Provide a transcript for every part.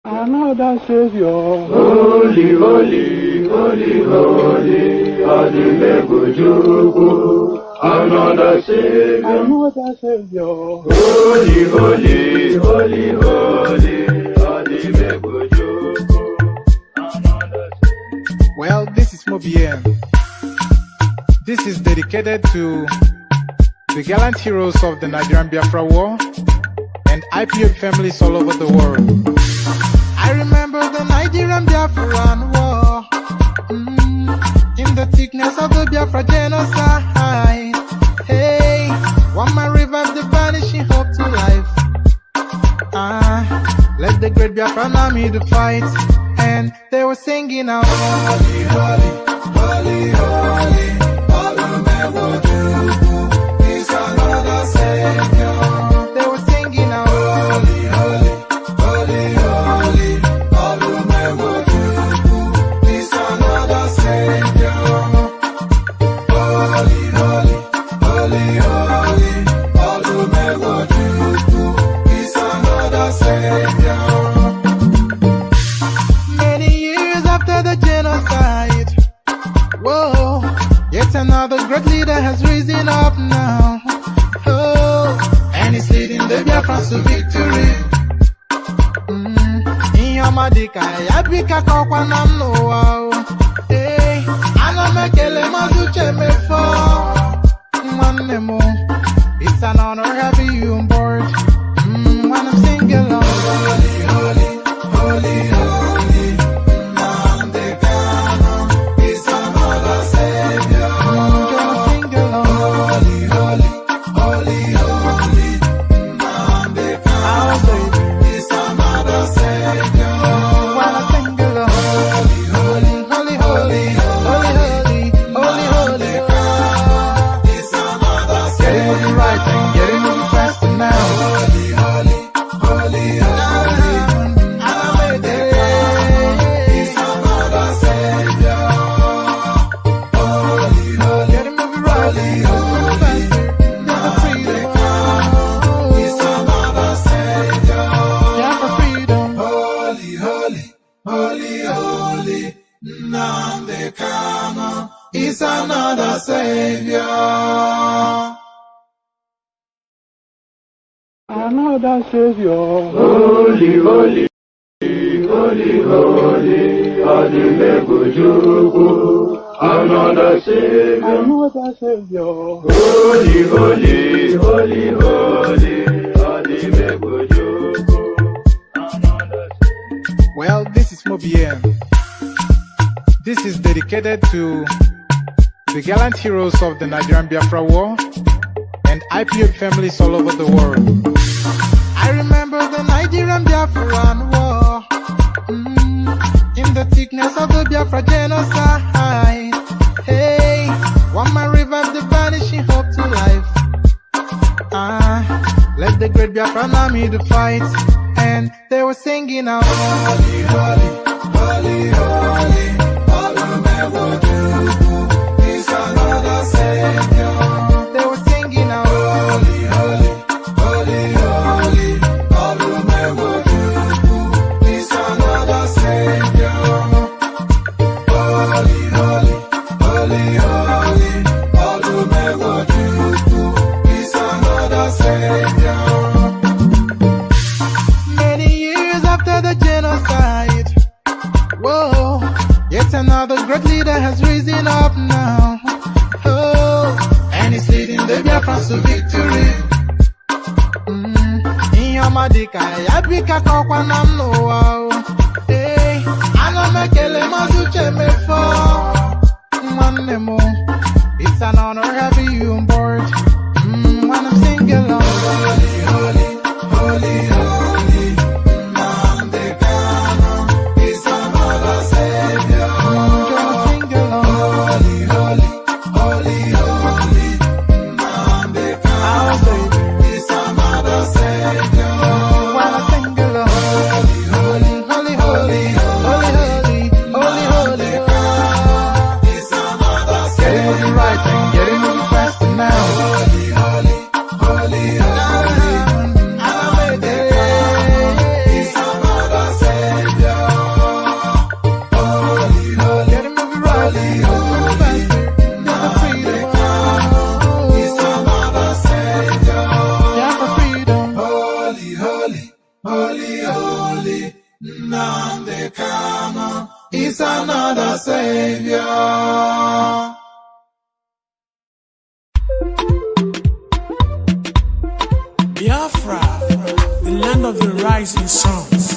Another Savior. Holy, holy, holy, holy, Adimebujuku. Another Savior. Another Savior. Holy, holy, holy, holy, Adimebujuku. Another Savior. Well, this is Mobien. This is dedicated to the gallant heroes of the Nigerian Biafra War and IPO families all over the world. I remember the Nigerian Biafran War, in the thickness of the Biafra genocide. Hey, one man revived the vanishing hope to life. Let the great Biafran army to fight, and they were singing out, holy, holy, holy, holy, Olumewojuku is another Savior. They were singing out, holy, holy, holy, holy, Olumewojuku is another Savior. Holy, holy, holy, holy, Olumewojuku is another Savior. Many years after the genocide, whoa, yet another great leader has risen up now. Oh, and he's leading the Biafrans to victory. Inyamadika yabika kwa namno wao. Hey, anamekele mazuche mefo. Mwanemo, it's an honor having you on board. When I'm singing along, holy, holy, holy, holy, Nnamdi Kanu is another Savior. Holy, holy, holy, holy, Nnamdi Kanu is another Savior. When I sing along, holy, holy, holy, holy, holy, holy, holy, is another Savior. Getting moving right and getting moving faster now. Holy, holy, holy, holy, Nnamdi Kanu is another Savior. Holy, holy, getting moving right, moving faster, never freedom. Is another Savior. Yeah, for freedom. Holy, holy, holy, holy, Nnamdi Kanu is another Savior. Another Savior. Holy, holy, holy, holy, Adimebujuku. Another Savior. Another Savior. Holy, holy, holy, holy, Adimebujuku. Another Savior. Well, this is Mobien. This is dedicated to the gallant heroes of the Nigerian Biafra War and IPO families all over the world. I remember the Nigerian Biafran War, in the thickness of the Biafra genocide. Hey, one man revived the vanishing hope to life. Let the great Biafran army to fight, and they were singing out, holy, holy, holy, holy, Olumewojuku is another Savior. They were singing out, holy, holy, holy, holy, Olumewojuku is another Savior. Holy, holy, holy, holy, Olumewojuku is another Savior. Many years after the genocide, whoa, yet another great leader has risen up now. Oh, and he's leading the Biafrans to victory. Inyamadika yabika kwa namno wao. Hey, anamekele mazuche mefo. Mwanemo, it's an honor having you on board. When I'm singing along, holy, holy, holy, holy, Nnamdi Kanu is another Savior. Sing along, holy, holy, holy, holy, Nnamdi Kanu is another Savior. When I sing along, holy, holy, holy, holy, holy, holy, holy, is another Savior. Getting moving right and getting moving faster now. Biafra, the land of the rising suns.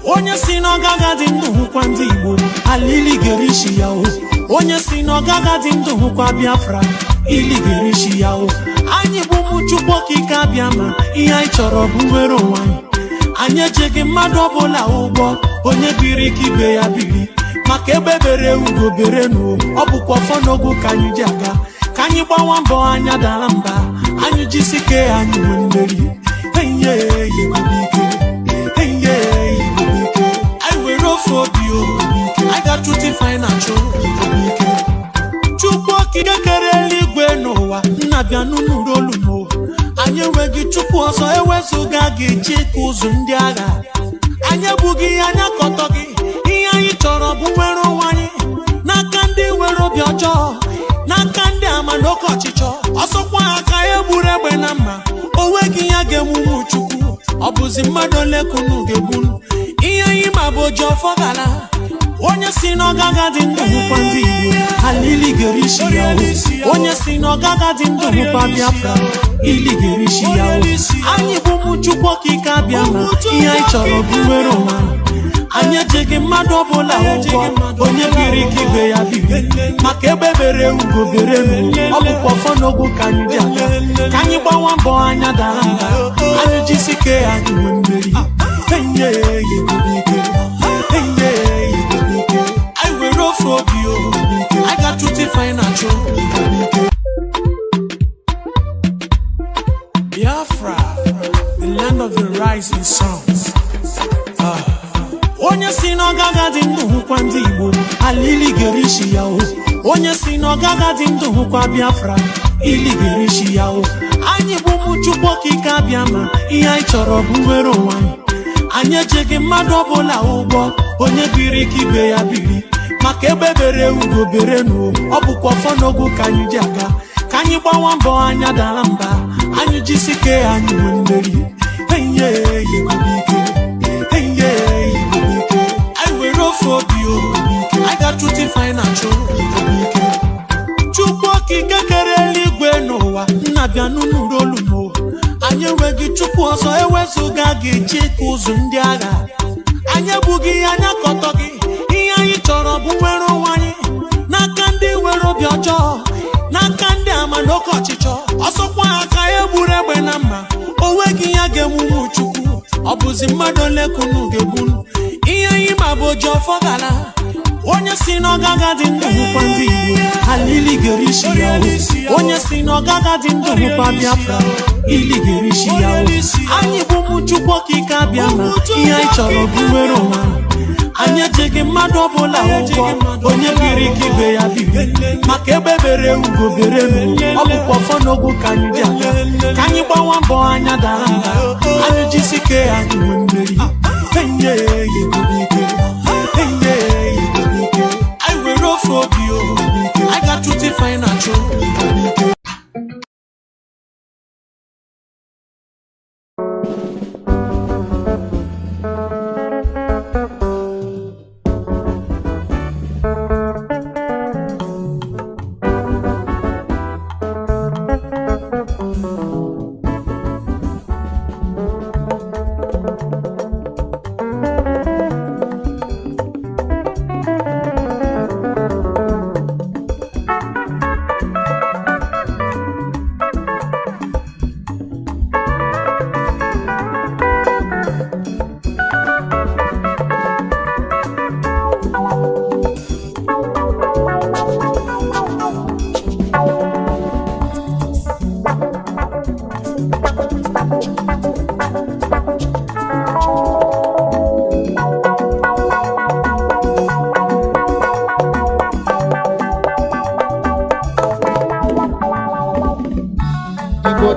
Onye si n'ọgaga dị ndụ hụkwa ndị Igbo, alili gerishi ya o. Onye si n'ọgaga dị ndụ hụkwa Biafra, ili gerishi ya o. Anyị bụ ụmụ Chukwu okike abịa ma ihe anyị chọrọ bụ nwere onwe anyị. Anyị ejeghị mmadụ ọbụla ụgwọ, onye biri ka ibe ya biri. Maka ebe bere ugo bere n'o, ọ bụkwa ọfọ n'ogo ka anyị ji aga. Ka anyị gbawa mbọ anya dara mba, anyị jisike anyị nwee mmeri. Enye Igbo ike, enye Igbo ike. I were off of you, I got to define a ike. Chukwu okike kere eluigwe n'ụwa, nnabịa n'ụlọ olu n'o. Anyị enweghị Chukwu ọzọ ewezuga gị chịkwa ụzụ ndị agha. Anyị ebughị anya kọtọ gị, ihe anyị chọrọ bụ nwere onwe anyị. N'aka ndị nwere obi ọjọọ, n'aka ndị ama n'oke ọchịchọ. Ọsọkwa aka egburu egbe na mma, o nweghị ya ga-emume Chukwu. Ọ bụzi mmadụ ole kunu ga-egbunu. Ihe anyị ma bụ oji ọfọ gara. Onye si n'ọgaga dị ndụ hụkwa ndị Igbo, alili gerishi ya o. Onye si n'ọgaga dị ndụ hụkwa Biafra, ili gerishi ya o. Anyị bụ ụmụ Chukwu okike abịa ma ihe anyị chọrọ bụ nwere onwe anyị. Anyị ejeghị mmadụ ọbụla ụgwọ, onye biri ka ibe ya biri. Maka ebe bere ugo bere n'o, ọ bụkwa ọfọ n'ogo ka anyị ji aga. Ka anyị gbawa mbọ anya dara mba, anyị jisike anyị nwee mmeri. Enye Igbo ike, enye Igbo ike. I were off of you, I got to define a ike. Biafra, the land of the rising suns. Onye si n'ọgaga dị ndụ hụkwa ndị Igbo, alili gerishi ya o. Onye si n'ọgaga dị ndụ hụkwa Biafra, ili gerishi ya o. Anyị bụ ụmụ Chukwu okike abịa ma ihe anyị chọrọ bụ nwere onwe anyị. Anyị ejeghị mmadụ ọbụla ụgwọ, onye biri ka ibe ya biri. Maka ebe bere ugo bere n'o, ọ bụkwa ọfọ n'ogo ka anyị ji aga. Ka anyị gbawa mbọ anya dara mba, anyị jisike anyị nwee mmeri. Enye Igbo ike, enye Igbo ike. I were off of you, I got to define a ike. Chukwu okike kere eluigwe n'ụwa, nnabịa n'ụlọ olu n'o. Anyị enweghị Chukwu ọzọ ewezuga gị chịkwa ụzụ ndị agha. Anyị ebughị anya kọtọ gị, ihe anyị chọrọ bụ nwere onwe anyị. N'aka ndị nwere obi ọjọọ, n'aka ndị ama n'oke ọchịchọ. Ọsọkwa aka egburu egbe na mma, o nweghị ya ga-emume Chukwu. Ọ bụzi mmadụ ole kunu ga-egbunu. Ihe anyị ma bụ oji ọfọ gara. Onye si n'ọgaga dị ndụ hụkwa ndị Igbo, alili gerishi ya o. Onye si n'ọgaga dị ndụ hụkwa Biafra, ili gerishi ya o. Anyị bụ ụmụ Chukwu okike abịa ma ihe anyị chọrọ bụ nwere onwe anyị. Anyị ejeghị mmadụ ọbụla ụgwọ, onye biri ka ibe ya biri. Maka ebe bere ugo bere n'o, ọ bụkwa ọfọ n'ogo ka anyị ji aga. Ka anyị gbawa mbọ anya dara mba, anyị jisike anyị nwee mmeri. Enye Igbo ike, enye Igbo ike. I were off of you, I got to define a ike.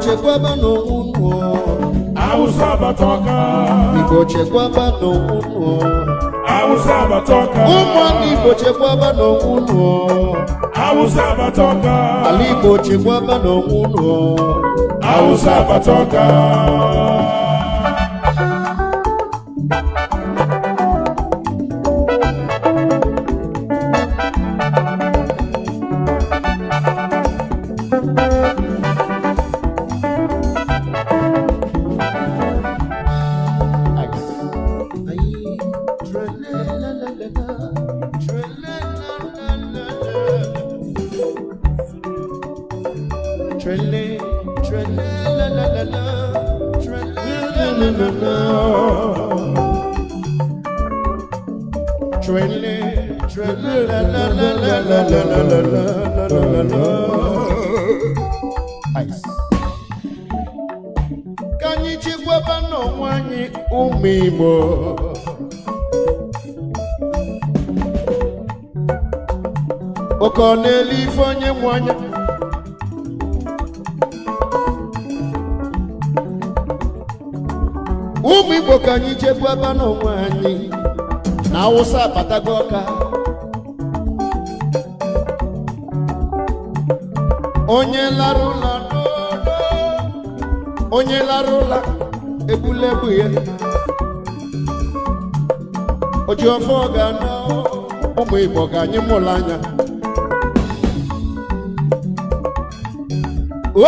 chekwaba n'ụnụ Awụsa batoka Igbo chekwaba n'ụnụ Awụsa batoka ụmụaka Igbo chekwaba n'ụnụ Awụsa batoka ala Igbo chekwaba n'ụnụ Awụsa batoka Trele, trele, la la la la. Trele, la la la la. Trele, trele, la la la la la la la la la. Ice. Kanyi chikwaba no nwanyi umimo. Okoneli fonye mwanya. Umigbo kanyi chikwaba no nwanyi. Na usa patagoka. Onye larula dodo. Onye larula ebulebu ye. Ojiofo gano. Umigbo kanyi mulanya.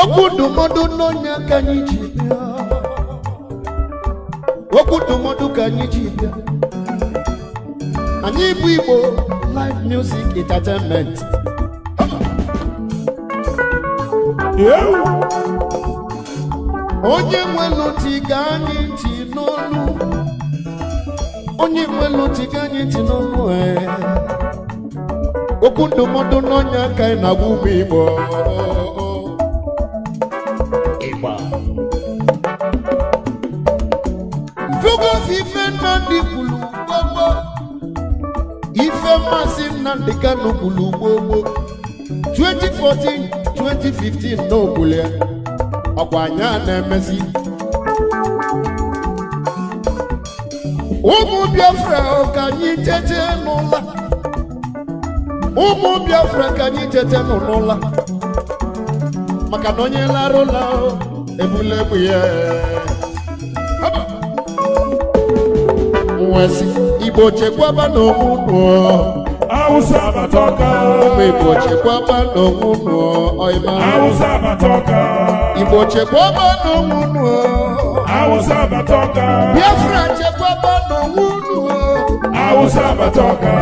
Okudumodu nonya kanyi chibia. Okudumodu kanyi chibia. Anyị bụ Igbo live music entertainment. Onye nwelu tiga anyị ntị n'olu. Onye nwelu tiga anyị ntị n'olu. Okwu ndụmọdụ n'ọnya ka anyị na-agwa ụmụ Igbo. Igba. Mfugo ife Nnamdi kwulu gbogbo. Ife Mazi Nnamdi Kanu kwulu gbogbo. 2014, 2015 n'okwule. Ọkwa anya na-emezi. Ụmụ Biafra ka anyị tete n'ụla. Ụmụ Biafra ka anyị tete n'ụla. Maka na onye larụla ebulebu ya. Nwesi Igbo chekwaba n'onwunu. Hausa batoka. Igbo chekwaba n'onwunu. Oima. Hausa batoka. Igbo chekwaba n'onwunu. Hausa batoka. Biafra chekwaba n'onwunu. Hausa batoka.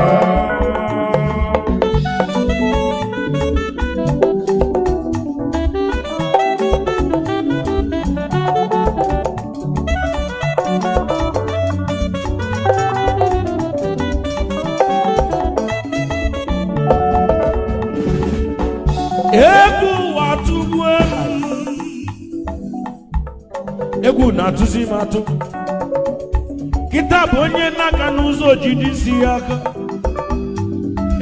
Egwu na-atụzi m atụ. Kịta bụ onye na-aga n'ụzọ jide isi ya aka.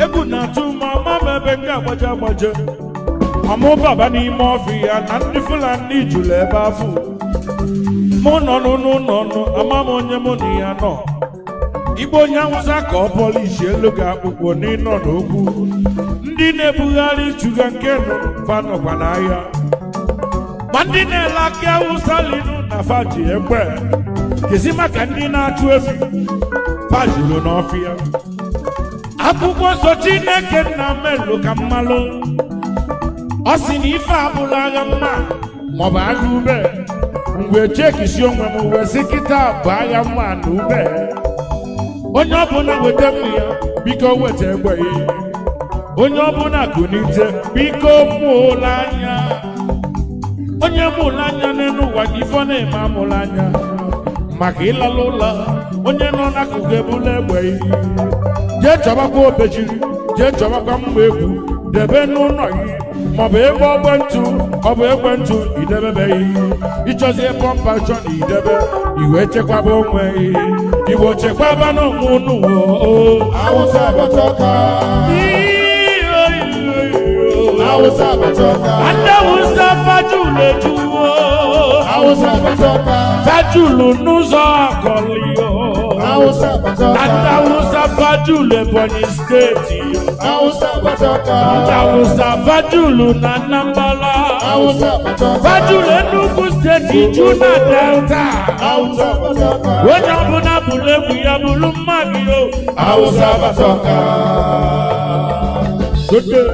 Egwu na-atụ ma ama m ebe nke agbaje. Amụ baba n'ime ọfịa na ndị Fulani jụrụ ebe afọ. Mụ nọ n'ụlọ ama m onye mụ na ya nọ. Igbo onye Hausa ka ọ polishi elu ga-akpụkpọ n'ịnọ n'okwu. Ndị na-ebugharị chuga nke nọ fanọkwa n'ahịa. Ma ndị na-ele akị Hausa linu na faji egbe. Kezi maka ndị na-achụ efi fajilo n'ọfịa. Akwụkwọ nsọ Chineke nna melu ka mmalụ. Ọ sị na ife abụla agha mma maọbụ agha ube. Mgbe chekisi onwe m wee sị kịta bụ agha mma na ube. Onye ọbụla weta mmiri ya biko weta egbe ya. Onye ọbụla kunite biko mụla anya. Onye mụla anya n'elu ụwa gị ifo na-eme amụla anya. Maka ịlala ụlọ onye nọ n'akụkụ ebula egbe ya. Jee chọbakwa obejiri, jee chọbakwa mgba egwu debe n'ụlọ gị. Maọbụ ebe ọ bụ ekwentị idebebeghị. Ịchọzie pọmpa chọ na idebe iwe chekwaba onwe ya. Igbo chekwaba n'onwe unu. Hausa batoka. Hausa batoka. Ndị Hausa fajulu ejuwo. Hausa batoka. Fajulu n'ụzọ akọlịo. Hausa batoka. Ndị Hausa fajulu Ebonyi steeti. Hausa batoka. Ndị Hausa fajulu na Anambra. Hausa batoka. Fajulu Enugu steeti ju na Delta. Hausa batoka. Onye ọbụla bụrụ egwu ya bụrụ mmadụ yo. Hausa batoka. Good day.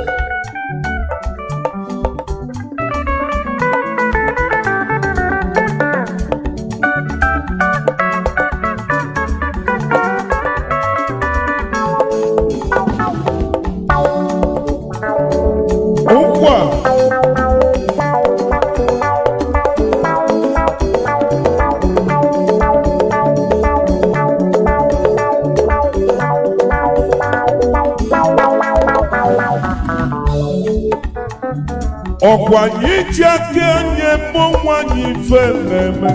ọkwanye ji aka nye mmọnwanye ife na-eme.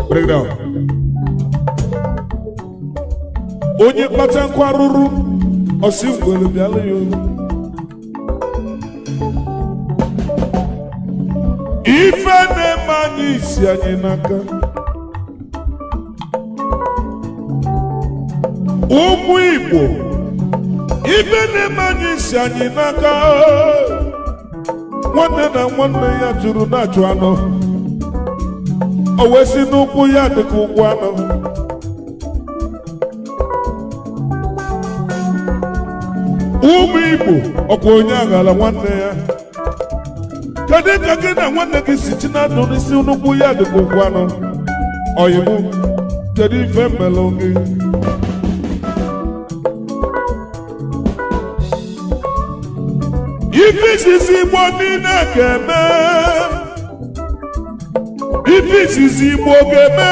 Break down. Onye kpata nkwa ruru osi ngwere bịala ya olu. Ife na-eme anyị isi anyị n'aka. Ụmụ Igbo, ife na-eme anyị isi anyị n'aka. Nwanne na nwanne ya jụrụ na-achụ anọ. O wee si n'ụkwụ ya dịka ụkwụ anọ. Ụmụ Igbo, ọkwa onye aghara nwanne ya. Kedu ka gị na nwanne gị si chi na-adụ n'isi n'ụkwụ ya dịka ụkwụ anọ? Oyibo, kedu ife mmelụ gị? Ife izizi Igbo niile ga-eme. Ife izizi Igbo ga-eme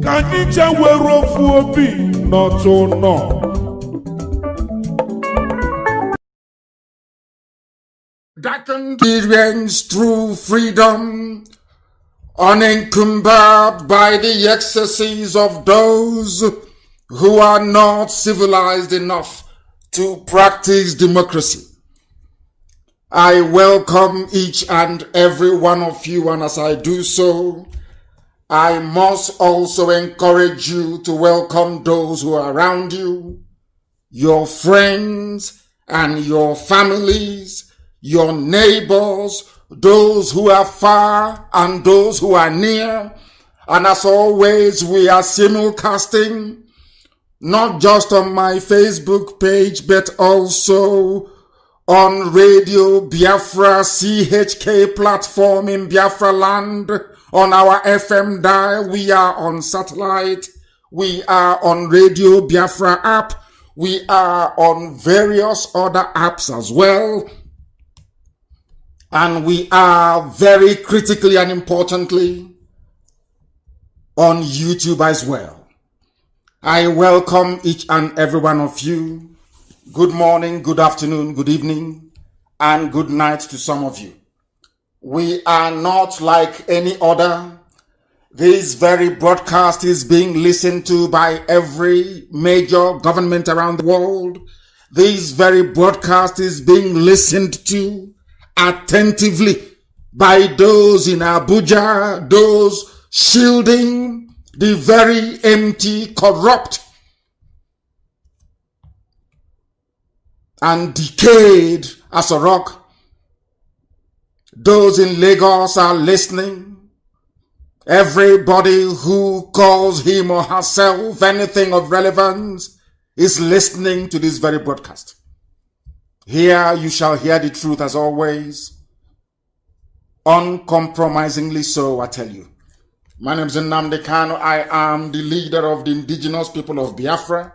ka anyị chewere ofu obi n'otu nọ. That experience through freedom, unencumbered by the excesses of those who are not civilized enough to practice democracy. I welcome each and every one of you, and as I do so, I must also encourage you to welcome those who are around you, your friends and your families, your neighbors, those who are far and those who are near. And as always, we are simulcasting, not just on my Facebook page, but also on Radio Biafra CHK platform in Biafra land, on our FM dial. We are on satellite. We are on Radio Biafra app. We are on various other apps as well. And we are very critically and importantly on YouTube as well. I welcome each and every one of you. Good morning, good afternoon, good evening, and good night to some of you. We are not like any other. This very broadcast is being listened to by every major government around the world. This very broadcast is being listened to attentively by those in Abuja, those shielding the very empty, corrupt, and decayed as a rock. Those in Lagos are listening. Everybody who calls him or herself anything of relevance is listening to this very broadcast. Here you shall hear the truth as always, uncompromisingly so, I tell you. My name is Nnamdi Kanu. I am the leader of the indigenous people of Biafra.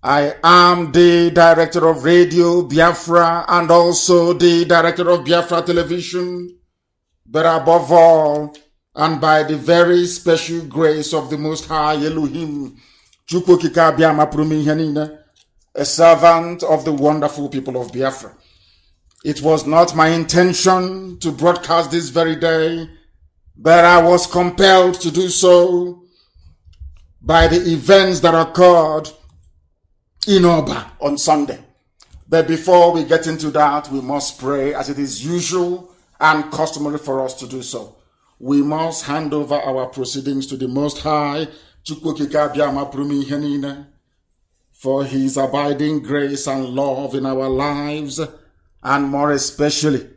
I am the director of Radio Biafra and also the director of Biafra Television. But above all, and by the very special grace of the Most High Elohim, Chukwukika Biama Prumi Henina, a servant of the wonderful people of Biafra. It was not my intention to broadcast this very day, but I was compelled to do so by the events that occurred in Oba on Sunday. But before we get into that, we must pray as it is usual and customary for us to do so. We must hand over our proceedings to the Most High, Chukwukika Biama Prumi Henina, for his abiding grace and love in our lives, and more especially,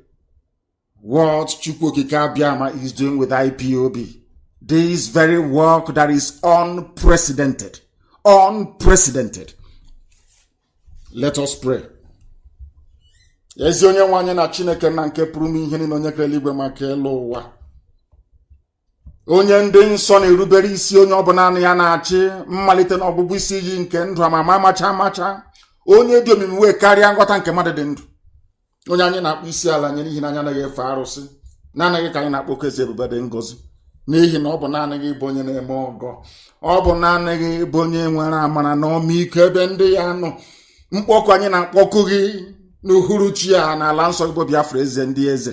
what Chukwukika Biama is doing with IPOB. This very work that is unprecedented. Unprecedented. Let us pray. Ezi onye nwanyị na Chineke na nke pụrụ ihe niile onye kere eluigwe maka elu ụwa. Onye ndị nsọ na-erubere isi onye ọbụla anụ ya na-achị mmalite na ọgwụgwụ isi iyi nke ndụ amama amacha onye dị omimi wee karịa nghọta nke mmadụ dị ndụ. Onye anyị na-akpọ isi ala nye n'ihi na anyị anaghị efe arụsị, na-anaghị ka anyị na-akpọ eze ebube dị ngọzi, n'ihi na ọ bụ naanị gị bụ onye na-eme ọgọ, ọ bụ naanị gị bụ onye nwere amara na ọmịiko ebe ndị ya nọ. Mkpọkụ anyị na-akpọkụ gị n'uhuruchi a n'ala nsọ bụ Biafra eze ndị eze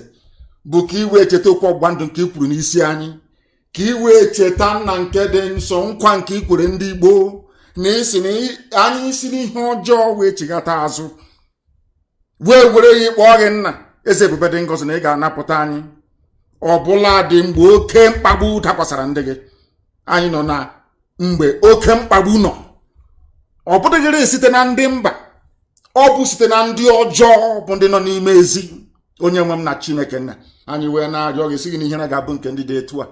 bụ ka iwe cheta okwu ọgbụgba ndụ nke ikwuru n'isi anyị, ka iwe cheta nna nke dị nsọ nkwa nke ikwere ndị Igbo na isi na anyị isi n'ihe ọjọọ wee chighata azụ wee were ya kpọọ gị nna eze ebube dị ngọzi na ị ga-anapụta anyị ọbụla dị mgbe oke mkpagbu dakwasara ndị gị. Anyị nọ na mgbe oke mkpagbu nọ, ọ bụdịghịrị site na ndị mba, ọ bụ site na ndị ọjọọ bụ ndị nọ n'ime ezi. Onye nwe m na Chineke nna anyị wee na-arịọ gị sị gị na ihere ga-abụ nke ndị dị etu a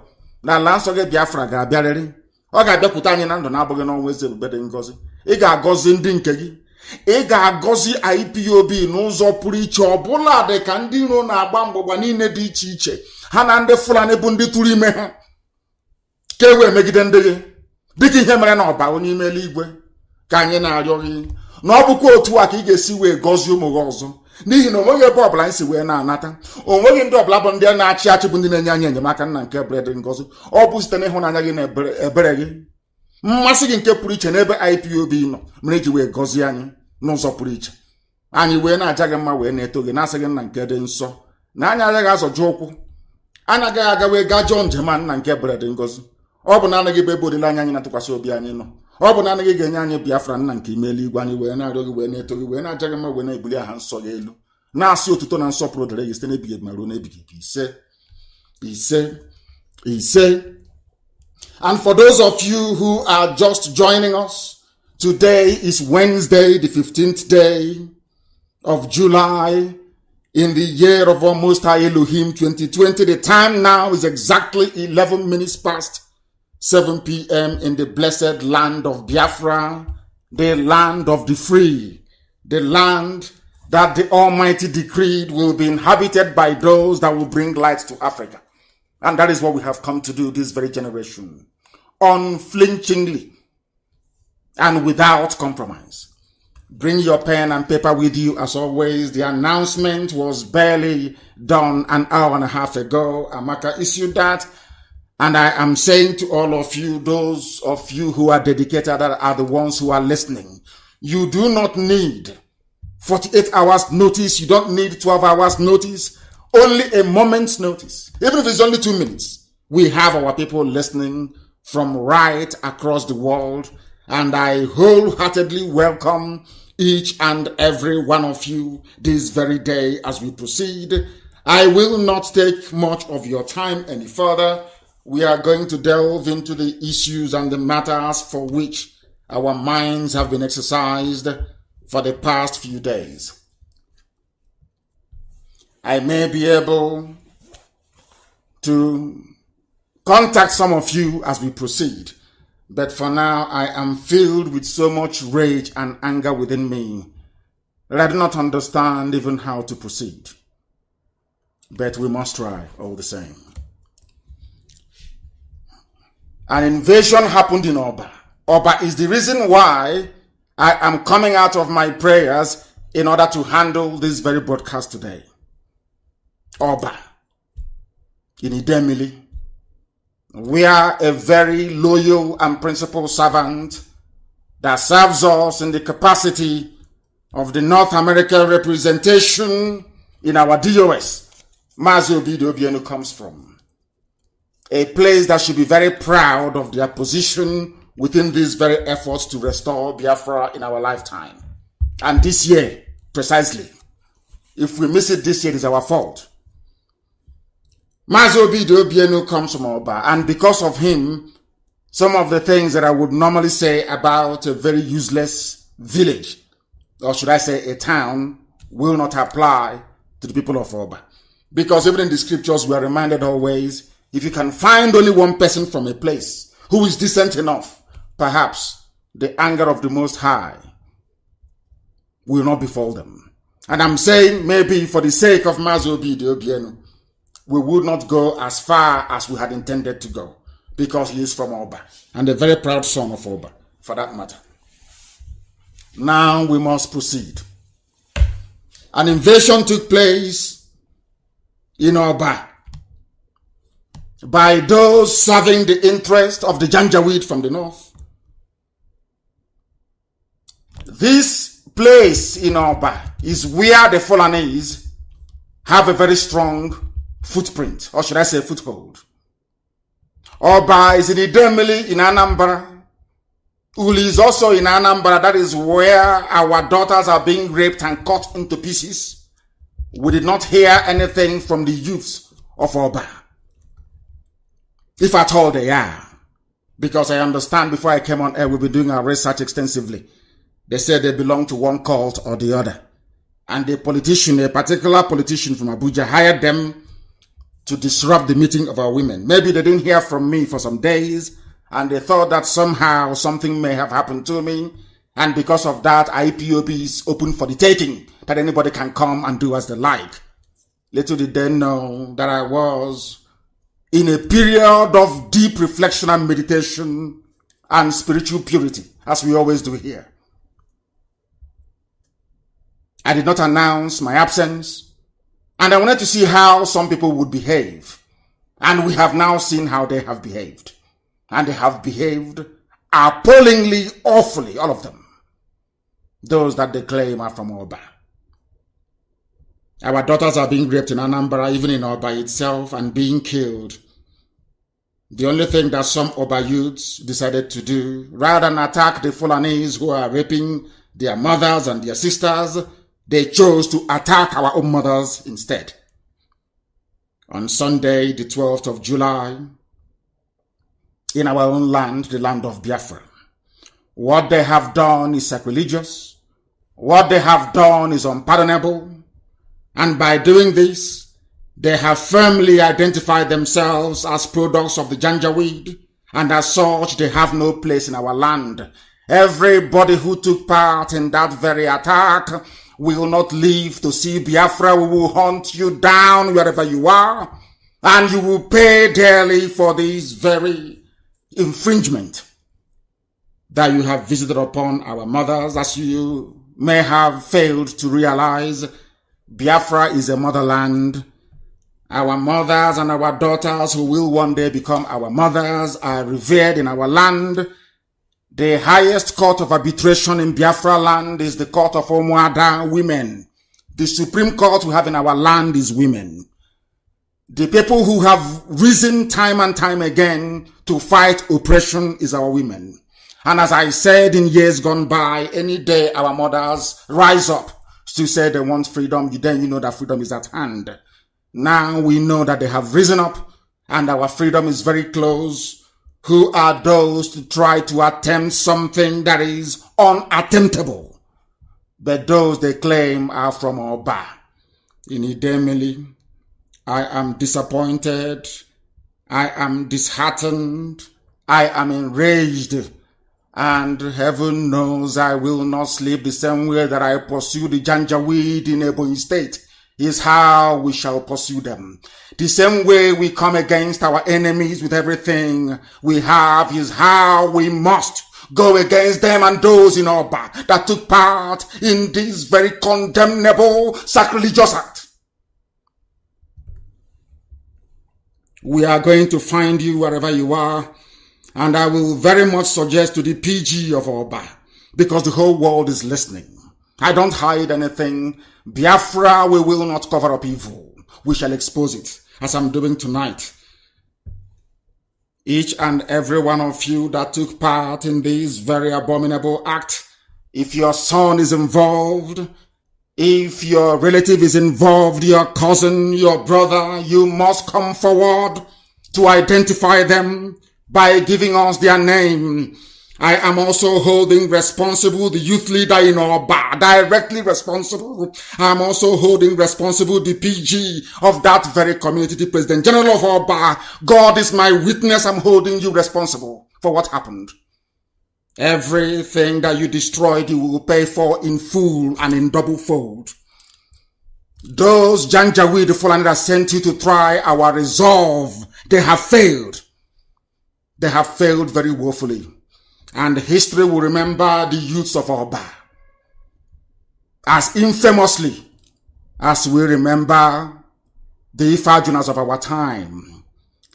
n'ala nsọ gị Biafra ga-abịarịrị. Ọ ga-abịakwute anyị na ndụ na-abụghị n'ọnwa eze ebube dị ngọzi. Ị ga-agọzi ndị nke gị, ị ga-agọzi IPOB n'ụzọ pụrụ iche, ọbụla dị ka ndị iro na-agba mgbụgba niile dị iche iche ha na ndị Fulani bụ ndị tụrụ ime ha ka e wee megide ndị gị dịka ihe mere na ọba onye ime eluigwe. Ka anyị na-arịọ gị na ọ bụkwa otu a ka ị ga-esi wee gọzie ụmụ gị ọzọ, n'ihi na onweghị ebe ọbụla anyị si wee na-anata, onweghị ndị ọbụla bụ ndị na-achị achị bụ ndị na-enye anyị enyemaka nna nke ebere dị ngọzi. Ọ bụ site n'ịhụnanya gị na ebere gị, mmasị gị nke pụrụ iche n'ebe IPOB nọ mere iji wee gọzie anyị n'ụzọ pụrụ iche. Anyị wee na-aja gị mma wee na-eto gị na-asị gị nna nke dị nsọ na anyị agaghị azọju ụkwụ, anyị agaghị aga wee gaa jọọ njem a nna nke ebere dị ngọzi. Ọ bụ na anaghị ebe olileanya anyị na-atụkwasị obi anyị nọ, ọ bụ na anaghị ga-enye anyị Biafra nna nke ime eluigwe. Anyị wee na-arịọ gị wee na-eto gị wee na-aja gị mma wee na-ebuli aha nsọ gị elu, na-asị otuto na nsọpụrụ dịrị gị site n'ebighị ebi ma ruo n'ebighị ebi. Ise ise ise. And for those of you who are just joining us, today is Wednesday, the 15th day of July in the year of our Most High Elohim 2020. The time now is exactly 11 minutes past 7 p.m. in the blessed land of Biafra, the land of the free, the land that the Almighty decreed will be inhabited by those that will bring light to Africa. And that is what we have come to do this very generation, unflinchingly and without compromise. Bring your pen and paper with you as always. The announcement was barely done an hour and a half ago. Amaka issued that. And I am saying to all of you, those of you who are dedicated, that are the ones who are listening, you do not need 48 hours notice. You don't need 12 hours notice. Only a moment's notice. Even if it's only 2 minutes. We have our people listening from right across the world. And I wholeheartedly welcome each and every one of you this very day as we proceed. I will not take much of your time any further. We are going to delve into the issues and the matters for which our minds have been exercised for the past few days. I may be able to contact some of you as we proceed, but for now I am filled with so much rage and anger within me that I do not understand even how to proceed. But we must try all the same. An invasion happened in Oba. Oba is the reason why I am coming out of my prayers in order to handle this very broadcast today. Oba in Idemili, where a very loyal and principled servant that serves us in the capacity of the North American representation in our DOS, Mazi Obidienu, comes from. A place that should be very proud of their position within these very efforts to restore Biafra in our lifetime. And this year, precisely, if we miss it this year, it is our fault. Mazi Obidienu comes from Oba, and because of him, some of the things that I would normally say about a very useless village, or should I say a town, will not apply to the people of Oba. Because even in the scriptures, we are reminded always, if you can find only one person from a place who is decent enough, perhaps the anger of the Most High will not befall them. And I'm saying maybe for the sake of Mazi Obidienu, we would not go as far as we had intended to go, because he is from Oba, and a very proud son of Oba, for that matter. Now we must proceed. An invasion took place in Oba by those serving the interest of the Janjaweed from the north. This place in Oba is where the Fulanese have a very strong footprint, or should I say foothold. Oba is in Idemili in Anambra. Uli is also in Anambra. That is where our daughters are being raped and cut into pieces. We did not hear anything from the youths of Oba, if at all they are. Because I understand before I came on air, we've been doing our research extensively. They said they belong to one cult or the other. And a politician, a particular politician from Abuja, hired them to disrupt the meeting of our women. Maybe they didn't hear from me for some days, and they thought that somehow something may have happened to me. And because of that, IPOB is open for the taking, that anybody can come and do as they like. Little did they know that I was in a period of deep reflection and meditation and spiritual purity, as we always do here. I did not announce my absence, and I wanted to see how some people would behave. And we have now seen how they have behaved. And they have behaved appallingly, awfully, all of them. Those that they claim are from Oba. Our daughters are being raped in Anambra, even in Oba itself, and being killed. The only thing that some Oba youths decided to do, rather than attack the Fulanese who are raping their mothers and their sisters, they chose to attack our own mothers instead. On Sunday, the 12th of July, in our own land, the land of Biafra, what they have done is sacrilegious. What they have done is unpardonable. And by doing this, they have firmly identified themselves as products of the Janjaweed, and as such, they have no place in our land. Everybody who took part in that very attack will not live to see Biafra. We will hunt you down wherever you are, and you will pay dearly for this very infringement that you have visited upon our mothers. As you may have failed to realize, Biafra is a motherland. Our mothers and our daughters, who will one day become our mothers, are revered in our land. The highest court of arbitration in Biafra land is the court of Omuada, women. The supreme court we have in our land is women. The people who have risen time and time again to fight oppression is our women. And as I said in years gone by, any day our mothers rise up to say they want freedom, then you know that freedom is at hand. Now we know that they have risen up and our freedom is very close. Who are those to try to attempt something that is unattemptable? But those they claim are from Oba. In Idemili, I am disappointed. I am disheartened. I am enraged. And heaven knows I will not sleep the same way that I pursue the Janjaweed in Ebonyi State. Is how we shall pursue them. The same way we come against our enemies with everything we have is how we must go against them and those in Oba that took part in this very condemnable sacrilegious act. We are going to find you wherever you are, and I will very much suggest to the PG of Oba, because the whole world is listening. I don't hide anything. Biafra, we will not cover up evil. We shall expose it, as I'm doing tonight. Each and every one of you that took part in this very abominable act, if your son is involved, if your relative is involved, your cousin, your brother, you must come forward to identify them by giving us their name. I am also holding responsible the youth leader in Oba, directly responsible. I am also holding responsible the PG of that very community, the President General of Oba. God is my witness, I'm holding you responsible for what happened. Everything that you destroyed, you will pay for in full and in double fold. Those Janjaweed, the Fulani that sent you to try our resolve, they have failed. They have failed very woefully. And history will remember the youths of Oba as infamously as we remember the Ifajunas of our time.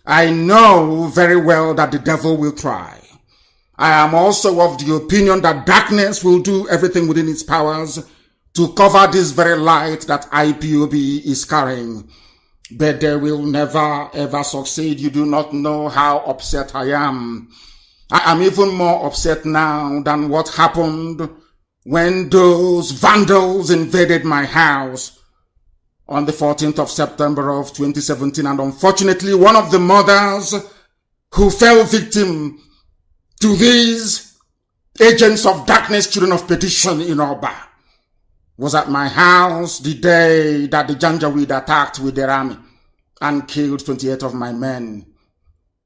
I know very well that the devil will try. I am also of the opinion that darkness will do everything within its powers to cover this very light that IPOB is carrying. But they will never ever succeed. You do not know how upset I am. I am even more upset now than what happened when those vandals invaded my house on the 14th of September of 2017. And unfortunately, one of the mothers who fell victim to these agents of darkness, children of perdition in Oba, was at my house the day that the Janjaweed attacked with their army and killed 28 of my men.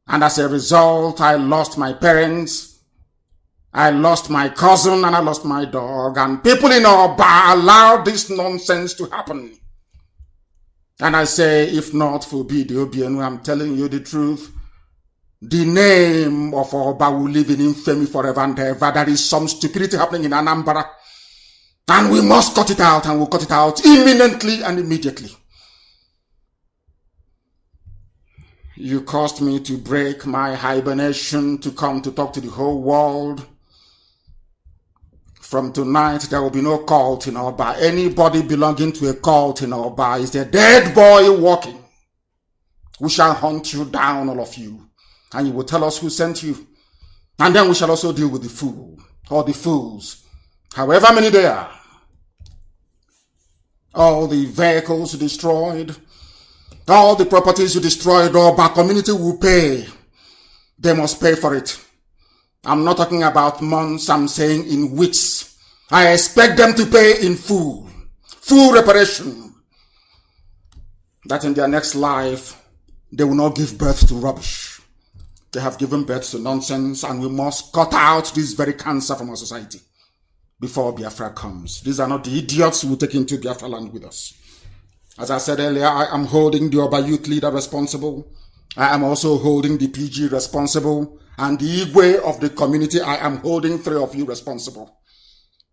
And as a result, I lost my parents, I lost my cousin, and I lost my dog. And people in Oba allowed this nonsense to happen. And I say, if not for BDOBN, I'm telling you the truth, the name of Oba will live in infamy forever and ever. There is some stupidity happening in Anambra. And we must cut it out, and we'll cut it out imminently and immediately. You caused me to break my hibernation to come to talk to the whole world. From tonight, there will be no cult in Oba. Anybody belonging to a cult in Oba is a dead boy walking. We shall hunt you down, all of you. And you will tell us who sent you. And then we shall also deal with the fool, or the fools, however many they are. All the vehicles destroyed, all the properties you destroyed, Oba community will pay. They must pay for it. I'm not talking about months, I'm saying in weeks. I expect them to pay in full reparation. That in their next life, they will not give birth to rubbish. They have given birth to nonsense, and we must cut out this very cancer from our society before Biafra comes. These are not the idiots who will take into Biafra land with us. As I said earlier, I am holding the Oba youth leader responsible. I am also holding the PG responsible. And the Igwe of the community, I am holding 3 of you responsible.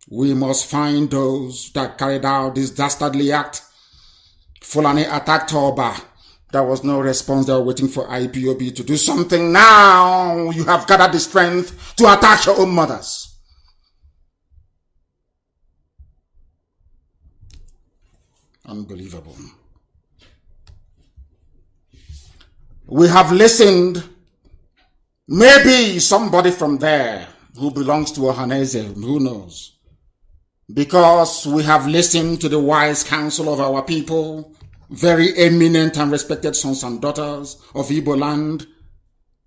We must find those that carried out this dastardly act. Fulani attacked Oba. There was no response. They were waiting for IPOB to do something. Now you have gathered the strength to attack your own mothers. Unbelievable. We have listened. Maybe somebody from there who belongs to Ohaneze, who knows? Because we have listened to the wise counsel of our people, very eminent and respected sons and daughters of Igbo land,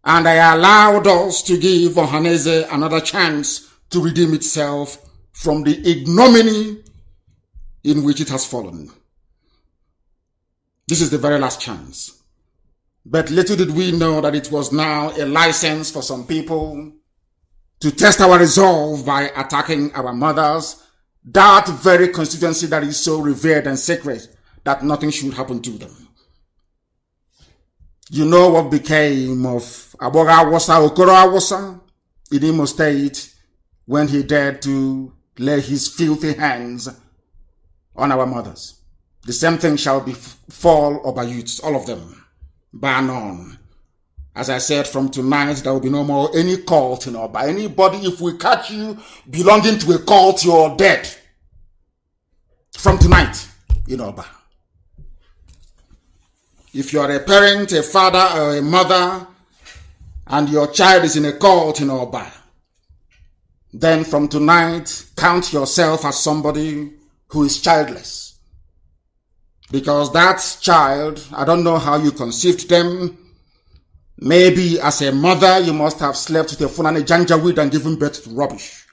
and I allowed us to give Ohaneze another chance to redeem itself from the ignominy in which it has fallen. This is the very last chance. But little did we know that it was now a license for some people to test our resolve by attacking our mothers, that very constituency that is so revered and sacred that nothing should happen to them. You know what became of Aboga Awasa, Okoro Awasa in Imo State when he dared to lay his filthy hands on our mothers. The same thing shall befall Oba youths, all of them, bar none. As I said, from tonight, there will be no more any cult in Oba. Anybody, if we catch you belonging to a cult, you're dead. From tonight, in Oba. If you are a parent, a father, or a mother, and your child is in a cult in Oba, then from tonight, count yourself as somebody who is childless. Because that child, I don't know how you conceived them. Maybe as a mother, you must have slept with a Fulani Janjaweed and given birth to rubbish.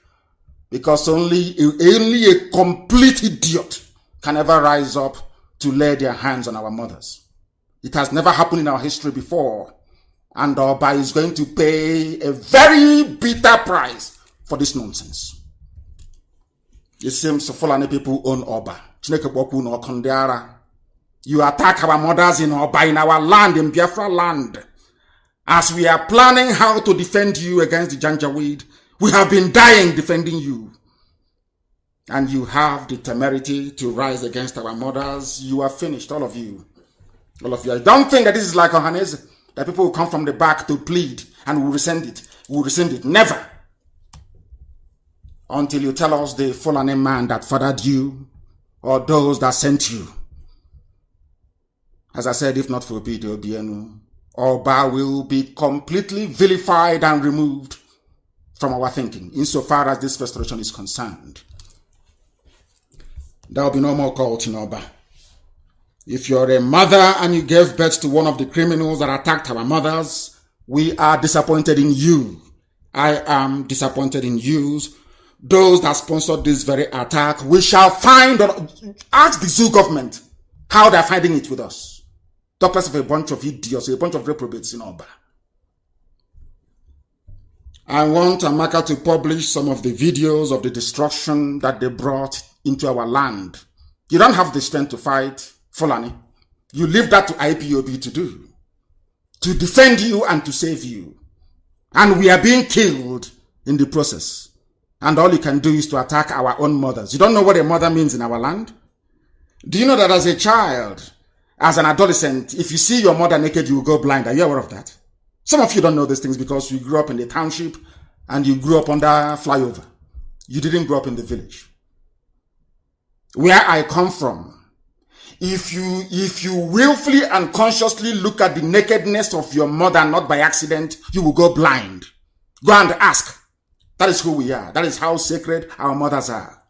Because only a complete idiot can ever rise up to lay their hands on our mothers. It has never happened in our history before. And Oba is going to pay a very bitter price for this nonsense. It seems Fulani people own Oba. You attack our mothers in Oba, in our land, in Biafra land. As we are planning how to defend you against the Janjaweed, we have been dying defending you. And you have the temerity to rise against our mothers. You are finished, all of you. All of you. I don't think that this is like Ohanese, that people will come from the back to plead and will rescind it. We'll rescind it. Never. Until you tell us the Fulani man that fathered you or those that sent you. As I said, if not for Obienu, Oba will be completely vilified and removed from our thinking, insofar as this restoration is concerned. There will be no more cult in Oba. If you're a mother and you gave birth to one of the criminals that attacked our mothers, we are disappointed in you. I am disappointed in you. Those that sponsored this very attack, we shall find, ask the zoo government how they're finding it with us. Talk less of a bunch of idiots, a bunch of reprobates in Oba. I want Amaka to publish some of the videos of the destruction that they brought into our land. You don't have the strength to fight Fulani. You leave that to IPOB to do. To defend you and to save you. And we are being killed in the process. And all you can do is to attack our own mothers. You don't know what a mother means in our land? Do you know that as a child, as an adolescent, if you see your mother naked, you will go blind? Are you aware of that? Some of you don't know these things because you grew up in the township and you grew up under flyover. You didn't grow up in the village. Where I come from, if you willfully and consciously look at the nakedness of your mother, not by accident, you will go blind. Go and ask. That is who we are. That is how sacred our mothers are.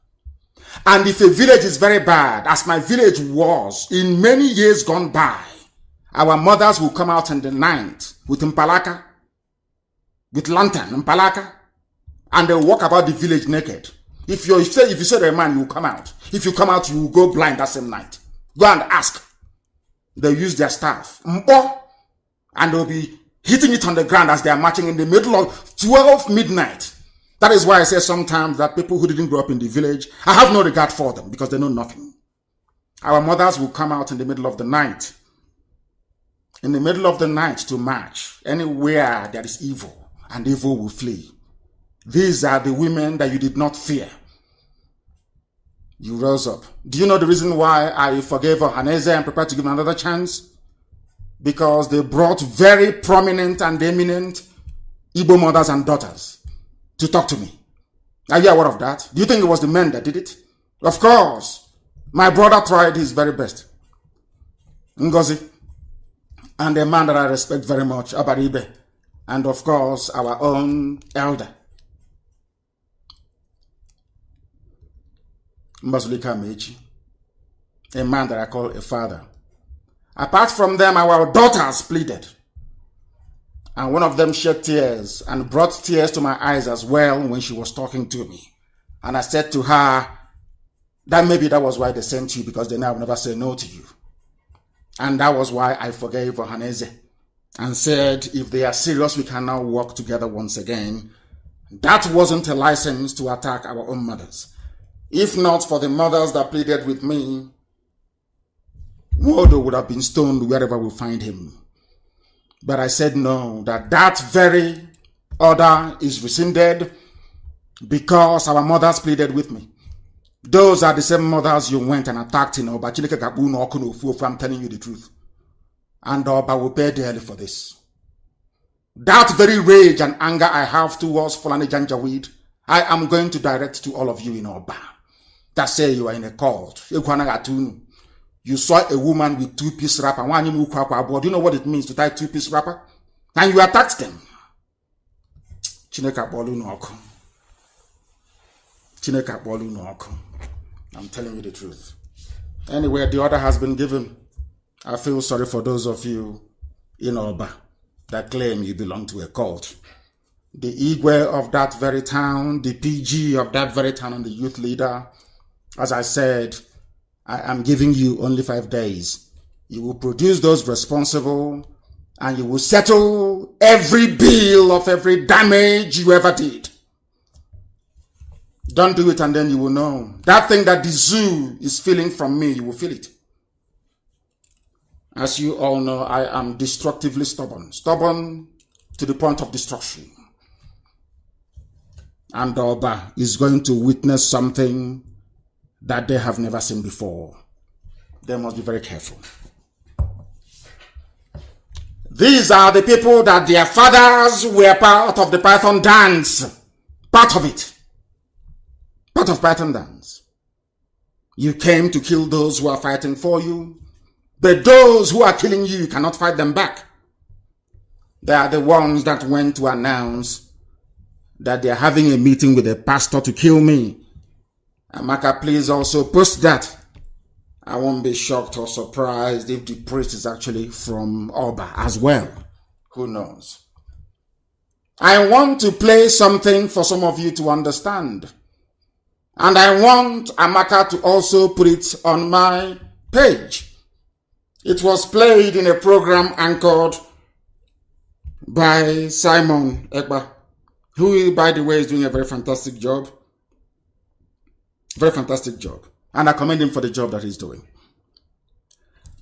And if a village is very bad, as my village was in many years gone by, our mothers will come out in the night with impalaka, with lantern, impalaka, and they'll walk about the village naked. If you say to a man, you will come out. If you come out, you will go blind that same night. Go and ask. They'll use their staff. And they'll be hitting it on the ground as they are marching in the middle of 12 midnight. That is why I say sometimes that people who didn't grow up in the village, I have no regard for them because they know nothing. Our mothers will come out in the middle of the night. In the middle of the night to march. Anywhere there is evil, and evil will flee. These are the women that you did not fear. You rose up. Do you know the reason why I forgave Ohaneze and prepared to give another chance? Because they brought very prominent and eminent Igbo mothers and daughters to talk to me. Are you aware of that? Do you think it was the men that did it? Of course. My brother tried his very best. Ngozi. And a man that I respect very much, Abaribe. And of course, our own elder. Mbazulika Mechi. A man that I call a father. Apart from them, our daughters pleaded. And one of them shed tears and brought tears to my eyes as well when she was talking to me. And I said to her, that maybe that was why they sent you, because they now never say no to you. And that was why I forgave Ohaneze and said, if they are serious, we can now work together once again. That wasn't a license to attack our own mothers. If not for the mothers that pleaded with me, Wodo would have been stoned wherever we find him. But I said no, that very order is rescinded because our mothers pleaded with me. Those are the same mothers you went and attacked in Oba. I'm telling you the truth. And Oba will pay dearly for this. That very rage and anger I have towards Fulani Janjaweed, I am going to direct to all of you in Oba. That say you are in a cult. You saw a woman with two-piece wrapper. Do you know what it means to tie two-piece wrapper? And you attacked them. I'm telling you the truth. Anyway, the order has been given. I feel sorry for those of you in Oba that claim you belong to a cult. The Igwe of that very town, the PG of that very town, and the youth leader, as I said, I am giving you only 5 days. You will produce those responsible and you will settle every bill of every damage you ever did. Don't do it and then you will know. That thing that the zoo is feeling from me, you will feel it. As you all know, I am destructively stubborn. Stubborn to the point of destruction. And Oba is going to witness something that they have never seen before. They must be very careful. These are the people that their fathers were part of the Python dance. Part of it. Part of Python dance. You came to kill those who are fighting for you. But those who are killing you, you cannot fight them back. They are the ones that went to announce that they are having a meeting with a pastor to kill me. Amaka, please also post that. I won't be shocked or surprised if the priest is actually from Oba as well. Who knows? I want to play something for some of you to understand. And I want Amaka to also put it on my page. It was played in a program anchored by Simon Ekba, who, by the way, is doing a very fantastic job. Very fantastic job. And I commend him for the job that he's doing.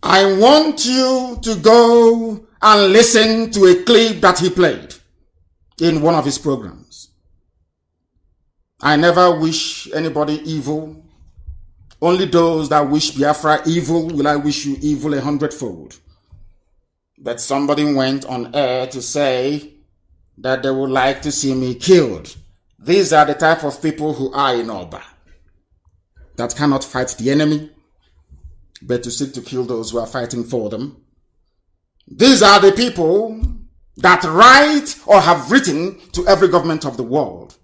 I want you to go and listen to a clip that he played in one of his programs. I never wish anybody evil. Only those that wish Biafra evil will I wish you evil 100-fold. But somebody went on air to say that they would like to see me killed. These are the type of people who are in Oba, that cannot fight the enemy, but to seek to kill those who are fighting for them. These are the people that write or have written to every government of the world,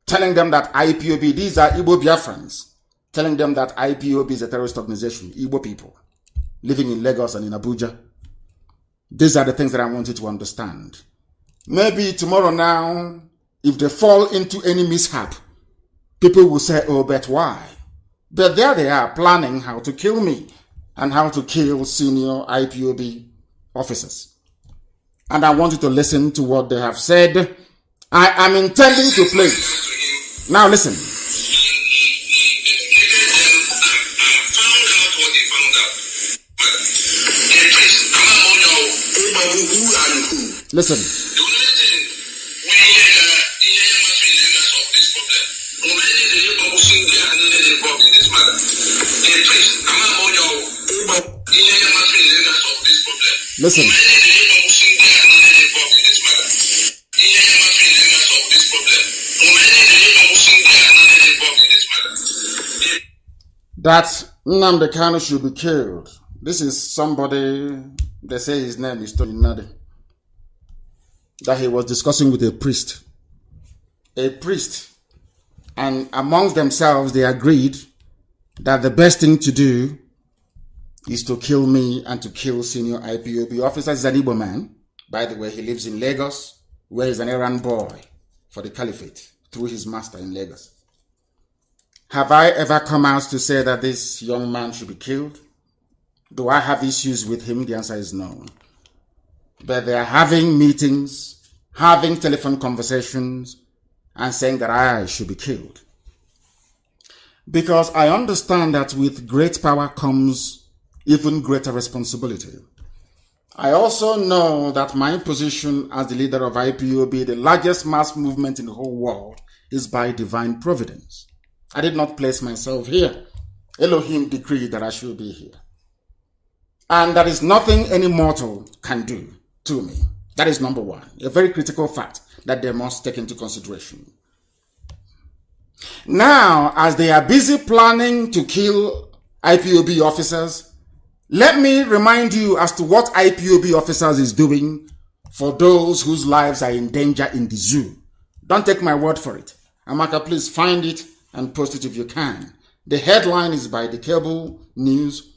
telling them that IPOB, these are Igbo Biafrans, telling them that IPOB is a terrorist organization, Igbo people, living in Lagos and in Abuja. These are the things that I want you to understand. Maybe tomorrow now, if they fall into any mishap, people will say, oh, but why? But there they are planning how to kill me and how to kill senior IPOB officers. And I want you to listen to what they have said. I am intending to play it. Now listen. Listen. Listen. That Nnamdi Kanu should be killed. This is somebody, they say his name is Nnamdi, that he was discussing with a priest. A priest. And amongst themselves, they agreed that the best thing to do is to kill me and to kill senior IPOB officers. He's an Igbo man. By the way, he lives in Lagos, where he's an errand boy for the caliphate through his master in Lagos. Have I ever come out to say that this young man should be killed? Do I have issues with him? The answer is no. But they are having meetings, having telephone conversations, and saying that I should be killed. Because I understand that with great power comes even greater responsibility. I also know that my position as the leader of IPOB, the largest mass movement in the whole world, is by divine providence. I did not place myself here. Elohim decreed that I should be here. And there is nothing any mortal can do to me. That is number one. A very critical fact that they must take into consideration. Now, as they are busy planning to kill IPOB officers, let me remind you as to what IPOB officers is doing for those whose lives are in danger in the zoo. Don't take my word for it. Amaka, please find it and post it if you can. The headline is by the cable news.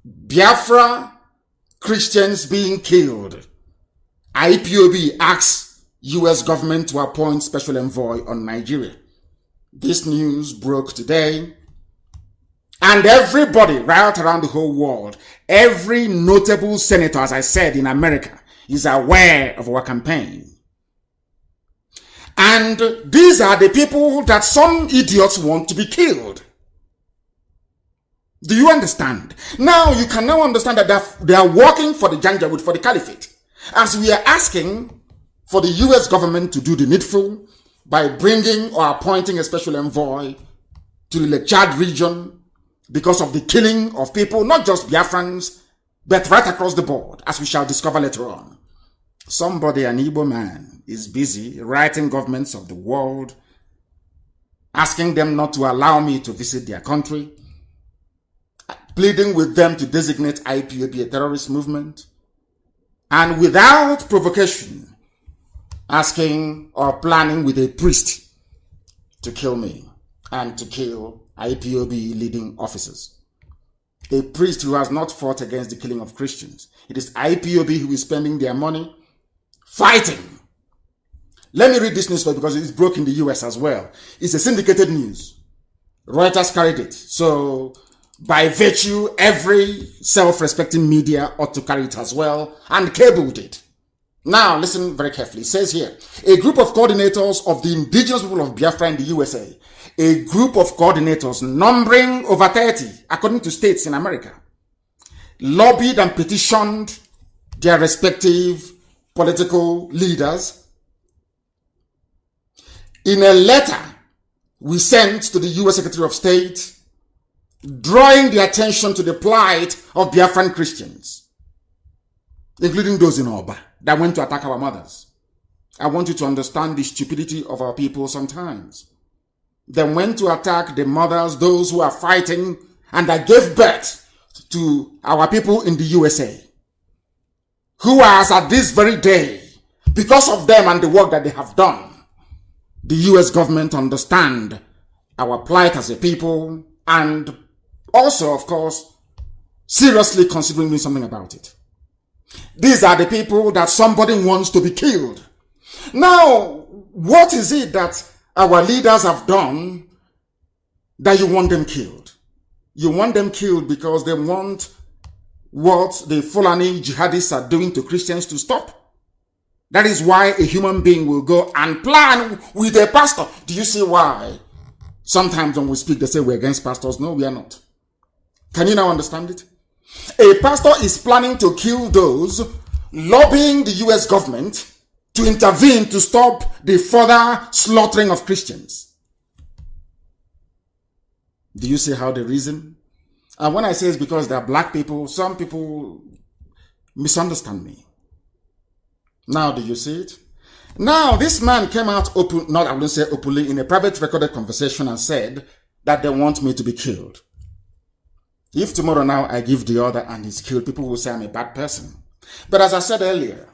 Biafra Christians being killed. IPOB asks US government to appoint special envoy on Nigeria. This news broke today. And everybody right around the whole world, every notable senator, as I said, in America, is aware of our campaign. And these are the people that some idiots want to be killed. Do you understand? Now, you can now understand that they are working for the Janjaweed, for the caliphate. As we are asking for the US government to do the needful by bringing or appointing a special envoy to the Lake Chad region because of the killing of people, not just Biafrans, but right across the board, as we shall discover later on. Somebody, an Igbo man, is busy writing governments of the world, asking them not to allow me to visit their country, pleading with them to designate IPOB a terrorist movement, and without provocation, asking or planning with a priest to kill me and to kill IPOB leading officers. A priest who has not fought against the killing of Christians. It is IPOB who is spending their money fighting. Let me read this news story because it is broke in the US as well. It's a syndicated news. Reuters carried it. So by virtue, every self-respecting media ought to carry it as well, and cable did. Now, listen very carefully. It says here, a group of coordinators of the indigenous people of Biafra in the USA, a group of coordinators numbering over 30, according to states in America, lobbied and petitioned their respective political leaders in a letter we sent to the US Secretary of State, drawing the attention to the plight of Biafran Christians, including those in Oba that went to attack our mothers. I want you to understand the stupidity of our people sometimes. They went to attack the mothers, those who are fighting and that gave birth to our people in the USA, who are, as at this very day, because of them and the work that they have done, the US government understand our plight as a people and also, of course, seriously considering doing something about it. These are the people that somebody wants to be killed. Now, what is it that our leaders have done that you want them killed? You want them killed because they want what the Fulani jihadists are doing to Christians to stop. That is why a human being will go and plan with a pastor. Do you see why? Sometimes when we speak, they say we're against pastors. No, we are not. Can you now understand it? A pastor is planning to kill those lobbying the US government to intervene to stop the further slaughtering of Christians. Do you see how they reason? And when I say it's because they are black people, some people misunderstand me. Now, do you see it? Now, this man came out open, not I wouldn't say openly, in a private recorded conversation and said that they want me to be killed. If tomorrow now I give the order and he's killed, people will say I'm a bad person. But as I said earlier,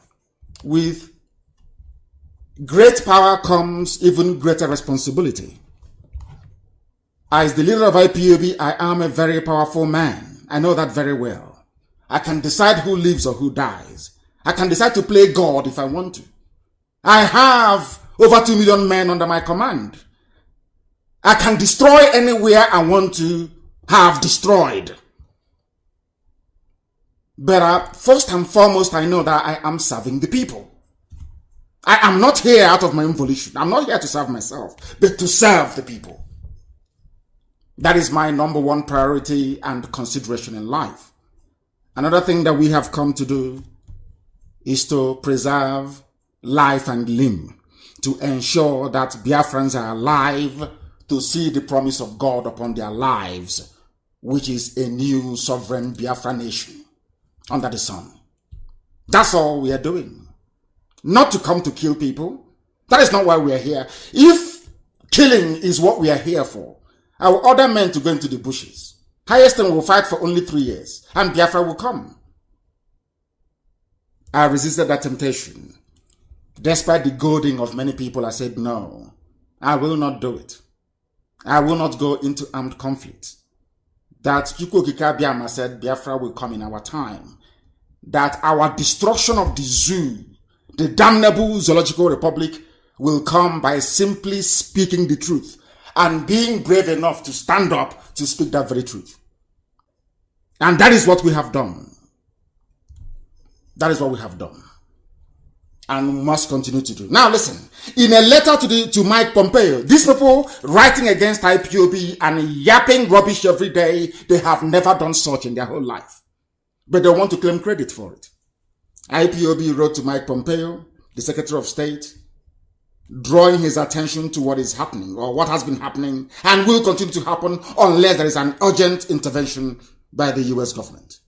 with great power comes even greater responsibility. As the leader of IPOB, I am a very powerful man. I know that very well. I can decide who lives or who dies. I can decide to play God if I want to. I have over 2 million men under my command. I can destroy anywhere I want to have destroyed. But first and foremost, I know that I am serving the people. I am not here out of my own volition. I'm not here to serve myself, but to serve the people. That is my number one priority and consideration in life. Another thing that we have come to do is to preserve life and limb, to ensure that Biafrans are alive to see the promise of God upon their lives, which is a new sovereign Biafra nation under the sun. That's all we are doing. Not to come to kill people. That is not why we are here. If killing is what we are here for, I will order men to go into the bushes. Highest will fight for only 3 years, and Biafra will come. I resisted that temptation. Despite the goading of many people, I said, no, I will not do it. I will not go into armed conflict. That Chukwuokike Abiama said Biafra will come in our time. That our destruction of the zoo, the damnable zoological republic, will come by simply speaking the truth and being brave enough to stand up to speak that very truth. And that is what we have done. That is what we have done. And must continue to do. Now listen, in a letter to Mike Pompeo, these people writing against IPOB and yapping rubbish every day, they have never done such in their whole life. But they want to claim credit for it. IPOB wrote to Mike Pompeo, the Secretary of State, drawing his attention to what is happening or what has been happening and will continue to happen unless there is an urgent intervention by the US government.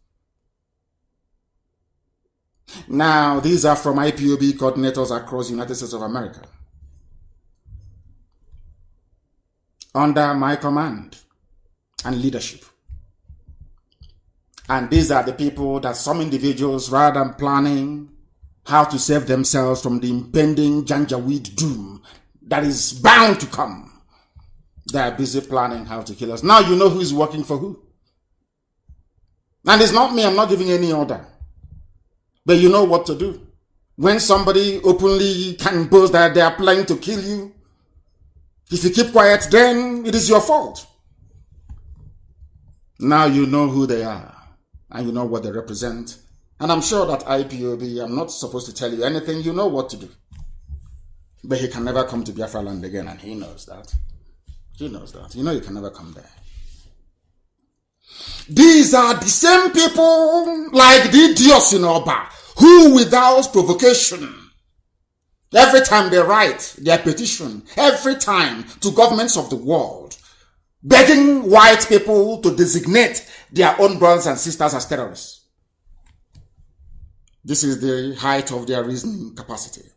Now, these are from IPOB coordinators across the United States of America. Under my command and leadership. And these are the people that some individuals, rather than planning how to save themselves from the impending Janjaweed doom that is bound to come, they are busy planning how to kill us. Now you know who is working for who. And it's not me, I'm not giving any order. But you know what to do. When somebody openly can boast that they are planning to kill you, if you keep quiet, then it is your fault. Now you know who they are, and you know what they represent. And I'm sure that IPOB, I'm not supposed to tell you anything, you know what to do. But he can never come to Biafra land again, and he knows that. He knows that. You know you can never come there. These are the same people like the idiots in Oba, who without provocation, every time they write their petition, every time to governments of the world, begging white people to designate their own brothers and sisters as terrorists. This is the height of their reasoning capacity.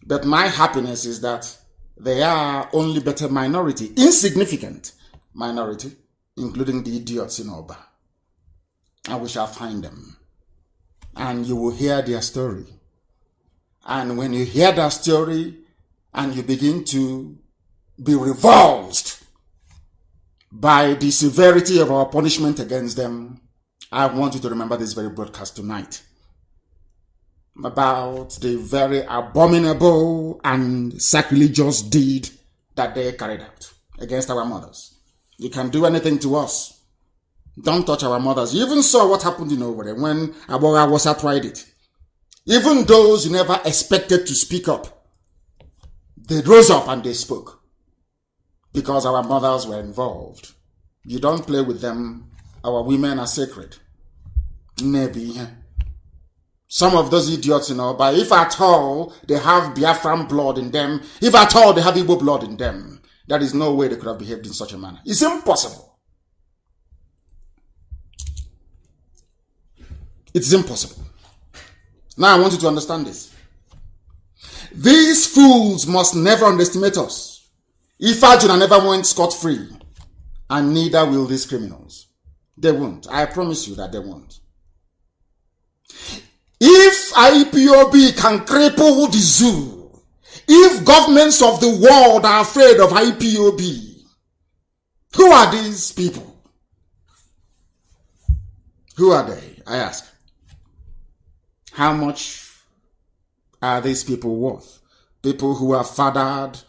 But my happiness is that they are only but a minority, insignificant minority, including the idiots in Oba. And we shall find them. And you will hear their story. And when you hear that story and you begin to be revolted by the severity of our punishment against them, I want you to remember this very broadcast tonight about the very abominable and sacrilegious deed that they carried out against our mothers. You can do anything to us. Don't touch our mothers. You even saw what happened in over there when Abora was tried it. Even those you never expected to speak up, they rose up and they spoke because our mothers were involved. You don't play with them. Our women are sacred. Maybe. Some of those idiots, but if at all they have Biafran blood in them, if at all they have Igbo blood in them, there is no way they could have behaved in such a manner. It's impossible. It's impossible. Now I want you to understand this. These fools must never underestimate us. Ifajuna never went scot-free, and neither will these criminals. They won't. I promise you that they won't. If IPOB can cripple the zoo, if governments of the world are afraid of IPOB, who are these people? Who are they? I ask. How much are these people worth? People who are fathered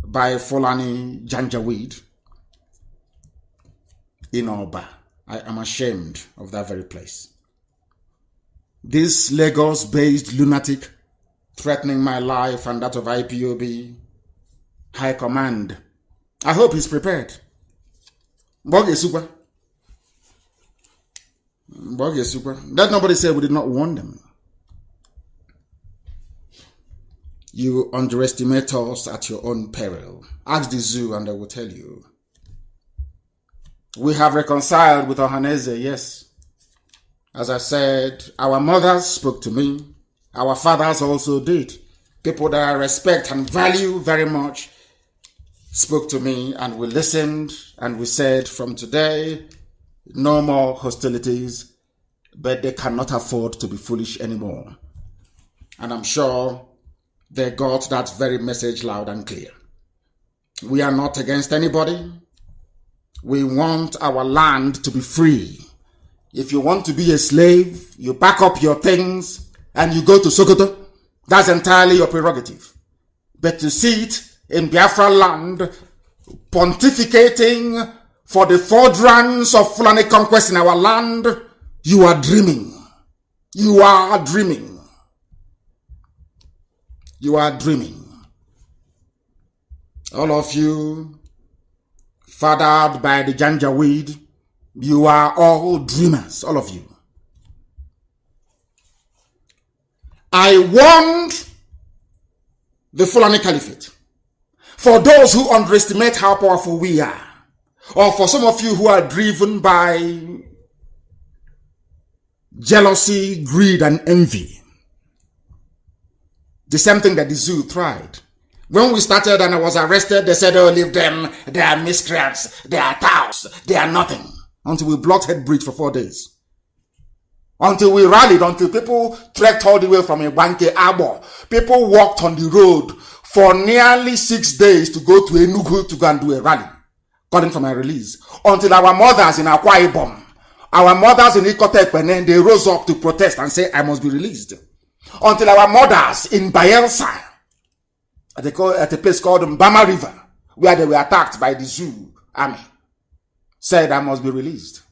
by Fulani Janjaweed in Oba. I am ashamed of that very place. This Lagos-based lunatic threatening my life and that of IPOB High Command. I hope he's prepared. Let nobody say we did not warn them. You underestimate us at your own peril. Ask the zoo and they will tell you. We have reconciled with Ohaneze, yes. As I said, our mothers spoke to me. Our fathers also did. People that I respect and value very much spoke to me, and we listened and we said, from today, no more hostilities, but they cannot afford to be foolish anymore. And I'm sure they got that very message loud and clear. We are not against anybody. We want our land to be free. If you want to be a slave, you pack up your things and you go to Sokoto. That's entirely your prerogative. But to sit in Biafra land, pontificating for the furtherance of Fulani conquest in our land, you are dreaming. You are dreaming. You are dreaming. All of you, fathered by the Janjaweed, you are all dreamers, all of you. I warned the Fulani Caliphate. For those who underestimate how powerful we are, or for some of you who are driven by jealousy, greed, and envy, the same thing that the zoo tried. When we started and I was arrested, they said, oh, leave them, they are miscreants, they are touts, they are nothing. until we blocked Head Bridge for 4 days. Until we rallied, until people trekked all the way from Ibanke Abo. People walked on the road for nearly 6 days to go to Enugu to go and do a rally, according to my release. Until our mothers in Akwa Ibom, our mothers in Ikotep, they rose up to protest and say, I must be released. Until our mothers in Bayelsa, at a place called Mbama River, where they were attacked by the Zoo army, said, I must be released.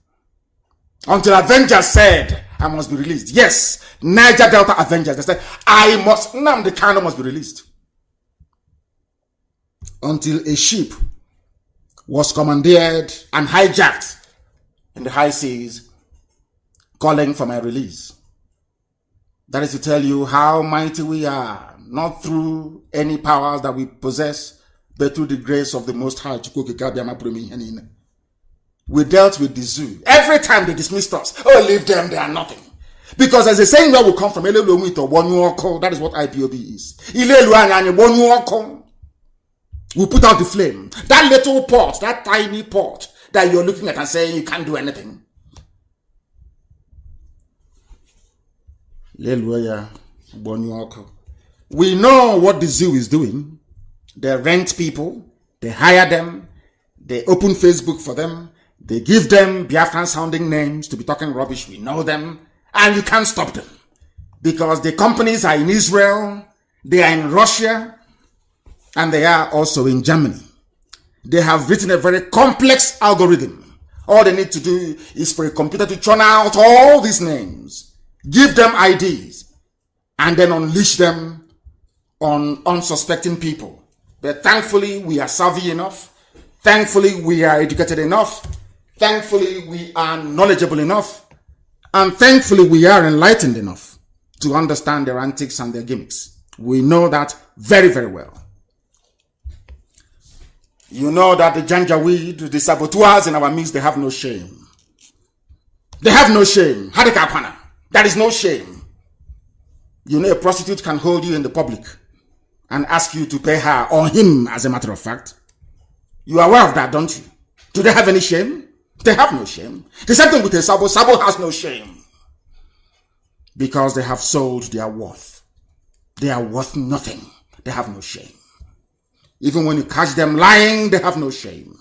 Until Avengers said, I must be released. Yes, Niger Delta Avengers, they said, Nnamdi Kanu must be released. Until a ship was commandeered and hijacked in the high seas, calling for my release. That is to tell you how mighty we are, not through any powers that we possess, but through the grace of the Most High. We dealt with the zoo. Every time they dismissed us, oh, leave them, they are nothing. Because as a saying where we come from, that is what IPOB is. We put out the flame. That little pot, that tiny pot that you're looking at and saying you can't do anything. We know what the zoo is doing. They rent people, they hire them, they open Facebook for them, they give them Biafran sounding names to be talking rubbish. We know them, and you can't stop them. Because the companies are in Israel, they are in Russia, and they are also in Germany. They have written a very complex algorithm. All they need to do is for a computer to churn out all these names, give them IDs, and then unleash them on unsuspecting people. But thankfully, we are savvy enough. Thankfully, we are educated enough. Thankfully, we are knowledgeable enough. And thankfully, we are enlightened enough to understand their antics and their gimmicks. We know that very, very well. You know that the Janjaweed, the saboteurs in our midst, they have no shame. They have no shame. Hadikapana. There is no shame. You know, a prostitute can hold you in the public and ask you to pay her or him, as a matter of fact. You are aware of that, don't you? Do they have any shame? They have no shame. The same thing with a Sabo. Sabo has no shame. Because they have sold their worth. They are worth nothing. They have no shame. Even when you catch them lying, they have no shame.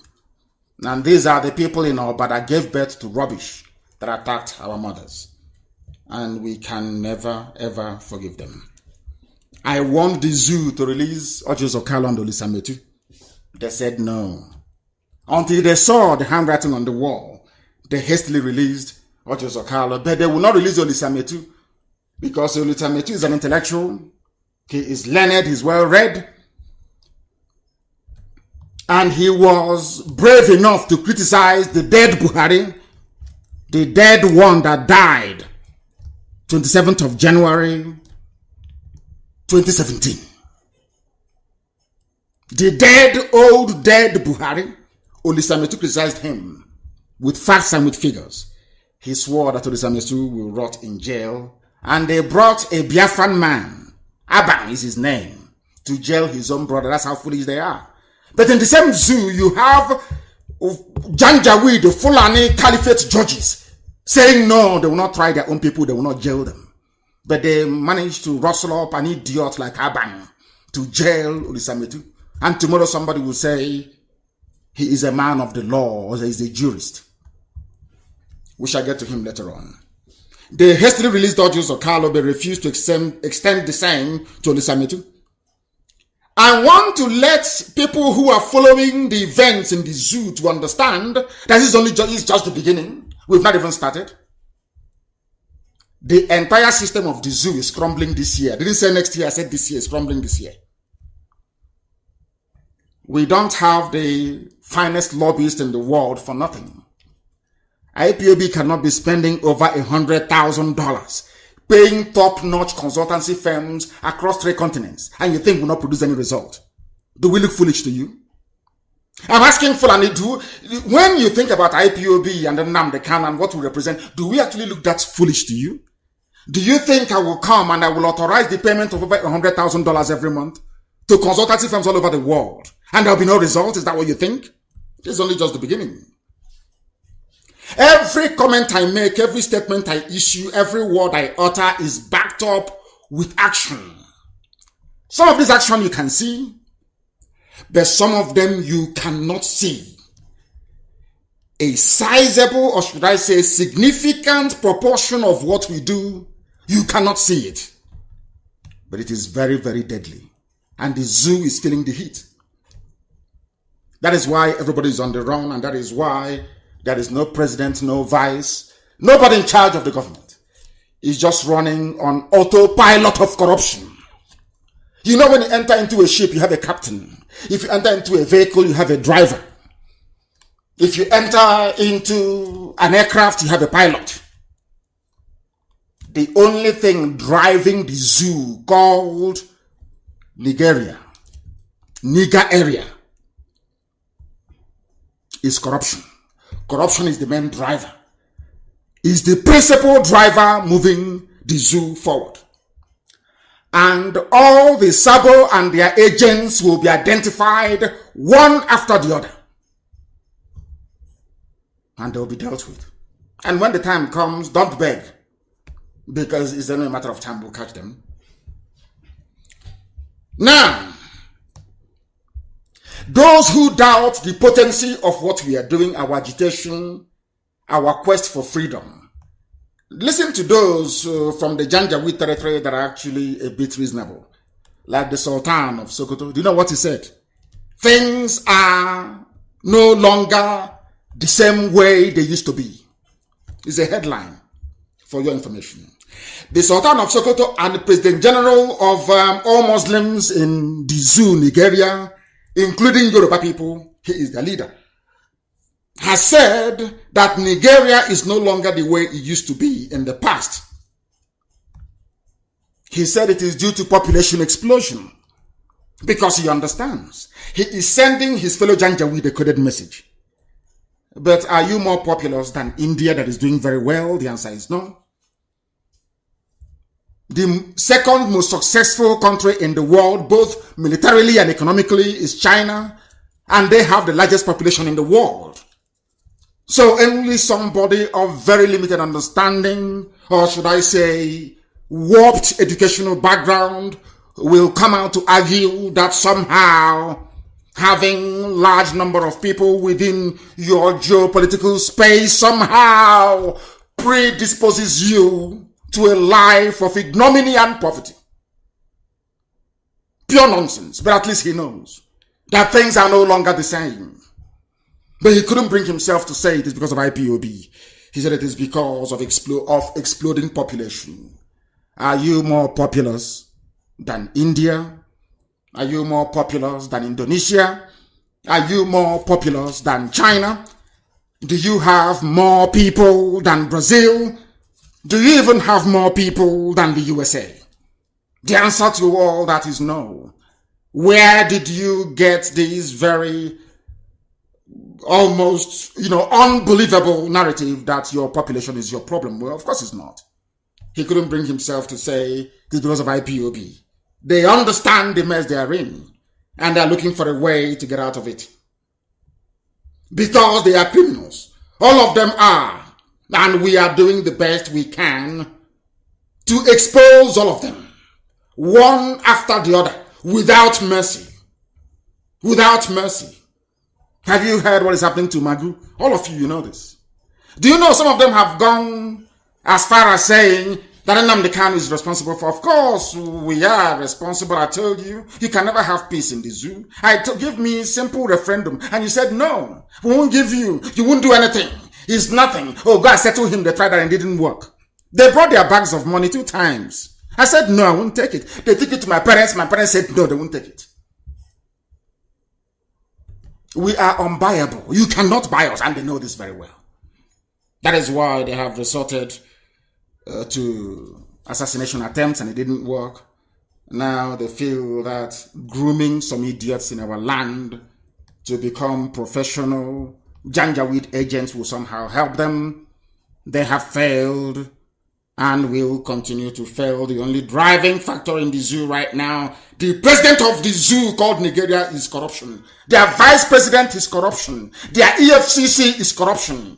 And these are the people in Oba that gave birth to rubbish that attacked our mothers. And we can never, ever forgive them. I want the zoo to release Ojos Okalo and Olisametu. They said no. Until they saw the handwriting on the wall, they hastily released Ojos Okalo. But they will not release Olisametu because Olisametu is an intellectual. He is learned, he's well read. And he was brave enough to criticize the dead Buhari, the dead one that died 27th of January 2017. The dead, old dead Buhari, Olisametu criticized him with facts and with figures. He swore that Olisametu will rot in jail, and they brought a Biafran man, Abang is his name, to jail his own brother. That's how foolish they are. But in the same zoo, you have Janjaweed, the Fulani Caliphate judges, saying no, they will not try their own people, they will not jail them. But they managed to rustle up an idiot like Abang to jail Olisametu. And tomorrow somebody will say he is a man of the law or he is a jurist. We shall get to him later on. They hastily released Ojos Okalo, but refused to extend the same to Olisametu. I want to let people who are following the events in the zoo to understand that this is just the beginning. We've not even started. The entire system of the zoo is crumbling this year. I didn't say next year, I said this year is crumbling this year. We don't have the finest lobbyists in the world for nothing. IPOB cannot be spending over $100,000 paying top-notch consultancy firms across 3 continents, and you think will not produce any result. Do we look foolish to you? I'm asking Fulani, when you think about IPOB and Nnamdi Kanu and what we represent, do we actually look that foolish to you? Do you think I will come and I will authorize the payment of over $100,000 every month to consultancy firms all over the world, and there will be no result? Is that what you think? This is only just the beginning. Every comment I make, every statement I issue, every word I utter is backed up with action. Some of this action you can see, but some of them you cannot see. A sizable, or should I say, significant proportion of what we do, you cannot see it. But it is very, very deadly. And the zoo is feeling the heat. That is why everybody is on the run, and that is why there is no president, no vice, nobody in charge of the government. It's just running on autopilot of corruption. You know, when you enter into a ship, you have a captain. If you enter into a vehicle, you have a driver. If you enter into an aircraft, you have a pilot. The only thing driving the zoo called Niger area, is corruption. Corruption is the main driver. Is the principal driver moving the zoo forward. And all the Sabo and their agents will be identified one after the other. And they'll be dealt with. And when the time comes, don't beg. Because it's only a matter of time we'll catch them. Now, those who doubt the potency of what we are doing, our agitation, our quest for freedom, listen to those from the Janjaweed territory that are actually a bit reasonable. Like the Sultan of Sokoto. Do you know what he said? Things are no longer the same way they used to be. It's a headline for your information. The Sultan of Sokoto and the President General of all Muslims in the zoo, Nigeria, including Yoruba people, he is the leader, has said that Nigeria is no longer the way it used to be in the past. He said it is due to population explosion because he understands. He is sending his fellow Janjaweed a coded message. But are you more populous than India that is doing very well? The answer is no. The second most successful country in the world, both militarily and economically, is China, and they have the largest population in the world. So only somebody of very limited understanding, or should I say, warped educational background, will come out to argue that somehow having large number of people within your geopolitical space somehow predisposes you to a life of ignominy and poverty. Pure nonsense, but at least he knows that things are no longer the same. But he couldn't bring himself to say it is because of IPOB. He said it is because of exploding population. Are you more populous than India? Are you more populous than Indonesia? Are you more populous than China? Do you have more people than Brazil? Do you even have more people than the USA? The answer to all that is no. Where did you get these very almost, unbelievable narrative that your population is your problem? Well, of course it's not. He couldn't bring himself to say this because of IPOB. They understand the mess they are in, and they're looking for a way to get out of it. Because they are criminals. All of them are. And we are doing the best we can to expose all of them, one after the other, without mercy. Without mercy. Have you heard what is happening to Magu? All of you know this. Do you know some of them have gone as far as saying that Nnamdi Kanu is responsible for? Of course, we are responsible. I told you, you can never have peace in the zoo. Give me simple referendum. And you said, no, we won't give you. You won't do anything. It's nothing. Oh, God, settle him. They tried that and it didn't work. They brought their bags of money 2 times. I said, no, I won't take it. They took it to my parents. My parents said, no, they won't take it. We are unbuyable. You cannot buy us. And they know this very well. That is why they have resorted to assassination attempts and it didn't work. Now they feel that grooming some idiots in our land to become professional Janjaweed agents will somehow help them. They have failed and will continue to fail. The only driving factor in the zoo right now, the president of the zoo called Nigeria, is corruption. Their vice president is corruption. Their EFCC is corruption.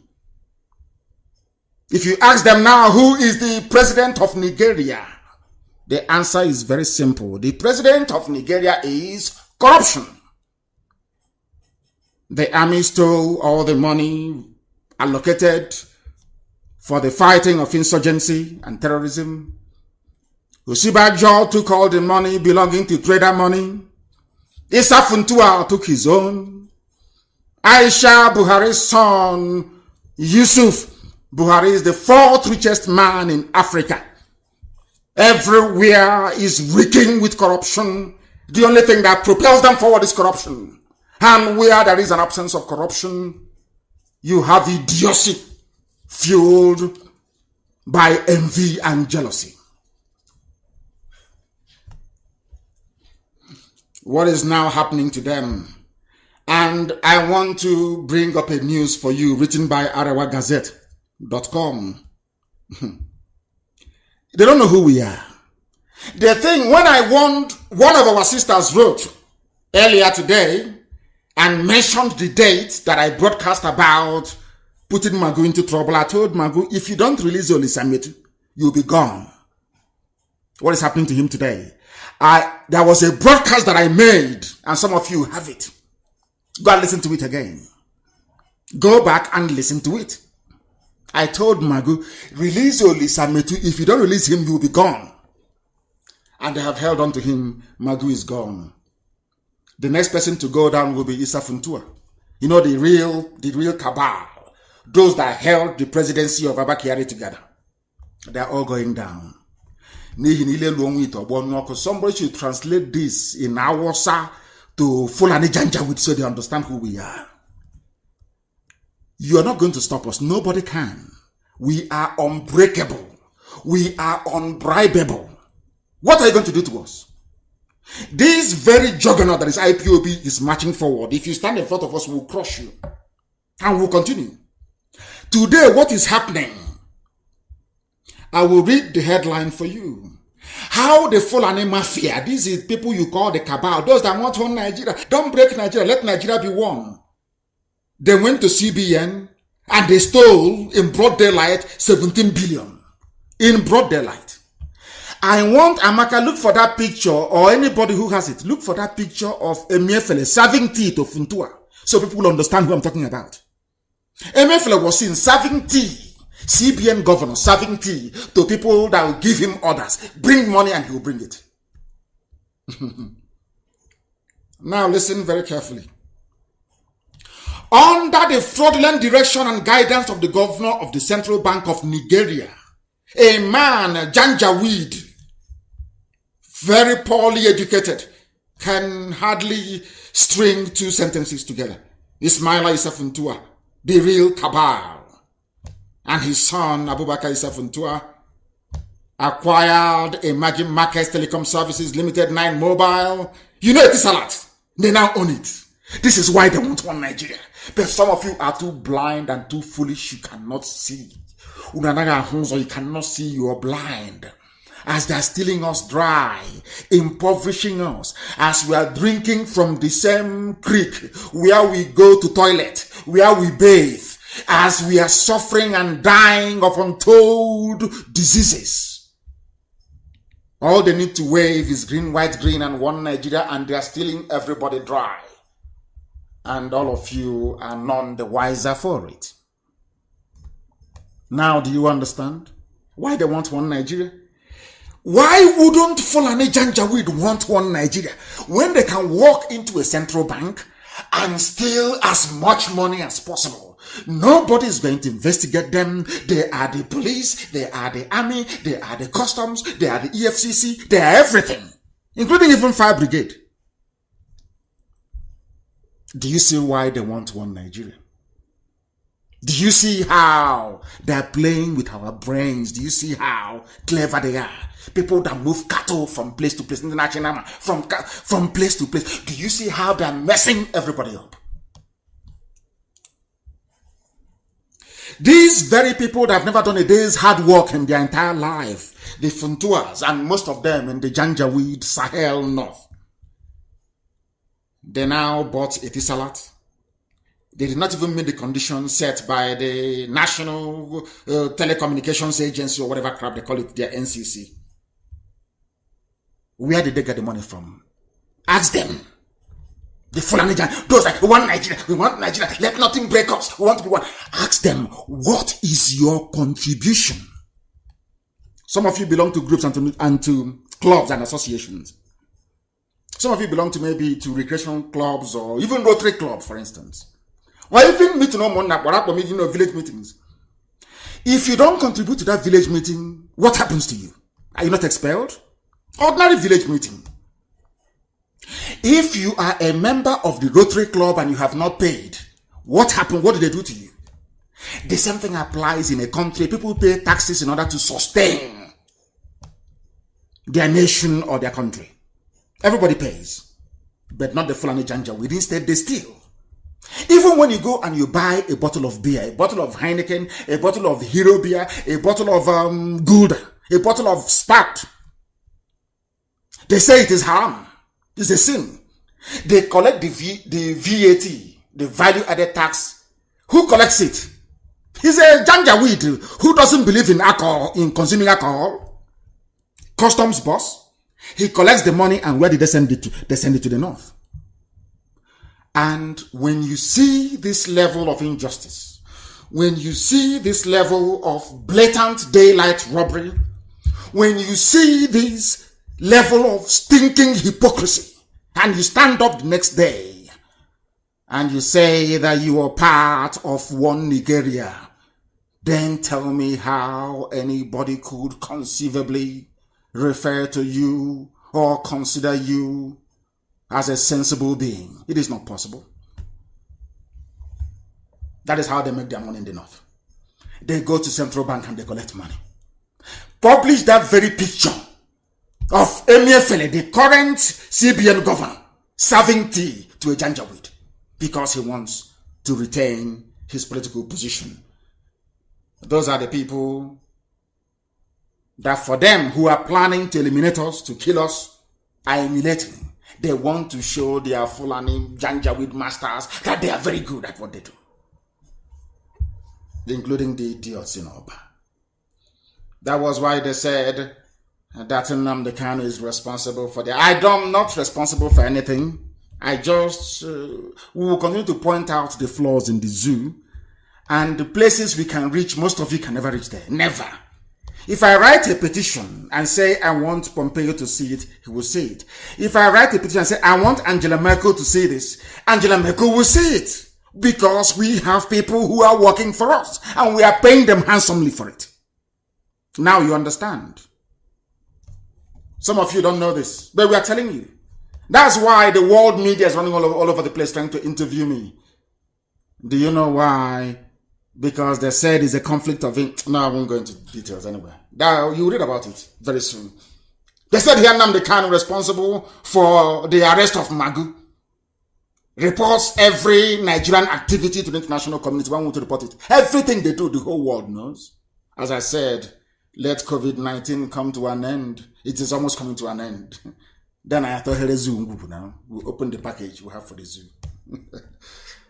If you ask them now, who is the president of Nigeria? The answer is very simple. The president of Nigeria is corruption. The army stole all the money allocated for the fighting of insurgency and terrorism. Osibajo took all the money belonging to trader money. Issa Funtua took his own. Aisha Buhari's son, Yusuf Buhari, is the 4th richest man in Africa. Everywhere is reeking with corruption. The only thing that propels them forward is corruption. And where there is an absence of corruption, you have idiocy fueled by envy and jealousy. What is now happening to them? And I want to bring up a news for you written by arewagazette.com. They don't know who we are. The thing, when one of our sisters wrote earlier today and mentioned the date that I broadcast about putting Magu into trouble, I told Magu, if you don't release Oli Sametu, you'll be gone. What is happening to him today? There was a broadcast that I made, and some of you have it. Go and listen to it again. Go back and listen to it. I told Magu, release Oli Sametu. If you don't release him, you'll be gone. And they have held on to him. Magu is gone. The next person to go down will be Issa Funtua. You know, the real cabal. Those that held the presidency of Abba Kyari together. They are all going down. Somebody should translate this in Awasa to Fulani Janjaweed so they understand who we are. You are not going to stop us. Nobody can. We are unbreakable. We are unbribable. What are you going to do to us? This very juggernaut that is IPOB is marching forward. If you stand in front of us, we'll crush you. And we'll continue. Today, what is happening? I will read the headline for you. How the Fulani Mafia, these is people you call the cabal, those that want one Nigeria. Don't break Nigeria, let Nigeria be one. They went to CBN and they stole in broad daylight 17 billion. In broad daylight. I want Amaka, look for that picture, or anybody who has it, look for that picture of Emefiele serving tea to Funtua, so people will understand who I'm talking about. Emefiele was seen serving tea. CBN governor serving tea to people that will give him orders. Bring money and he will bring it. Now listen very carefully. Under the fraudulent direction and guidance of the governor of the Central Bank of Nigeria, a man, Janjaweed, very poorly educated, can hardly string 2 sentences together. Ismaila Issa Funtua, the real cabal, and his son, Abubakar Issa Funtua, acquired a Mazi Markets Telecom Services Limited 9 Mobile. You know it is a lot. They now own it. This is why they want one Nigeria. But some of you are too blind and too foolish. You cannot see. You cannot see. You are blind. As they are stealing us dry, impoverishing us, as we are drinking from the same creek where we go to toilet, where we bathe, as we are suffering and dying of untold diseases. All they need to wave is green, white, green, and one Nigeria, and they are stealing everybody dry. And all of you are none the wiser for it. Now, do you understand why they want one Nigeria? Why wouldn't Fulani Janjaweed want one Nigeria when they can walk into a central bank and steal as much money as possible? Nobody is going to investigate them. They are the police, they are the army, they are the customs, they are the EFCC, they are everything, including even fire brigade. Do you see why they want one Nigeria? Do you see how they are playing with our brains? Do you see how clever they are? People that move cattle from place to place, international, from place to place. Do you see how they are messing everybody up? These very people that have never done a day's hard work in their entire life, the Funtuas, and most of them in the Janjaweed Sahel North, they now bought Etisalat, They did not even meet the conditions set by the National Telecommunications Agency or whatever crap they call it, their NCC. Where did they get the money from? Ask them. The Fulani Jan, those like, we want Nigeria, let nothing break us, we want to be one. Ask them, what is your contribution? Some of you belong to groups and to clubs and associations. Some of you belong to maybe to recreation clubs or even Rotary Club, for instance. Or even meeting village meetings. If you don't contribute to that village meeting, what happens to you? Are you not expelled? Ordinary village meeting. If you are a member of the Rotary Club and you have not paid, what happened? What did they do to you? The same thing applies in a country. People pay taxes in order to sustain their nation or their country. Everybody pays, but not the Fulani Janjaweed. Instead, they steal. Even when you go and you buy a bottle of beer, a bottle of Heineken, a bottle of Hero beer, a bottle of Gouda, a bottle of Spat, they say it is haram. It's a sin. They collect the VAT, the value added tax. Who collects it? He's a Janjaweed who doesn't believe in alcohol, in consuming alcohol. Customs boss. He collects the money, and where did they send it to? They send it to the north. And when you see this level of injustice, when you see this level of blatant daylight robbery, when you see this level of stinking hypocrisy, and you stand up the next day and you say that you are part of one Nigeria, then tell me how anybody could conceivably refer to you or consider you as a sensible being. It is not possible. That is how they make their money in the north. They go to central bank and they collect money. Publish that very picture of Emir Fele, the current CBN governor, serving tea to a Janjaweed because he wants to retain his political position. Those are the people that for them who are planning to eliminate us, to kill us, are emulating. They want to show their Fulani Janjaweed masters that they are very good at what they do. Including the idiots in Oba. That was why they said that Nnamdi Kanu is responsible for that. I'm not responsible for anything. I just we will continue to point out the flaws in the zoo and the places we can reach. Most of you can never reach there. Never. If I write a petition and say I want Pompeo to see it, he will see it. If I write a petition and say I want Angela Merkel to see this, Angela Merkel will see it. Because we have people who are working for us and we are paying them handsomely for it. Now you understand. Some of you don't know this, but we are telling you. That's why the world media is running all over the place trying to interview me. Do you know why? Because they said it's a conflict of interest. No, I won't go into details anyway. You read about it very soon. They said here Nnamdi Kanu responsible for the arrest of Magu. Reports every Nigerian activity to the international community. One want to report it. Everything they do, the whole world knows. As I said, let COVID-19 come to an end. It is almost coming to an end. Then I thought, hey, zoo now. We'll open the package we have for the zoo.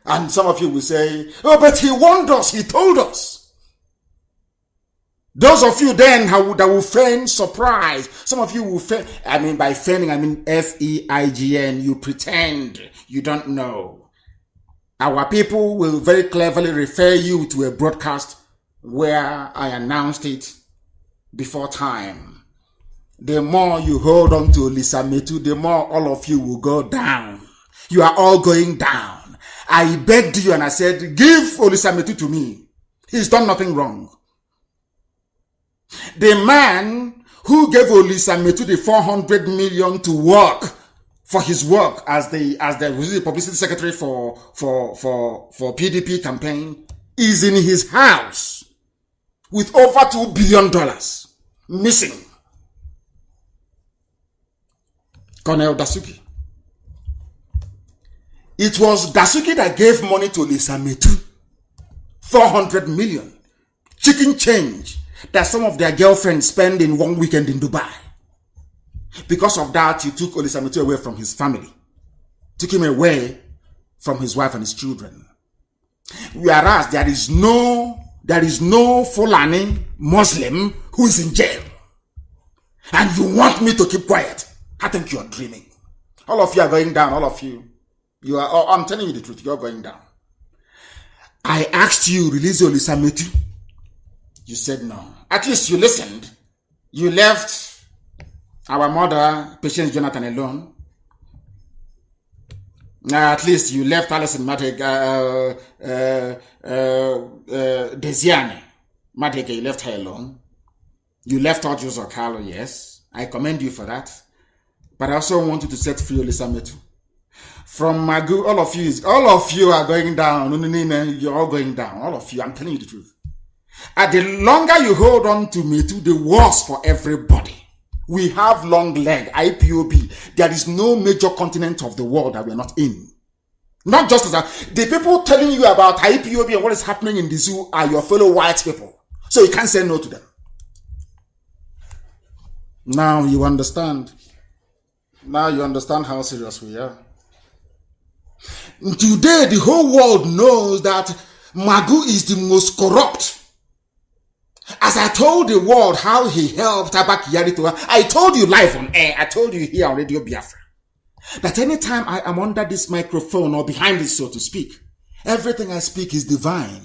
And some of you will say, oh, but he warned us. He told us. Those of you then that will feign surprise. Some of you will feign, by feigning, F-E-I-G-N. You pretend you don't know. Our people will very cleverly refer you to a broadcast where I announced it before time. The more you hold on to Lisa Metu, the more all of you will go down. You are all going down. I begged you and I said, give Olisa Metu to me. He's done nothing wrong. The man who gave Olisa Metu the 400 million to work for his work as the publicity secretary for PDP campaign is in his house with over $2 billion missing. Colonel Dasuki. It was Dasuki that gave money to Olisa Metu. 400 million. Chicken change that some of their girlfriends spend in one weekend in Dubai. Because of that, you took Olisa Metu away from his family. Took him away from his wife and his children. Whereas there is no Fulani Muslim who is in jail. And you want me to keep quiet? I think you're dreaming. All of you are going down, all of you. I'm telling you the truth, you're going down. I asked you, release Olisa Metu. You said no. At least you listened. You left our mother, Patience Jonathan, alone. At least you left Alison Matega, Desiane. Matega, you left her alone. You left out Joseph Carlo, yes. I commend you for that. But I also want you to set free Olisa Metu. From Magu, all of you are going down. You're all going down. All of you, I'm telling you the truth. And the longer you hold on to Metu, the worse for everybody. We have long leg, IPOB. There is no major continent of the world that we are not in. Not just that. The people telling you about IPOB and what is happening in the zoo are your fellow white people. So you can't say no to them. Now you understand. Now you understand how serious we are. Today, the whole world knows that Magu is the most corrupt. As I told the world how he helped Abak Yarito, I told you live on air, I told you here on Radio Biafra, that anytime I am under this microphone or behind it, so to speak, everything I speak is divine.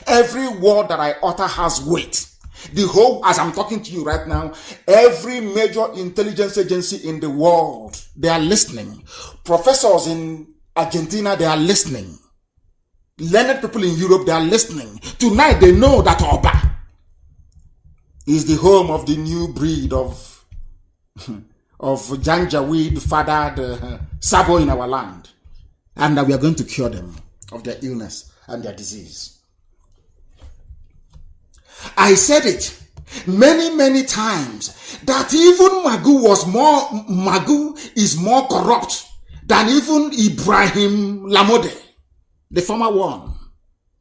Every word that I utter has weight. The whole, as I'm talking to you right now, every major intelligence agency in the world, they are listening. Professors in Argentina, they are listening. Learned people in Europe, they are listening. Tonight, they know that Oba is the home of the new breed of Janjaweed fathered Sabo in our land. And that we are going to cure them of their illness and their disease. I said it many, many times that even Magu is more corrupt than even Ibrahim Lamode, the former one.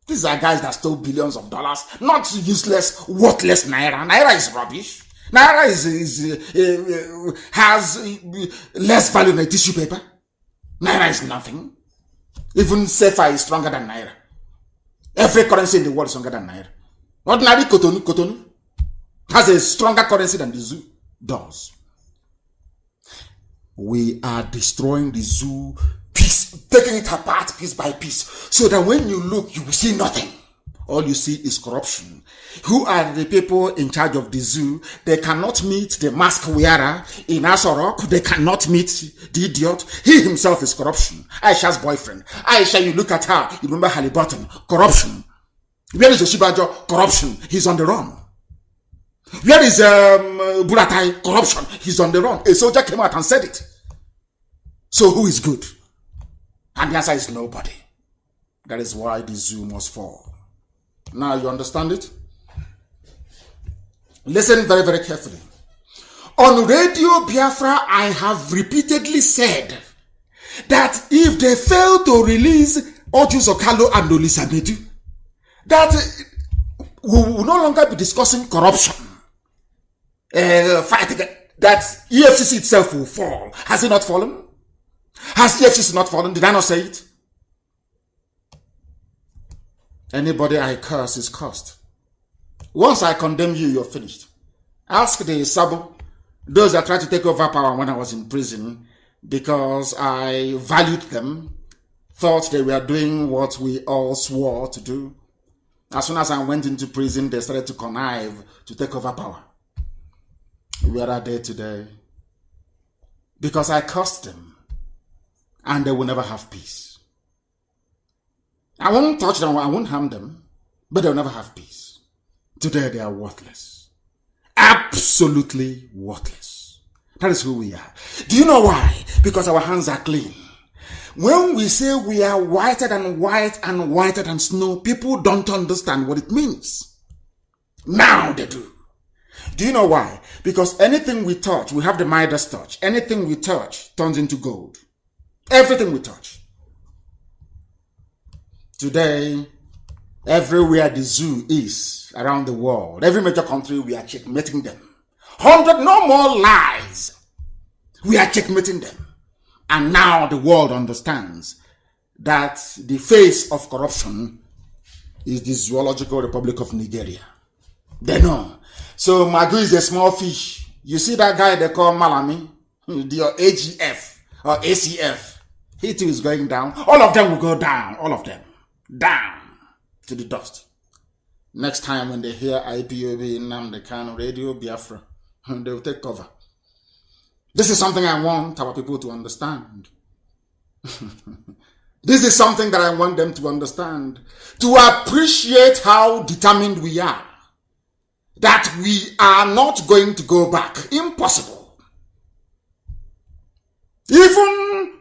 These are guys that stole billions of dollars, not useless, worthless Naira. Naira is rubbish. Naira has less value than a tissue paper. Naira is nothing. Even Sefa is stronger than Naira. Every currency in the world is stronger than Naira. Ordinary Kotonu has a stronger currency than the zoo does. We are destroying the zoo, taking it apart piece by piece, so that when you look, you will see nothing. All you see is corruption. Who are the people in charge of the zoo? They cannot meet the mask wearer in Asorok. They cannot meet the idiot. He himself is corruption. Aisha's boyfriend. Aisha, you look at her, you remember Halliburton. Corruption. Where is Oshibajo? Corruption. He's on the run. Where is Buratai? Corruption. He's on the run. A soldier came out and said it. So who is good? And the answer is nobody. That is why the zoo must fall. Now you understand it? Listen very, very carefully. On Radio Biafra, I have repeatedly said that if they fail to release Oju Zokalo and Olisa Metu, that we will no longer be discussing corruption. Fight again. That EFCC itself will fall. Has it not fallen? Has EFCC not fallen? Did I not say it? Anybody I curse is cursed. Once I condemn you, you're finished. Ask the Sabo, those that tried to take over power when I was in prison, because I valued them, thought they were doing what we all swore to do. As soon as I went into prison, they started to connive to take over power. Where are they today? Because I cursed them, and they will never have peace. I won't touch them, I won't harm them, but they'll never have peace. Today they are worthless. Absolutely worthless. That is who we are. Do you know why? Because our hands are clean. When we say we are whiter than white and whiter than snow, people don't understand what it means. Now they do. Do you know why? Because anything we touch, we have the Midas touch. Anything we touch turns into gold. Everything we touch. Today, everywhere the zoo is around the world, every major country, we are checkmating them. 100, no more lies. We are checkmating them. And now the world understands that the face of corruption is the Zoological Republic of Nigeria. They know. So Magu is a small fish. You see that guy they call Malami, the AGF or ACF. He too is going down. All of them will go down. All of them. Down to the dust. Next time when they hear IPOB Nnamdi Kanu Radio Biafra, they will take cover. This is something I want our people to understand. This is something that I want them to understand. To appreciate how determined we are. That we are not going to go back. Impossible. Even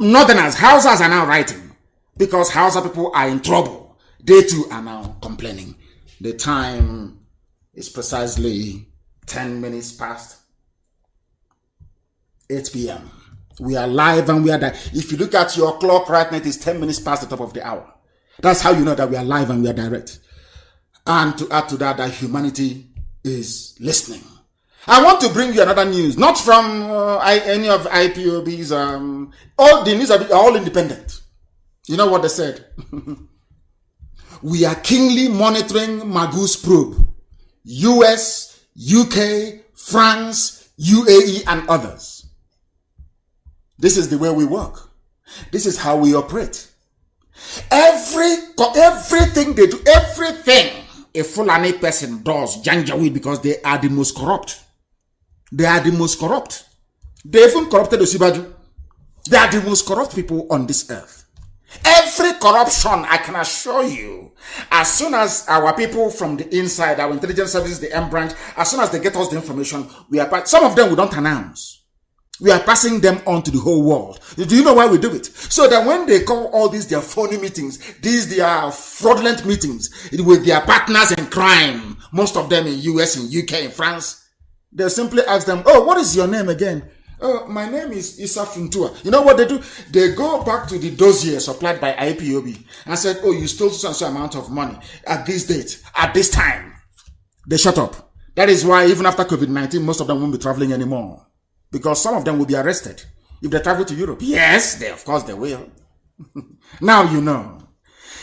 Northerners, Hausas are now writing. Because Hausa people are in trouble. They too are now complaining. The time is precisely 10 minutes past 8 p.m. We are live and we are there. If you look at your clock right now, it is 10 minutes past the top of the hour. That's how you know that we are live and we are direct. And to add to that, that humanity is listening. I want to bring you another news, not from any of IPOB's. All the news are all independent. You know what they said? We are keenly monitoring Magu's probe. US, UK, France, UAE, and others. This is the way we work. This is how we operate. Everything they do, everything a Fulani person does, Janjaweed, because they are the most corrupt. They are the most corrupt. They even corrupted Osibaju. They are the most corrupt people on this earth. Every corruption, I can assure you, as soon as our people from the inside, our intelligence services, the M branch, as soon as they get us the information, some of them we don't announce. We are passing them on to the whole world. Do you know why we do it? So that when they call all these their phony meetings, these their fraudulent meetings with their partners in crime, most of them in US, in UK, in France, they'll simply ask them, oh, what is your name again? Oh, my name is Issa Funtua. You know what they do? They go back to the dossier supplied by IPOB and said, oh, you stole so amount of money at this date, at this time. They shut up. That is why even after COVID-19, most of them won't be traveling anymore. Because some of them will be arrested if they travel to Europe. Yes, of course they will. Now you know.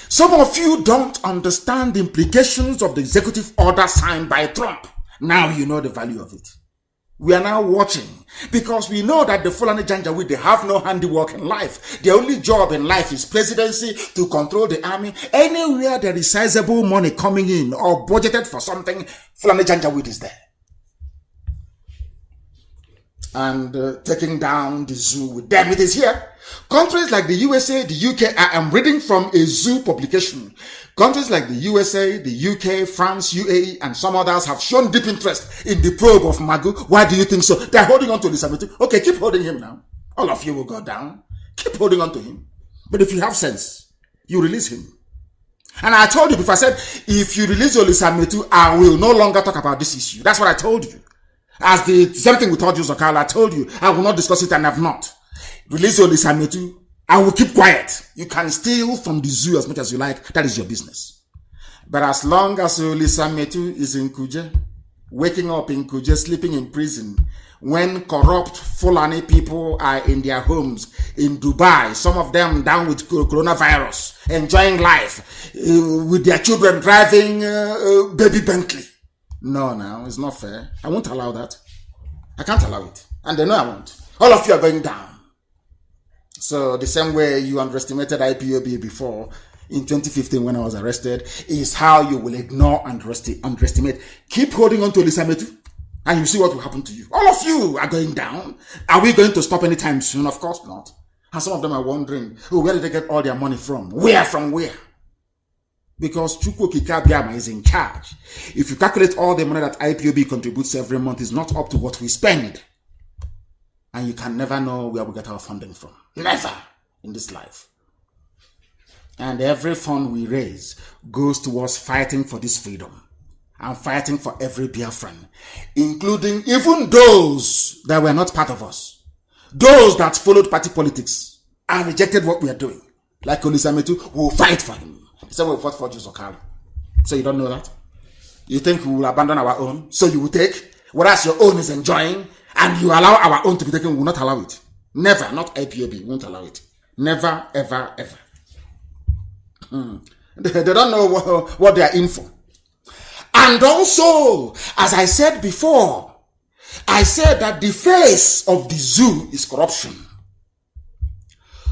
Some of you don't understand the implications of the executive order signed by Trump. Now you know the value of it. We are now watching because we know that the Fulani Janjaweed, they have no handiwork in life. Their only job in life is presidency, to control the army. Anywhere there is sizable money coming in or budgeted for something, Fulani Janjaweed is there. And taking down the zoo with them. It is here. Countries like the USA, the UK, I am reading from a zoo publication. Countries like the USA, the UK, France, UAE, and some others have shown deep interest in the probe of Magu. Why do you think so? They're holding on to Elizabeth. Okay, keep holding him now. All of you will go down. Keep holding on to him. But if you have sense, you release him. And I told you before, I said, if you release Olisametu, I will no longer talk about this issue. That's what I told you. As the same thing we told you, Zokala, I told you, I will not discuss it and have not. Release Olisametu, I will keep quiet. You can steal from the zoo as much as you like. That is your business. But as long as Olisametu is in Kuje, waking up in Kuje, sleeping in prison, when corrupt Fulani people are in their homes in Dubai, some of them down with coronavirus, enjoying life, with their children driving baby Bentley. No, it's not fair. I won't allow that. I can't allow it. And they know I won't. All of you are going down. So the same way you underestimated IPOB before, in 2015 when I was arrested, is how you will ignore and underestimate. Keep holding on to Elisametu, and you see what will happen to you. All of you are going down. Are we going to stop anytime soon? Of course not. And some of them are wondering, oh, where did they get all their money from? Where from where? Because Chukwu Kikabiama is in charge. If you calculate all the money that IPOB contributes every month, is not up to what we spend. And you can never know where we get our funding from. Never in this life. And every fund we raise goes towards fighting for this freedom. And fighting for every Biafran. Including even those that were not part of us. Those that followed party politics and rejected what we are doing. Like Olisametu, will fight for him. The same way we fought for Josokalo. So you don't know that? You think we will abandon our own? So you will take, whereas your own is enjoying, and you allow our own to be taken, we will not allow it. Never, not IPOB, we won't allow it. Never, ever, ever. They don't know what they are in for. And also, as I said before, I said that the face of the zoo is corruption.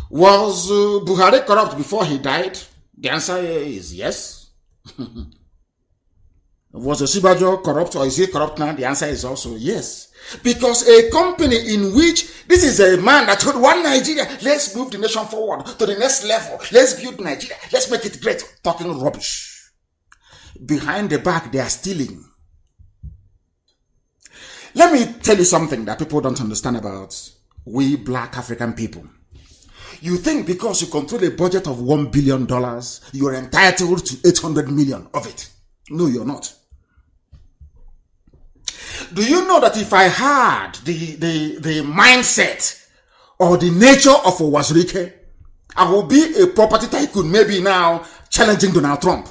Was Buhari corrupt before he died? The answer is yes. Was Osibajo corrupt or is he corrupt now? The answer is also yes. Because a company in which this is a man that told one Nigeria, let's move the nation forward to the next level. Let's build Nigeria. Let's make it great. Talking rubbish. Behind the back, they are stealing. Let me tell you something that people don't understand about we black African people. You think because you control a budget of $1 billion, you are entitled to 800 million of it. No, you're not. Do you know that if I had the mindset or the nature of Wazirike, I will be a property tycoon, maybe now challenging Donald Trump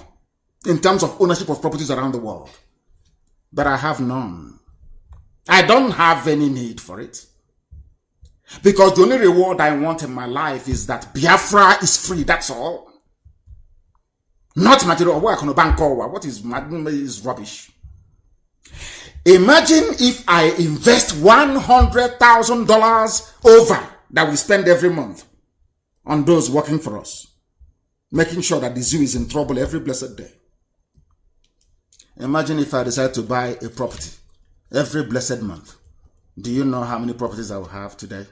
in terms of ownership of properties around the world. But I have none. I don't have any need for it. Because the only reward I want in my life is that Biafra is free, that's all. Not material. What is rubbish? Imagine if I invest $100,000 over that we spend every month on those working for us, making sure that the zoo is in trouble every blessed day. Imagine if I decide to buy a property every blessed month. Do you know how many properties I will have today?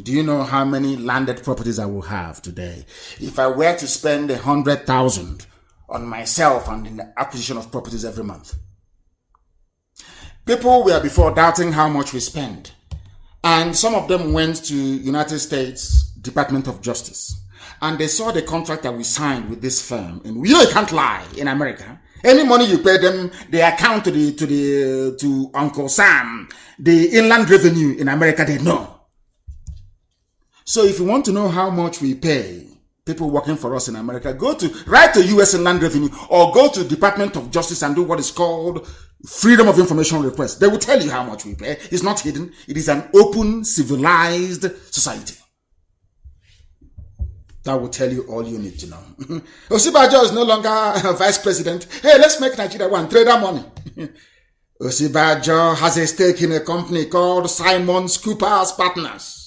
Do you know how many landed properties I will have today? If I were to spend $100,000 on myself and in the acquisition of properties every month. People were before doubting how much we spend. And some of them went to United States Department of Justice. And they saw the contract that we signed with this firm. And you can't lie in America. Any money you pay them, they account to Uncle Sam, the Inland Revenue in America, they know. So if you want to know how much we pay people working for us in America, write to U.S. Inland Revenue or go to Department of Justice and do what is called Freedom of Information request. They will tell you how much we pay. It's not hidden. It is an open, civilized society. That will tell you all you need to know. Osibajo is no longer vice president. Hey, let's make Nigeria one. Trader money. Osibajo has a stake in a company called Simon Cooper's Partners.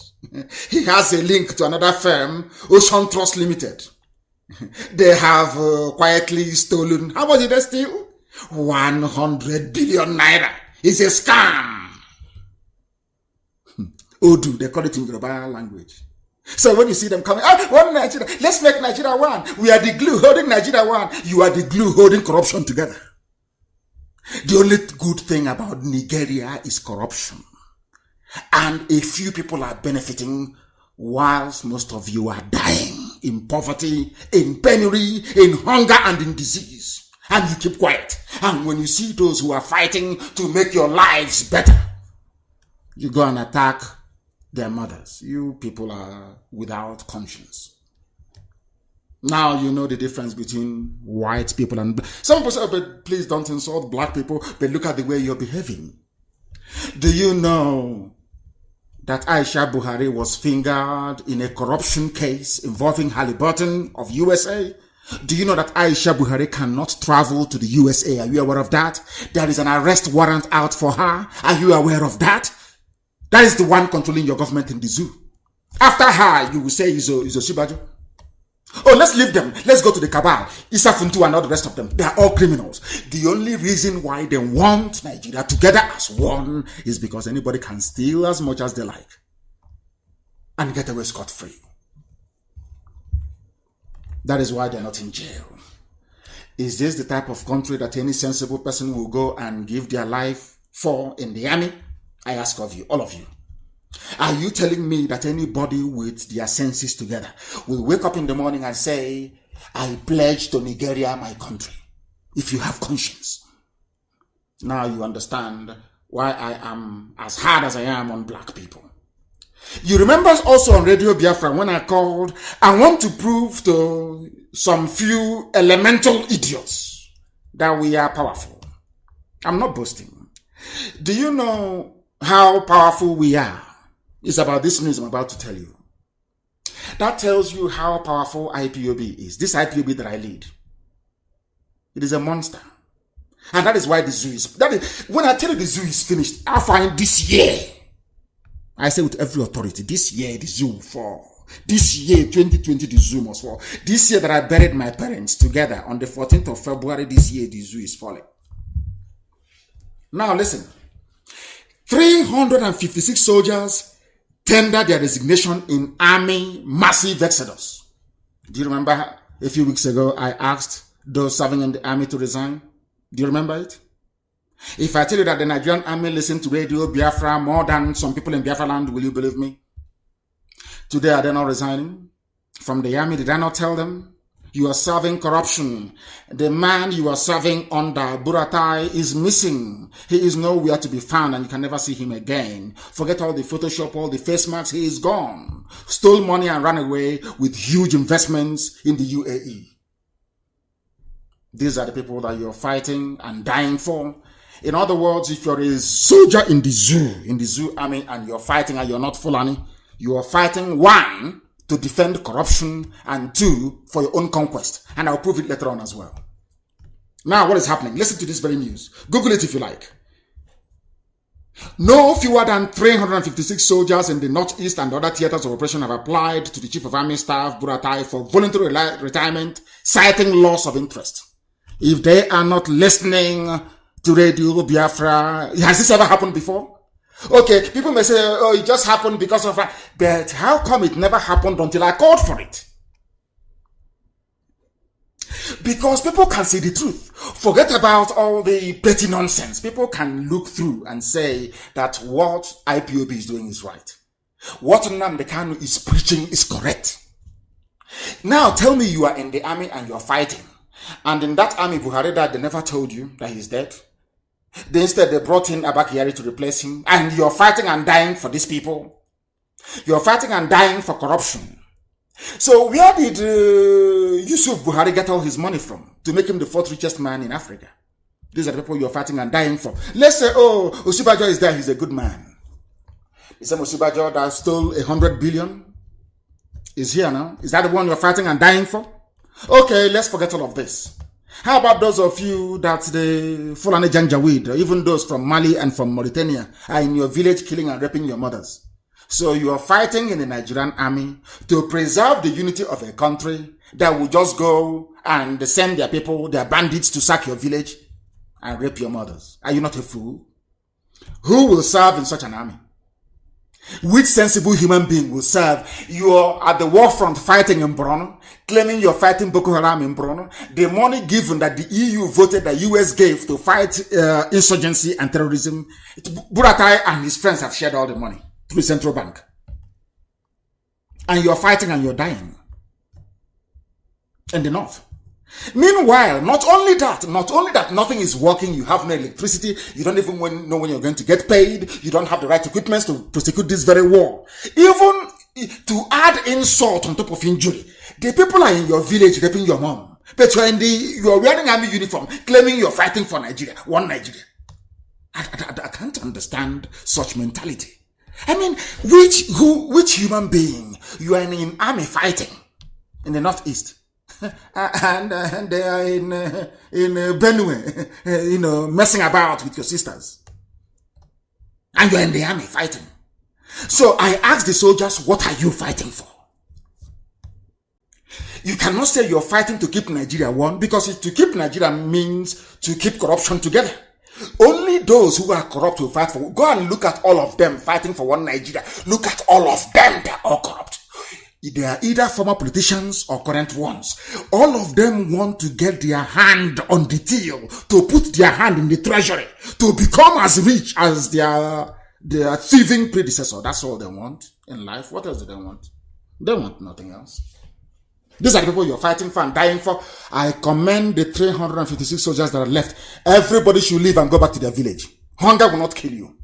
He has a link to another firm, Ocean Trust Limited. They have quietly stolen. How much did they steal? 100 billion naira. It's a scam. Odu, they call it in Yoruba language. So when you see them coming, one Nigeria, let's make Nigeria one. We are the glue holding Nigeria one. You are the glue holding corruption together. The only good thing about Nigeria is corruption. And a few people are benefiting whilst most of you are dying in poverty, in penury, in hunger and in disease. And you keep quiet. And when you see those who are fighting to make your lives better, you go and attack their mothers. You people are without conscience. Now you know the difference between white people and black. Some people say, but please don't insult black people, but look at the way you're behaving. Do you know that Aisha Buhari was fingered in a corruption case involving Halliburton of USA? Do you know that Aisha Buhari cannot travel to the USA? Are you aware of that? There is an arrest warrant out for her. Are you aware of that? That is the one controlling your government in the zoo. After her, you will say is Osibajo. Oh, let's leave them. Let's go to the cabal. Issa Funtu and all the rest of them. They are all criminals. The only reason why they want Nigeria together as one is because anybody can steal as much as they like and get away scot-free. That is why they're not in jail. Is this the type of country that any sensible person will go and give their life for in the army? I ask of you, all of you. Are you telling me that anybody with their senses together will wake up in the morning and say, I pledge to Nigeria, my country? If you have conscience. Now you understand why I am as hard as I am on black people. You remember also on Radio Biafra when I called, I want to prove to some few elemental idiots that we are powerful. I'm not boasting. Do you know how powerful we are? It's about this news I'm about to tell you. That tells you how powerful IPOB is. This IPOB that I lead, it is a monster. And that is why the zoo is, when I tell you the zoo is finished, I find this year, I say with every authority, this year the zoo will fall. This year, 2020, the zoo must fall. This year that I buried my parents together on the 14th of February, this year the zoo is falling. Now listen, 356 soldiers tendered their resignation in army massive exodus. Do you remember a few weeks ago I asked those serving in the army to resign? Do you remember it? If I tell you that the Nigerian army listened to Radio Biafra more than some people in Biafra land, will you believe me? Today, are they not resigning from the army? Did I not tell them? You are serving corruption. The man you are serving under, Buratai, is missing. He is nowhere to be found and you can never see him again. Forget all the Photoshop, all the face masks. He is gone. Stole money and ran away with huge investments in the UAE. These are the people that you're fighting and dying for. In other words, if you're a soldier in the zoo army, and you're fighting and you're not Fulani, you are fighting, one, to defend corruption, and two, for your own conquest. And I'll prove it later on as well. Now, what is happening? Listen to this very news. Google it if you like. No fewer than 356 soldiers in the Northeast and other theaters of operation have applied to the Chief of Army Staff, Buratai, for voluntary retirement, citing loss of interest. If they are not listening to Radio Biafra, has this ever happened before? Okay, people may say, oh, it just happened because of that. But how come it never happened until I called for it? Because people can see the truth. Forget about all the petty nonsense. People can look through and say that what IPOB is doing is right. What Nnamdi Kanu is preaching is correct. Now tell me you are in the army and you are fighting. And in that army, Buhari died, they never told you that he's dead. Instead, they brought in Abakari to replace him. And you're fighting and dying for these people. You're fighting and dying for corruption. So where did Yusuf Buhari get all his money from to make him the fourth richest man in Africa? These are the people you're fighting and dying for. Let's say, oh, Osibajo is there, he's a good man. The same Osibajo that stole 100 billion is here now. Is that the one you're fighting and dying for? Okay, let's forget all of this. How about those of you that the Fulani Janjaweed, or even those from Mali and from Mauritania, are in your village killing and raping your mothers? So you are fighting in the Nigerian army to preserve the unity of a country that will just go and send their people, their bandits, to sack your village and rape your mothers. Are you not a fool? Who will serve in such an army? Which sensible human being will serve? You are at the war front fighting in Borno, claiming you're fighting Boko Haram in Borno. The money given that the EU voted, the US gave to fight insurgency and terrorism, Buratai and his friends have shared all the money through central bank. And you're fighting and you're dying in the north. Meanwhile, not only that, nothing is working. You have no electricity. You don't even know when you're going to get paid. You don't have the right equipment to prosecute this very war. Even to add insult on top of injury, the people are in your village raping your mom. But you're wearing army uniform, claiming you're fighting for Nigeria, one Nigeria. I can't understand such mentality. I mean, which human being you are in army fighting in the northeast? And they are in Benue, messing about with your sisters. And you're in the army fighting. So I asked the soldiers, what are you fighting for? You cannot say you're fighting to keep Nigeria one, because to keep Nigeria means to keep corruption together. Only those who are corrupt will fight for. Go and look at all of them fighting for one Nigeria. Look at all of them, they're all corrupt. They are either former politicians or current ones. All of them want to get their hand on the till, to put their hand in the treasury, to become as rich as their thieving predecessor. That's all they want in life. What else do they want? They want nothing else. These are the people you're fighting for and dying for. I commend the 356 soldiers that are left. Everybody should leave and go back to their village. Hunger will not kill you.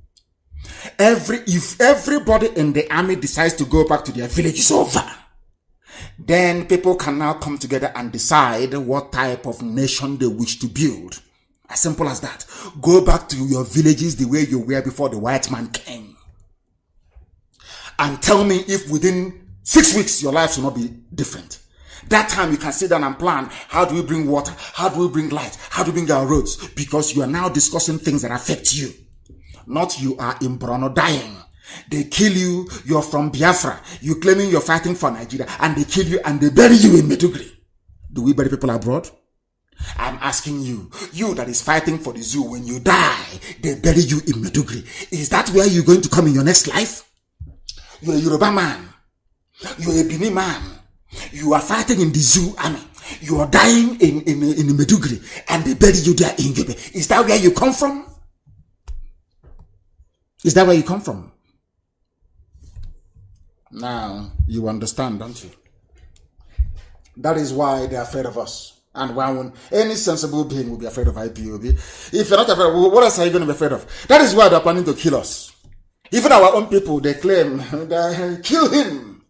If everybody in the army decides to go back to their village, it's over. Then people can now come together and decide what type of nation they wish to build. As simple as that. Go back to your villages the way you were before the white man came. And tell me if within 6 weeks, your lives will not be different. That time you can sit down and plan, how do we bring water? How do we bring light? How do we bring our roads? Because you are now discussing things that affect you. Not you are in Bruno dying. They kill you, you're from Biafra. You claiming you're fighting for Nigeria, and they kill you and they bury you in Medugri. Do we bury people abroad? I'm asking you, you that is fighting for the zoo, when you die, they bury you in Medugri. Is that where you're going to come in your next life? You're a Yoruba man. You're a Bini man. You are fighting in the zoo army. You are dying in Medugri, and they bury you there in Yobe. Is that where you come from? Is that where you come from? Now, you understand, don't you? That is why they're afraid of us. And why won't any sensible being will be afraid of IPOB? If you're not afraid, what else are you going to be afraid of? That is why they're planning to kill us. Even our own people, they claim, kill him.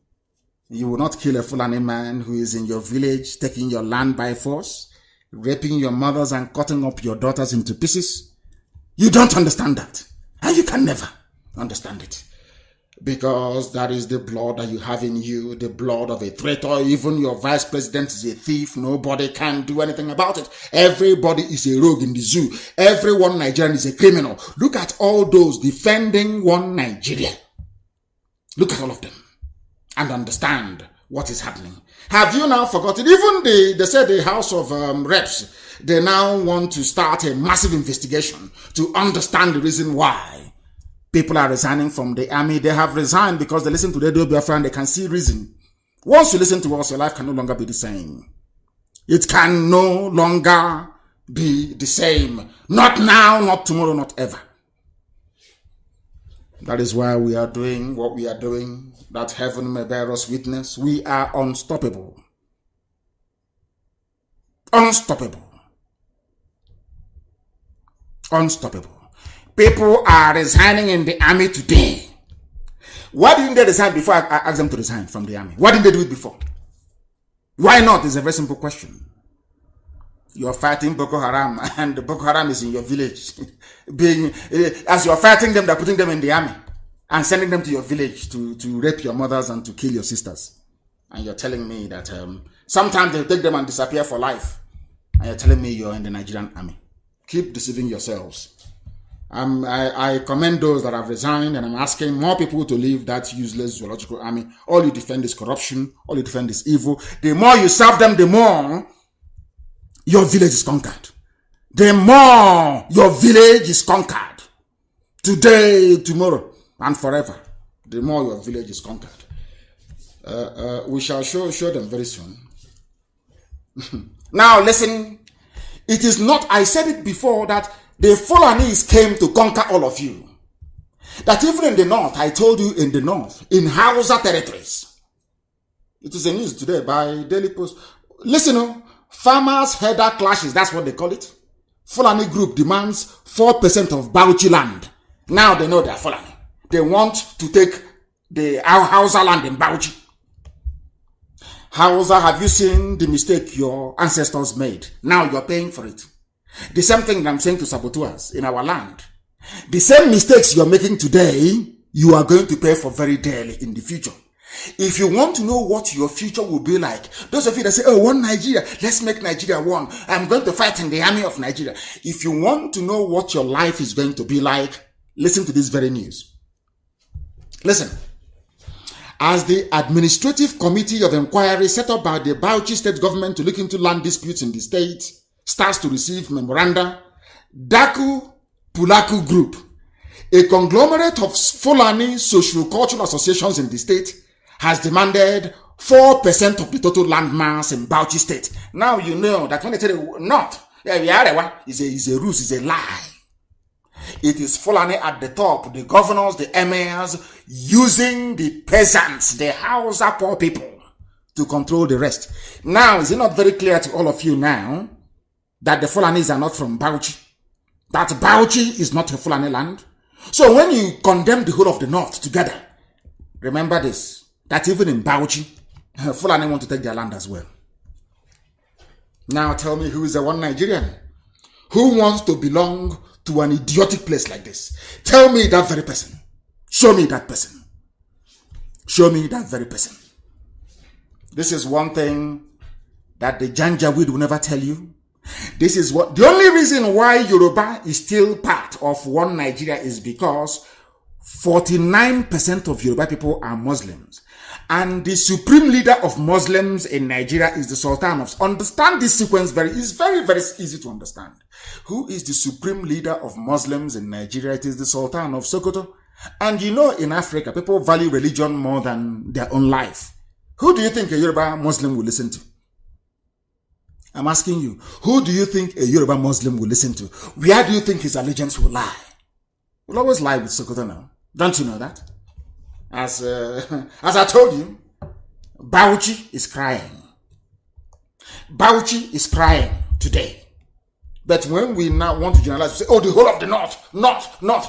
You will not kill a Fulani man who is in your village, taking your land by force, raping your mothers and cutting up your daughters into pieces. You don't understand that. And you can never understand it. Because that is the blood that you have in you, the blood of a traitor. Even your vice president is a thief. Nobody can do anything about it. Everybody is a rogue in the zoo. Everyone Nigerian is a criminal. Look at all those defending one Nigeria. Look at all of them and understand what is happening. Have you now forgotten? Even they said the House of Reps, they now want to start a massive investigation to understand the reason why people are resigning from the army. They have resigned because they listen to the Biafra and they can see reason. Once you listen to us, your life can no longer be the same. It can no longer be the same. Not now, not tomorrow, not ever. That is why we are doing what we are doing, that heaven may bear us witness. We are unstoppable. Unstoppable. Unstoppable. People are resigning in the army today. Why didn't they resign before I asked them to resign from the army? Why didn't they do it before? Why not? It's a very simple question. You are fighting Boko Haram, and Boko Haram is in your village. As you are fighting them, they're putting them in the army and sending them to your village to rape your mothers and to kill your sisters. And you're telling me that sometimes they take them and disappear for life. And you're telling me you're in the Nigerian army. Keep deceiving yourselves. I commend those that have resigned, and I'm asking more people to leave that useless zoological army. All you defend is corruption. All you defend is evil. The more you serve them, the more your village is conquered. The more your village is conquered. Today, tomorrow, and forever. The more your village is conquered. We shall show them very soon. Now listen. It is not, I said it before, that the Fulanese came to conquer all of you. That even in the north, I told you in the north, in Hausa territories. It is a news today by Daily Post. Listen, farmers' header clashes, that's what they call it. Fulani group demands 4% of Bauchi land. Now they know they are Fulani. They want to take the Hausa land in Bauchi. Hausa, have you seen the mistake your ancestors made? Now you're paying for it. The same thing that I'm saying to saboteurs in our land. The same mistakes you're making today, you are going to pay for very dearly in the future. If you want to know what your future will be like, those of you that say, oh, one Nigeria, let's make Nigeria one. I'm going to fight in the army of Nigeria. If you want to know what your life is going to be like, listen to this very news. Listen. As the Administrative Committee of Inquiry set up by the Bauchi state government to look into land disputes in the state starts to receive memoranda, Daku Pulaku Group, a conglomerate of Fulani social-cultural associations in the state, has demanded 4% of the total land mass in Bauchi state. Now you know that when they say not, is a ruse, is a lie. It is Fulani at the top, the governors, the emirs, using the peasants, the Hausa poor people, to control the rest. Now, is it not very clear to all of you now that the Fulanis are not from Bauchi? That Bauchi is not a Fulani land? So when you condemn the whole of the north together, remember this, that even in Bauchi, Fulani want to take their land as well. Now tell me, who is the one Nigerian? Who wants to belong to an idiotic place like this? Tell me that very person. Show me that person. Show me that very person. This is one thing that the Janjaweed will never tell you. This is what the only reason why Yoruba is still part of one Nigeria is because 49% of Yoruba people are Muslims. And the supreme leader of Muslims in Nigeria is the Sultan of... Understand this sequence it's very, very easy to understand. Who is the supreme leader of Muslims in Nigeria? It is the Sultan of Sokoto. And you know, in Africa, people value religion more than their own life. Who do you think a Yoruba Muslim will listen to? I'm asking you, who do you think a Yoruba Muslim will listen to? Where do you think his allegiance will lie? We'll always lie with Sokoto now. Don't you know that? As I told you, Bauchi is crying. Bauchi is crying today. But when we now want to generalize, we say, oh, the whole of the north.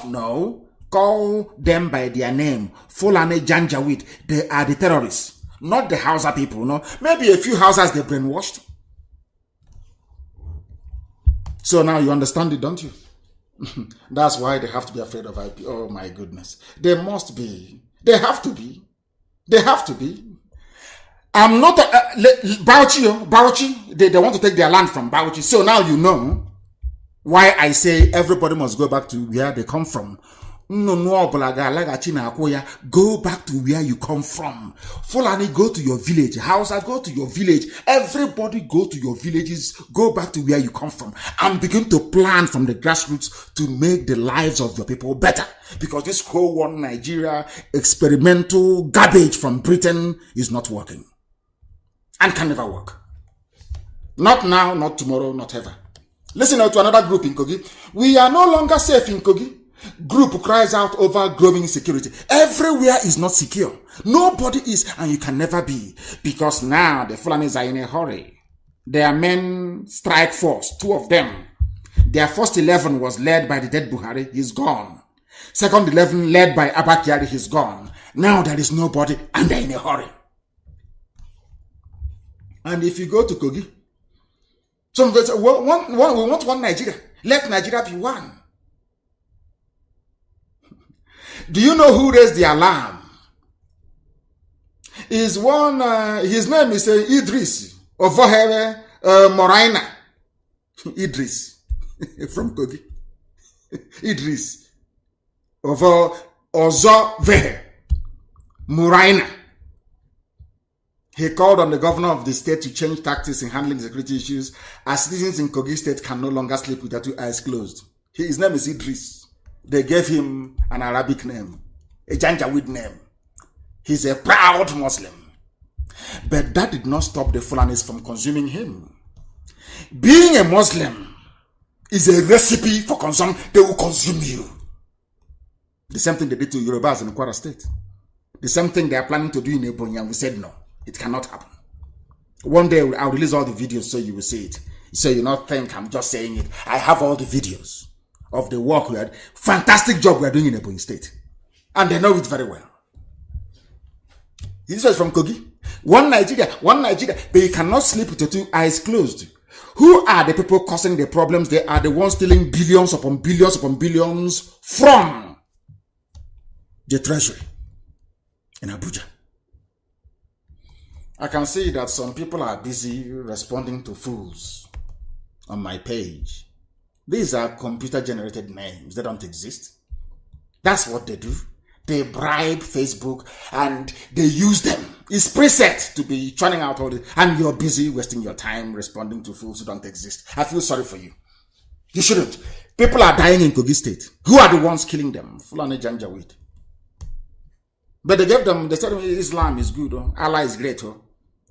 No. Call them by their name. Fulani Janjaweed. They are the terrorists. Not the Hausa people, no. Maybe a few Hausas they brainwashed. So now you understand it, don't you? That's why they have to be afraid of IP. Oh my goodness. They must be. They have to be. They have to be. I'm not Bauchi. They want to take their land from Bauchi. So now you know why I say everybody must go back to where they come from. Go back to where you come from. Fulani, go to your village. Hausa, go to your village. Everybody go to your villages. Go back to where you come from and begin to plan from the grassroots to make the lives of your people better. Because this whole one Nigeria experimental garbage from Britain is not working and can never work. Not now, not tomorrow, not ever. Listen now to another group in Kogi. We are no longer safe in Kogi. Group cries out over growing insecurity. Everywhere is not secure. Nobody is, and you can never be. Because now the Fulanis are in a hurry. Their men strike force, 2 of them. Their first 11 was led by the dead Buhari, he's gone. Second 11 led by Abakiari, he's gone. Now there is nobody, and they're in a hurry. And if you go to Kogi, some people say, we want one Nigeria. Let Nigeria be one. Do you know who raised the alarm? Is one, his name is Idris Ovohere Moraina. Idris from Kogi. Idris Ozovehe Moraina. He called on the governor of the state to change tactics in handling security issues as citizens in Kogi state can no longer sleep with their 2 eyes closed. His name is Idris. They gave him an Arabic name, a Janjaweed name. He's a proud Muslim. But that did not stop the Fulanis from consuming him. Being a Muslim is a recipe for consumption. They will consume you. The same thing they did to Yorubas in Kwara State. The same thing they are planning to do in Ebonyi, and we said no, it cannot happen. One day I'll release all the videos so you will see it. So you not think I'm just saying it. I have all the videos of the work we had. Fantastic job we are doing in Ebonyi State. And they know it very well. This was from Kogi. One Nigeria, but you cannot sleep with your 2 eyes closed. Who are the people causing the problems? They are the ones stealing billions upon billions upon billions from the treasury in Abuja. I can see that some people are busy responding to fools on my page. These are computer-generated names. They don't exist. That's what they do. They bribe Facebook and they use them. It's preset to be churning out all this. And you're busy wasting your time responding to fools who don't exist. I feel sorry for you. You shouldn't. People are dying in Kogi State. Who are the ones killing them? Fulani Janjaweed. But they said Islam is good. Oh. Allah is great. Oh.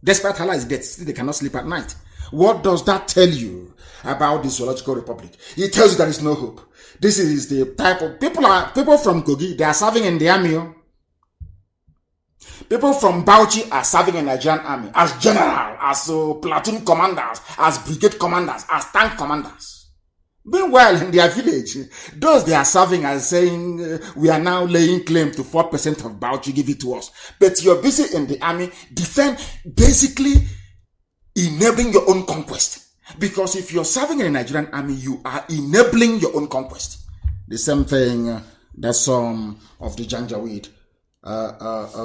Despite Allah's death, still they cannot sleep at night. What does that tell you about the zoological republic? It tells you there is no hope. This is the type of people from Kogi, they are serving in the army. People from Bauchi are serving in the Nigerian army as general, as platoon commanders, as brigade commanders, as tank commanders. Meanwhile, in their village, those they are serving are saying, we are now laying claim to 4% of Bauchi, give it to us. But you're busy in the army, basically enabling your own conquest. Because if you're serving in the Nigerian army, you are enabling your own conquest. The same thing that some of the Janjaweed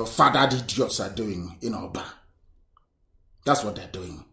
fathered idiots are doing in Oba. That's what they're doing.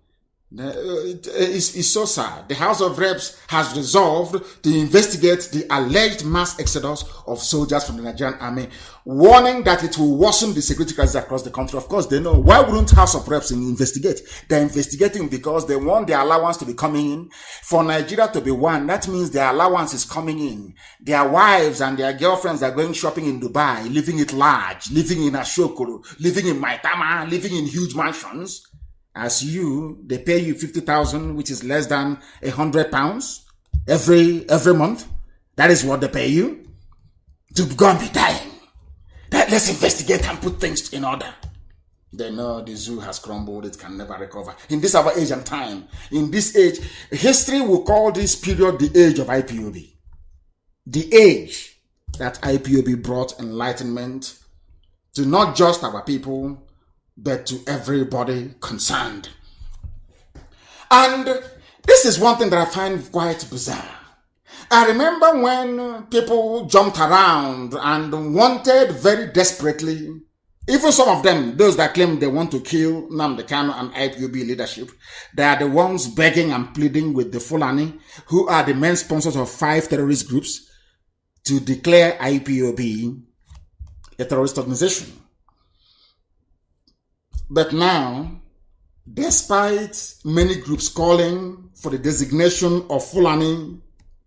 It's so sad. The House of Reps has resolved to investigate the alleged mass exodus of soldiers from the Nigerian army, warning that it will worsen the security crisis across the country. Of course, they know. Why wouldn't House of Reps investigate? They're investigating because they want their allowance to be coming in. For Nigeria to be one, that means their allowance is coming in. Their wives and their girlfriends are going shopping in Dubai, living it large, living in Ashokoro, living in Maitama, living in huge mansions. As they pay you 50,000, which is less than £100 every month. That is what they pay you to go and be dying. Let's investigate and put things in order. They know the zoo has crumbled; it can never recover. In this our age and time, in this age, history will call this period the age of IPOB, the age that IPOB brought enlightenment to not just our people, but to everybody concerned. And this is one thing that I find quite bizarre. I remember when people jumped around and wanted very desperately, even some of them, those that claim they want to kill Nnamdi Kanu and IPOB leadership, they are the ones begging and pleading with the Fulani, who are the main sponsors of 5 terrorist groups, to declare IPOB a terrorist organization. But now, despite many groups calling for the designation of Fulani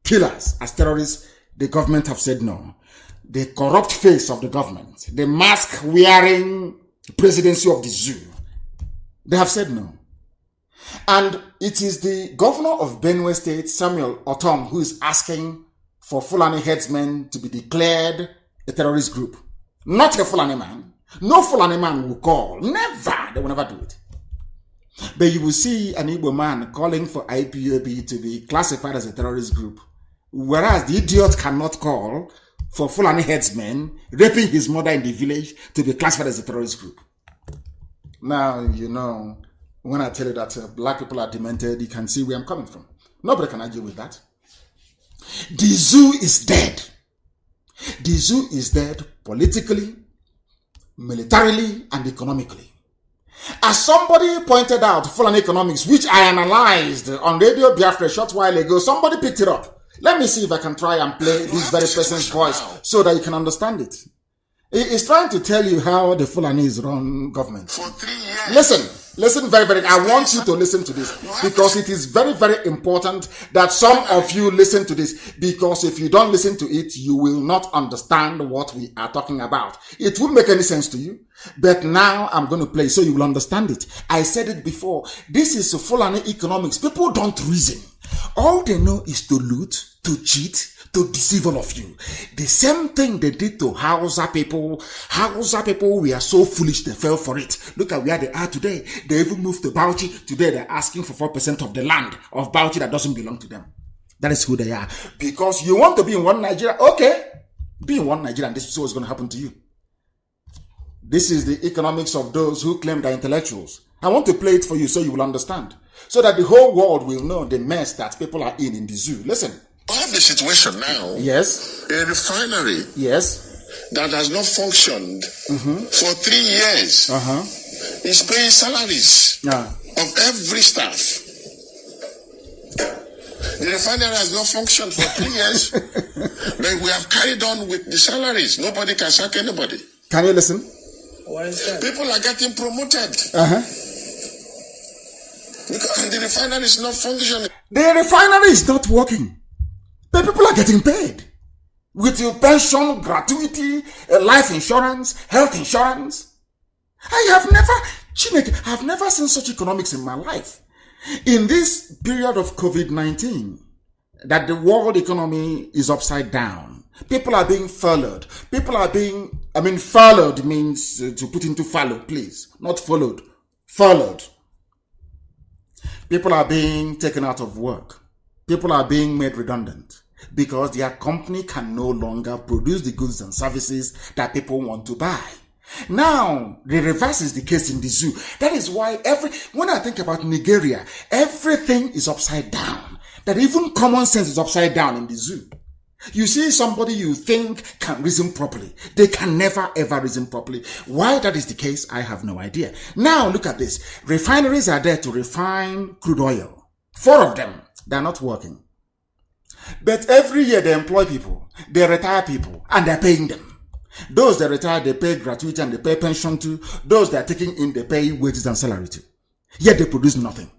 killers as terrorists, the government have said no. The corrupt face of the government, the mask-wearing presidency of the zoo, they have said no. And it is the governor of Benue State, Samuel Otom, who is asking for Fulani headsmen to be declared a terrorist group. Not a Fulani man. No Fulani man will call. Never. They will never do it. But you will see an Igbo man calling for IPOB to be classified as a terrorist group, whereas the idiot cannot call for Fulani headsmen raping his mother in the village to be classified as a terrorist group. Now, you know, when I tell you that black people are demented, you can see where I'm coming from. Nobody can argue with that. The zoo is dead. The zoo is dead politically, militarily, and economically. As somebody pointed out, Fulani economics, which I analyzed on Radio Biafra a short while ago, somebody picked it up. Let me see if I can try and play this very person's voice so that you can understand it. It's trying to tell you how the Fulanis run government. For 3 years. Listen very, I want you to listen to this because it is very, very important that some of you listen to this, because if you don't listen to it, you will not understand what we are talking about. It won't make any sense to you, but now I'm going to play so you will understand it. I said it before. This is Fulani economics. People don't reason. All they know is to loot, to cheat, to deceive all of you. The same thing they did to Hausa people. Hausa people were so foolish they fell for it. Look at where they are today. They even moved to Bauchi. Today they're asking for 4% of the land of Bauchi that doesn't belong to them. That is who they are. Because you want to be in one Nigeria, okay. Be in one Nigeria and this is what's going to happen to you. This is the economics of those who claim they're intellectuals. I want to play it for you so you will understand. So that the whole world will know the mess that people are in the zoo. Listen. I have the situation now. Yes. A refinery. Yes. That has not functioned for 3 years. Is paying salaries of every staff. The refinery has not functioned for 3 years. But we have carried on with the salaries. Nobody can sack anybody. Can you listen? Why is that? People are getting promoted. And the refinery is not functioning. The refinery is not working. But people are getting paid. With your pension, gratuity, life insurance, health insurance. I've never seen such economics in my life. In this period of COVID-19, that the world economy is upside down. People are being furloughed. Furloughed means to put into fallow, please. Not followed. Furloughed. People are being taken out of work. People are being made redundant because their company can no longer produce the goods and services that people want to buy. Now, the reverse is the case in the zoo. That is why when I think about Nigeria, everything is upside down. That even common sense is upside down in the zoo. You see somebody you think can reason properly. They can never ever reason properly. Why that is the case, I have no idea. Now look at this. Refineries are there to refine crude oil. 4 of them, they're not working. But every year they employ people, they retire people, and they're paying them. Those that retire, they pay gratuity and they pay pension to. Those that are taking in, they pay wages and salary to. Yet they produce nothing.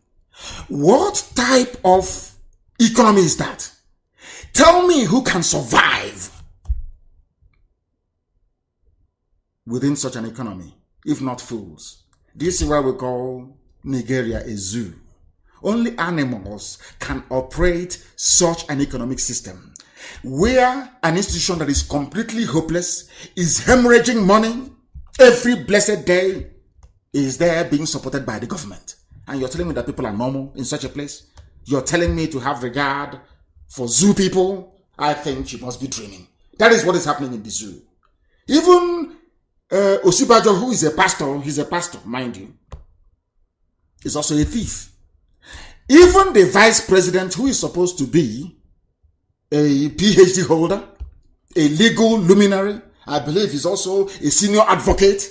What type of economy is that? Tell me who can survive within such an economy, if not fools. This is why we call Nigeria a zoo. Only animals can operate such an economic system, where an institution that is completely hopeless is hemorrhaging money every blessed day, is there being supported by the government. And you're telling me that people are normal in such a place? You're telling me to have regard for zoo people? I think you must be dreaming. That is what is happening in the zoo. Even Osibajo, who is a pastor, he's a pastor, mind you, is also a thief. Even the vice president, who is supposed to be a PhD holder, a legal luminary, I believe is also a senior advocate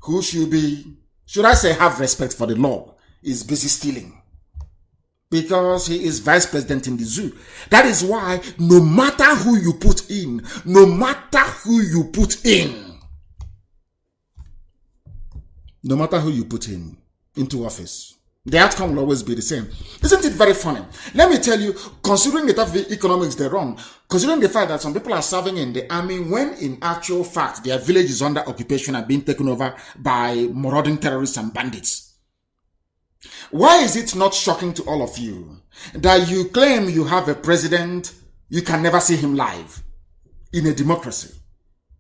who should be, should I say, have respect for the law, is busy stealing. Because he is vice president in the zoo. That is why no matter who you put in, into office, the outcome will always be the same. Isn't it very funny? Let me tell you, considering the type of economics they run, considering the fact that some people are serving in the army when in actual fact their village is under occupation and being taken over by marauding terrorists and bandits. Why is it not shocking to all of you that you claim you have a president, you can never see him live in a democracy,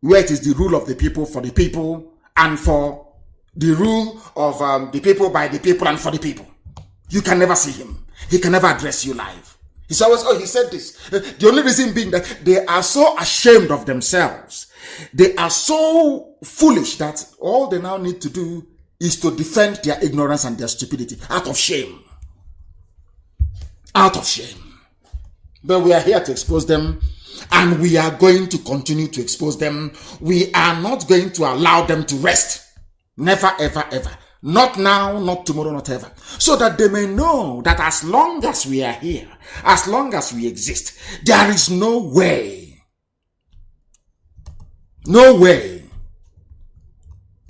where it is the rule of the people for the people and for the rule of the people by the people and for the people? You can never see him. He can never address you live. He's always, he said this. The only reason being that they are so ashamed of themselves. They are so foolish that all they now need to do is to defend their ignorance and their stupidity out of shame. Out of shame. But we are here to expose them, and we are going to continue to expose them. We are not going to allow them to rest. Never, ever, ever. Not now, not tomorrow, not ever. So that they may know that as long as we are here, as long as we exist, there is no way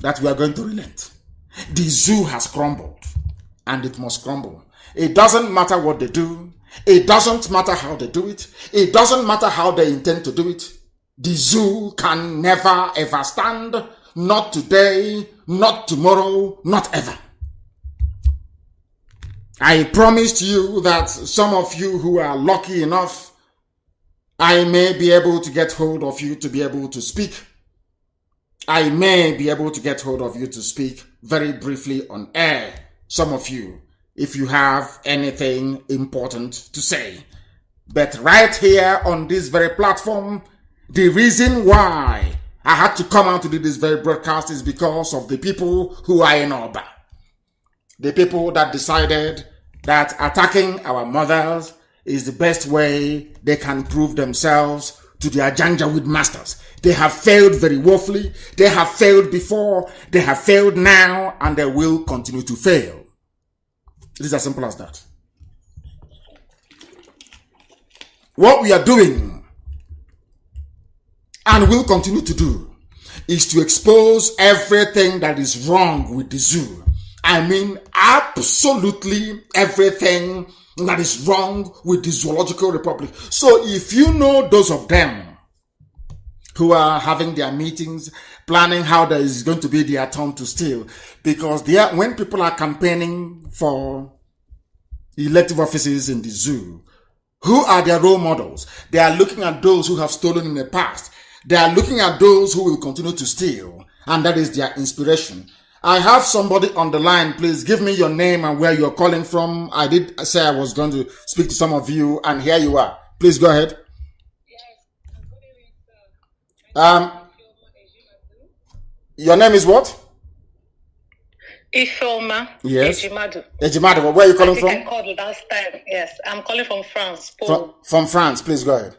that we are going to relent. The zoo has crumbled, and it must crumble. It doesn't matter what they do. It doesn't matter how they do it. It doesn't matter how they intend to do it. The zoo can never ever stand. Not today, not tomorrow, not ever. I promised you that some of you who are lucky enough, I may be able to get hold of you to be able to speak. I may be able to get hold of you to speak very briefly on air. Some of you, if you have anything important to say. But right here on this very platform, the reason why I had to come out to do this very broadcast is because of the people who are in Oba. The people that decided that attacking our mothers is the best way they can prove themselves to their Janjaweed masters. They have failed very woefully. They have failed before. They have failed now, and they will continue to fail. It is as simple as that. What we are doing and will continue to do is to expose everything that is wrong with the zoo. I mean, absolutely everything that is wrong with the Zoological Republic. So if you know those of them who are having their meetings, planning how there is going to be their turn to steal, because when people are campaigning for elective offices in the zoo, who are their role models? They are looking at those who have stolen in the past. They are looking at those who will continue to steal, and that is their inspiration. I have somebody on the line. Please give me your name and where you're calling from. I did say I was going to speak to some of you, and here you are. Please go ahead. Your name is what? Ifeoma. Yes. Ejimadu. Ejimadu, where are you calling from? I called last time. Yes, I'm calling from France. From France, please go ahead.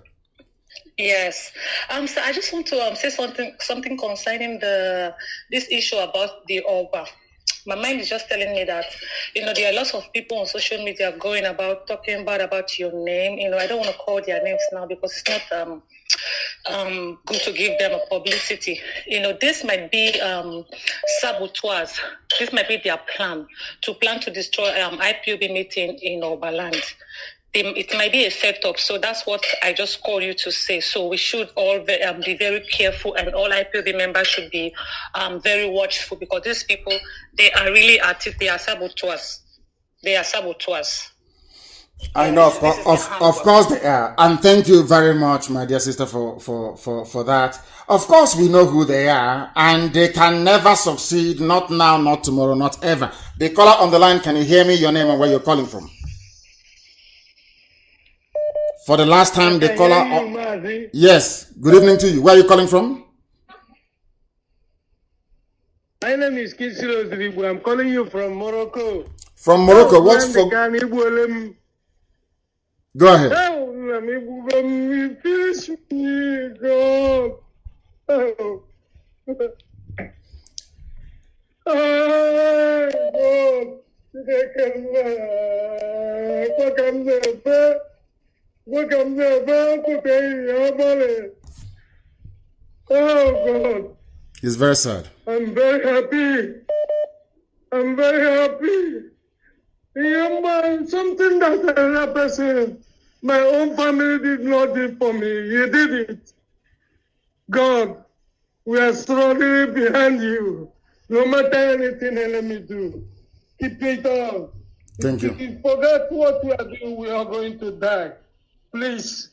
Yes. So I just want to say something concerning this issue about the Oba. My mind is just telling me that, there are lots of people on social media going about talking bad about your name. I don't want to call their names now because it's not good to give them a publicity. This might be saboteurs. This might be their plan to destroy IPOB meeting in Oberland. It might be a setup, so that's what I just called you to say. So we should all be very careful, and all IPOB members should be very watchful, because these people, they are really artists. They are saboteurs. I know, of course they are. And thank you very much, my dear sister, for that. Of course we know who they are, and they can never succeed, not now, not tomorrow, not ever. The caller on the line, can you hear me? Your name and where you're calling from? For the last time, the caller... Yes, good evening to you. Where are you calling from? My name is Kisilo Ziribu. I'm calling you from Morocco. From Morocco, what's for... Go ahead. Oh God. It's very sad. I'm very happy. Something that another person, my own family did not do for me. You did it. God, we are struggling behind you. No matter anything you let me do, keep it up. Thank you. If you forget what we are doing, we are going to die. Please,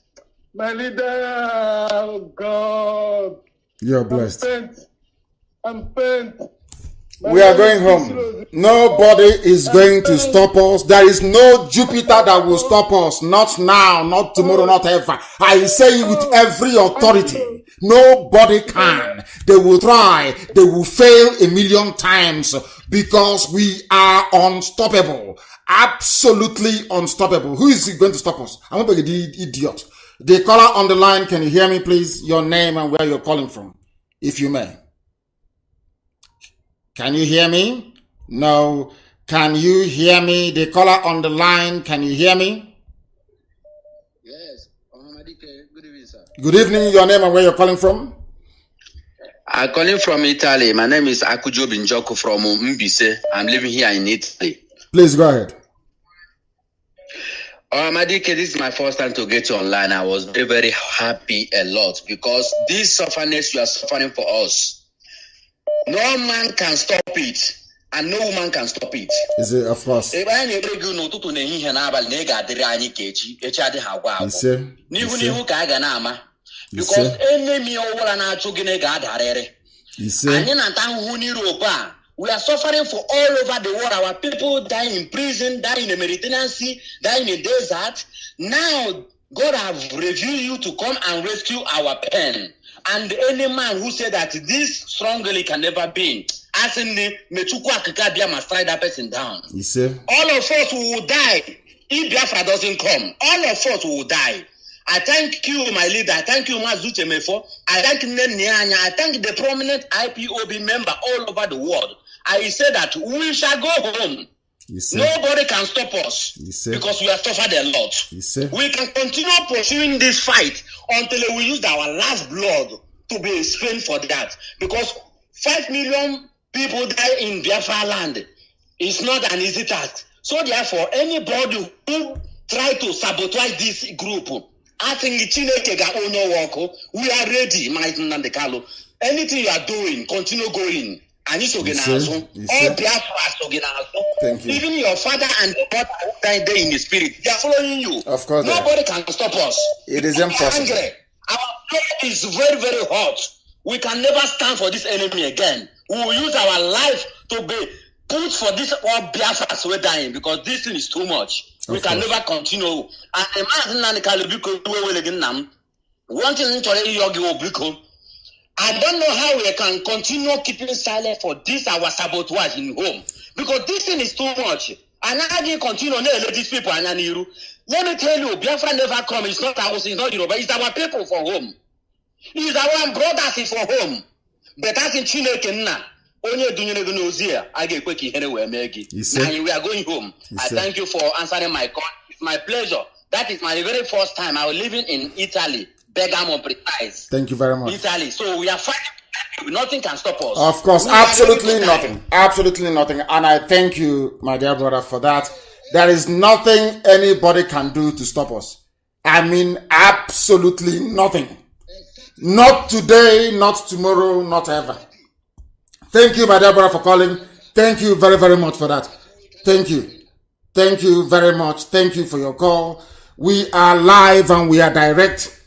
my leader, oh God. You're blessed. I'm spent. We are going home. Nobody is going to stop us. There is no Jupiter that will stop us. Not now, not tomorrow, not ever. I say it with every authority. Nobody can. They will try. They will fail 1,000,000 times, because we are unstoppable. Absolutely unstoppable. Who is going to stop us? I'm not an idiot. The caller on the line, can you hear me, please? Your name and where you're calling from, if you may. Can you hear me? No. Can you hear me? The caller on the line, can you hear me? Yes. Good evening, sir. Good evening. Your name and where you're calling from? I'm calling from Italy. My name is Akujo Binjoko from Mbise. I'm living here in Italy. Please go ahead. Madike, this is my first time to get you online. I was very, very happy a lot, because this suffering you are suffering for us, no man can stop it, and no woman can stop it. Is it, of course? Because enemy we are suffering for all over the world. Our people die in prison, die in the Mediterranean Sea, die in the desert. Now, God have revealed you to come and rescue our pen. And any man who said that this strongly can never be, as in the Mechuku must strike that person down. You see? All of us will die if Biafra doesn't come. All of us will die. I thank you, my leader. I thank you, Mazi. I thank Nnamdi. I thank the prominent IPOB member all over the world. I say that we shall go home. Nobody can stop us, because we have suffered a lot. We can continue pursuing this fight until we use our last blood to be spent for that. Because 5 million people die in Biafra land. It's not an easy task. So therefore, anybody who try to sabotage this group, I think we are ready, my Nnamdi. Anything you are doing, continue going. And it's organization. All Biafra. Thank you. Even your father and your mother who died there in the spirit, they are following you. Of course. Nobody can stop us. It is impossible. Our blood is very, very hot. We can never stand for this enemy again. We will use our life to be put for this all Biafras we're dying, because this thing is too much. We can never continue. And imagine one thing I don't know how we can continue keeping silent for this our sabotage in home. Because this thing is too much. And I didn't continue to let these people. Let me tell you, Biafra never come. It's not ours, it's not Yoruba. It's our people for home. It's our brothers for home. But as in Chile, only doing it, I get quick here where Maggie. And we are going home. I thank you for answering my call. It's my pleasure. That is my very first time. I was living in Italy. Bergamo precise. Thank you very much. Italy. So we are fighting. Nothing can stop us. Of course, absolutely nothing. Absolutely nothing. And I thank you, my dear brother, for that. There is nothing anybody can do to stop us. I mean, absolutely nothing. Not today, not tomorrow, not ever. Thank you, my dear brother, for calling. Thank you very, very much for that. Thank you. Thank you very much. Thank you for your call. We are live and we are direct.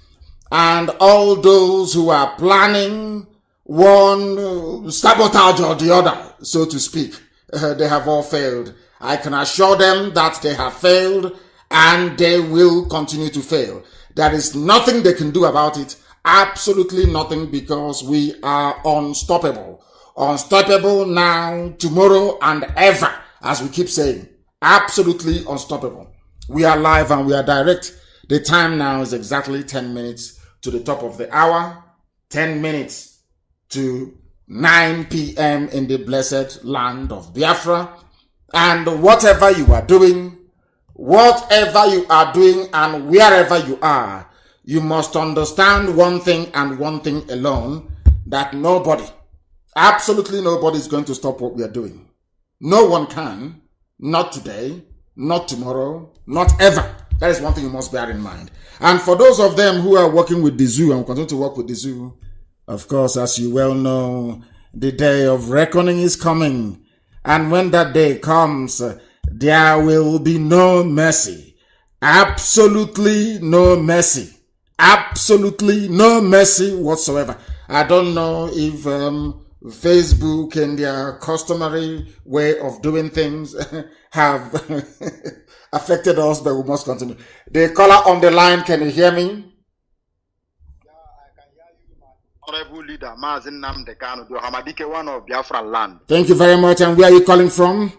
And all those who are planning one sabotage or the other, so to speak, they have all failed. I can assure them that they have failed and they will continue to fail. There is nothing they can do about it. Absolutely nothing, because we are unstoppable. Unstoppable now, tomorrow, and ever, as we keep saying. Absolutely unstoppable. We are live and we are direct. The time now is exactly 10 minutes to the top of the hour. 10 minutes to 9 p.m. in the blessed land of Biafra. And whatever you are doing and wherever you are, you must understand one thing and one thing alone, that nobody, absolutely nobody is going to stop what we are doing. No one can. Not today, not tomorrow, not ever. That is one thing you must bear in mind. And for those of them who are working with the zoo and continue to work with the zoo, of course, as you well know, the day of reckoning is coming. And when that day comes, there will be no mercy. Absolutely no mercy. Absolutely no mercy whatsoever. I don't know if Facebook and their customary way of doing things have affected us, but we must continue. The caller on the line, can you hear me? Yeah, I can hear you, my honorable leader, Mazi Nnamdi Kanu, the Hamadike one of Biafra land. Thank you very much. And where are you calling from?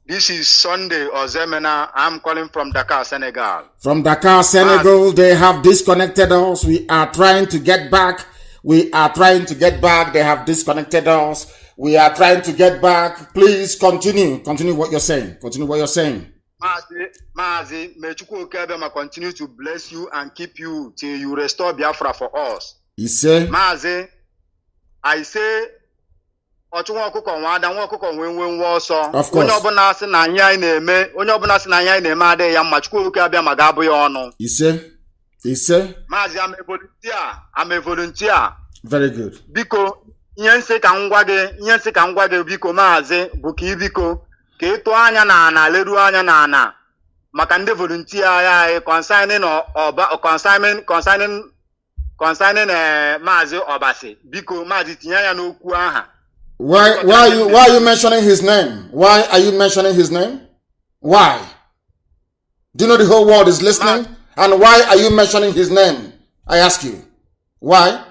This is Sunday Ozemena. I'm calling from Dakar, Senegal. From Dakar, Senegal, they have disconnected us. We are trying to get back. They have disconnected us. We are trying to get back. Please continue. Continue what you're saying. Mazi, may Chukwu Okebema continue to bless you and keep you till you restore Biafra for us. He said, Mazi, I say, of course. He said, Mazi, I'm a volunteer. Very good. Biko, Yense Kangwage, Biko Mazi, Buki Biko, Keto Anya Nana, Ledu Anya Nana, Makande volunteer consigning or consigning Mazi Obasi, Biko Mazi Tiana no Kuaha. Why are you mentioning his name? Why are you mentioning his name? Why? Do you know the whole world is listening? And why are you mentioning his name? I ask you. Why?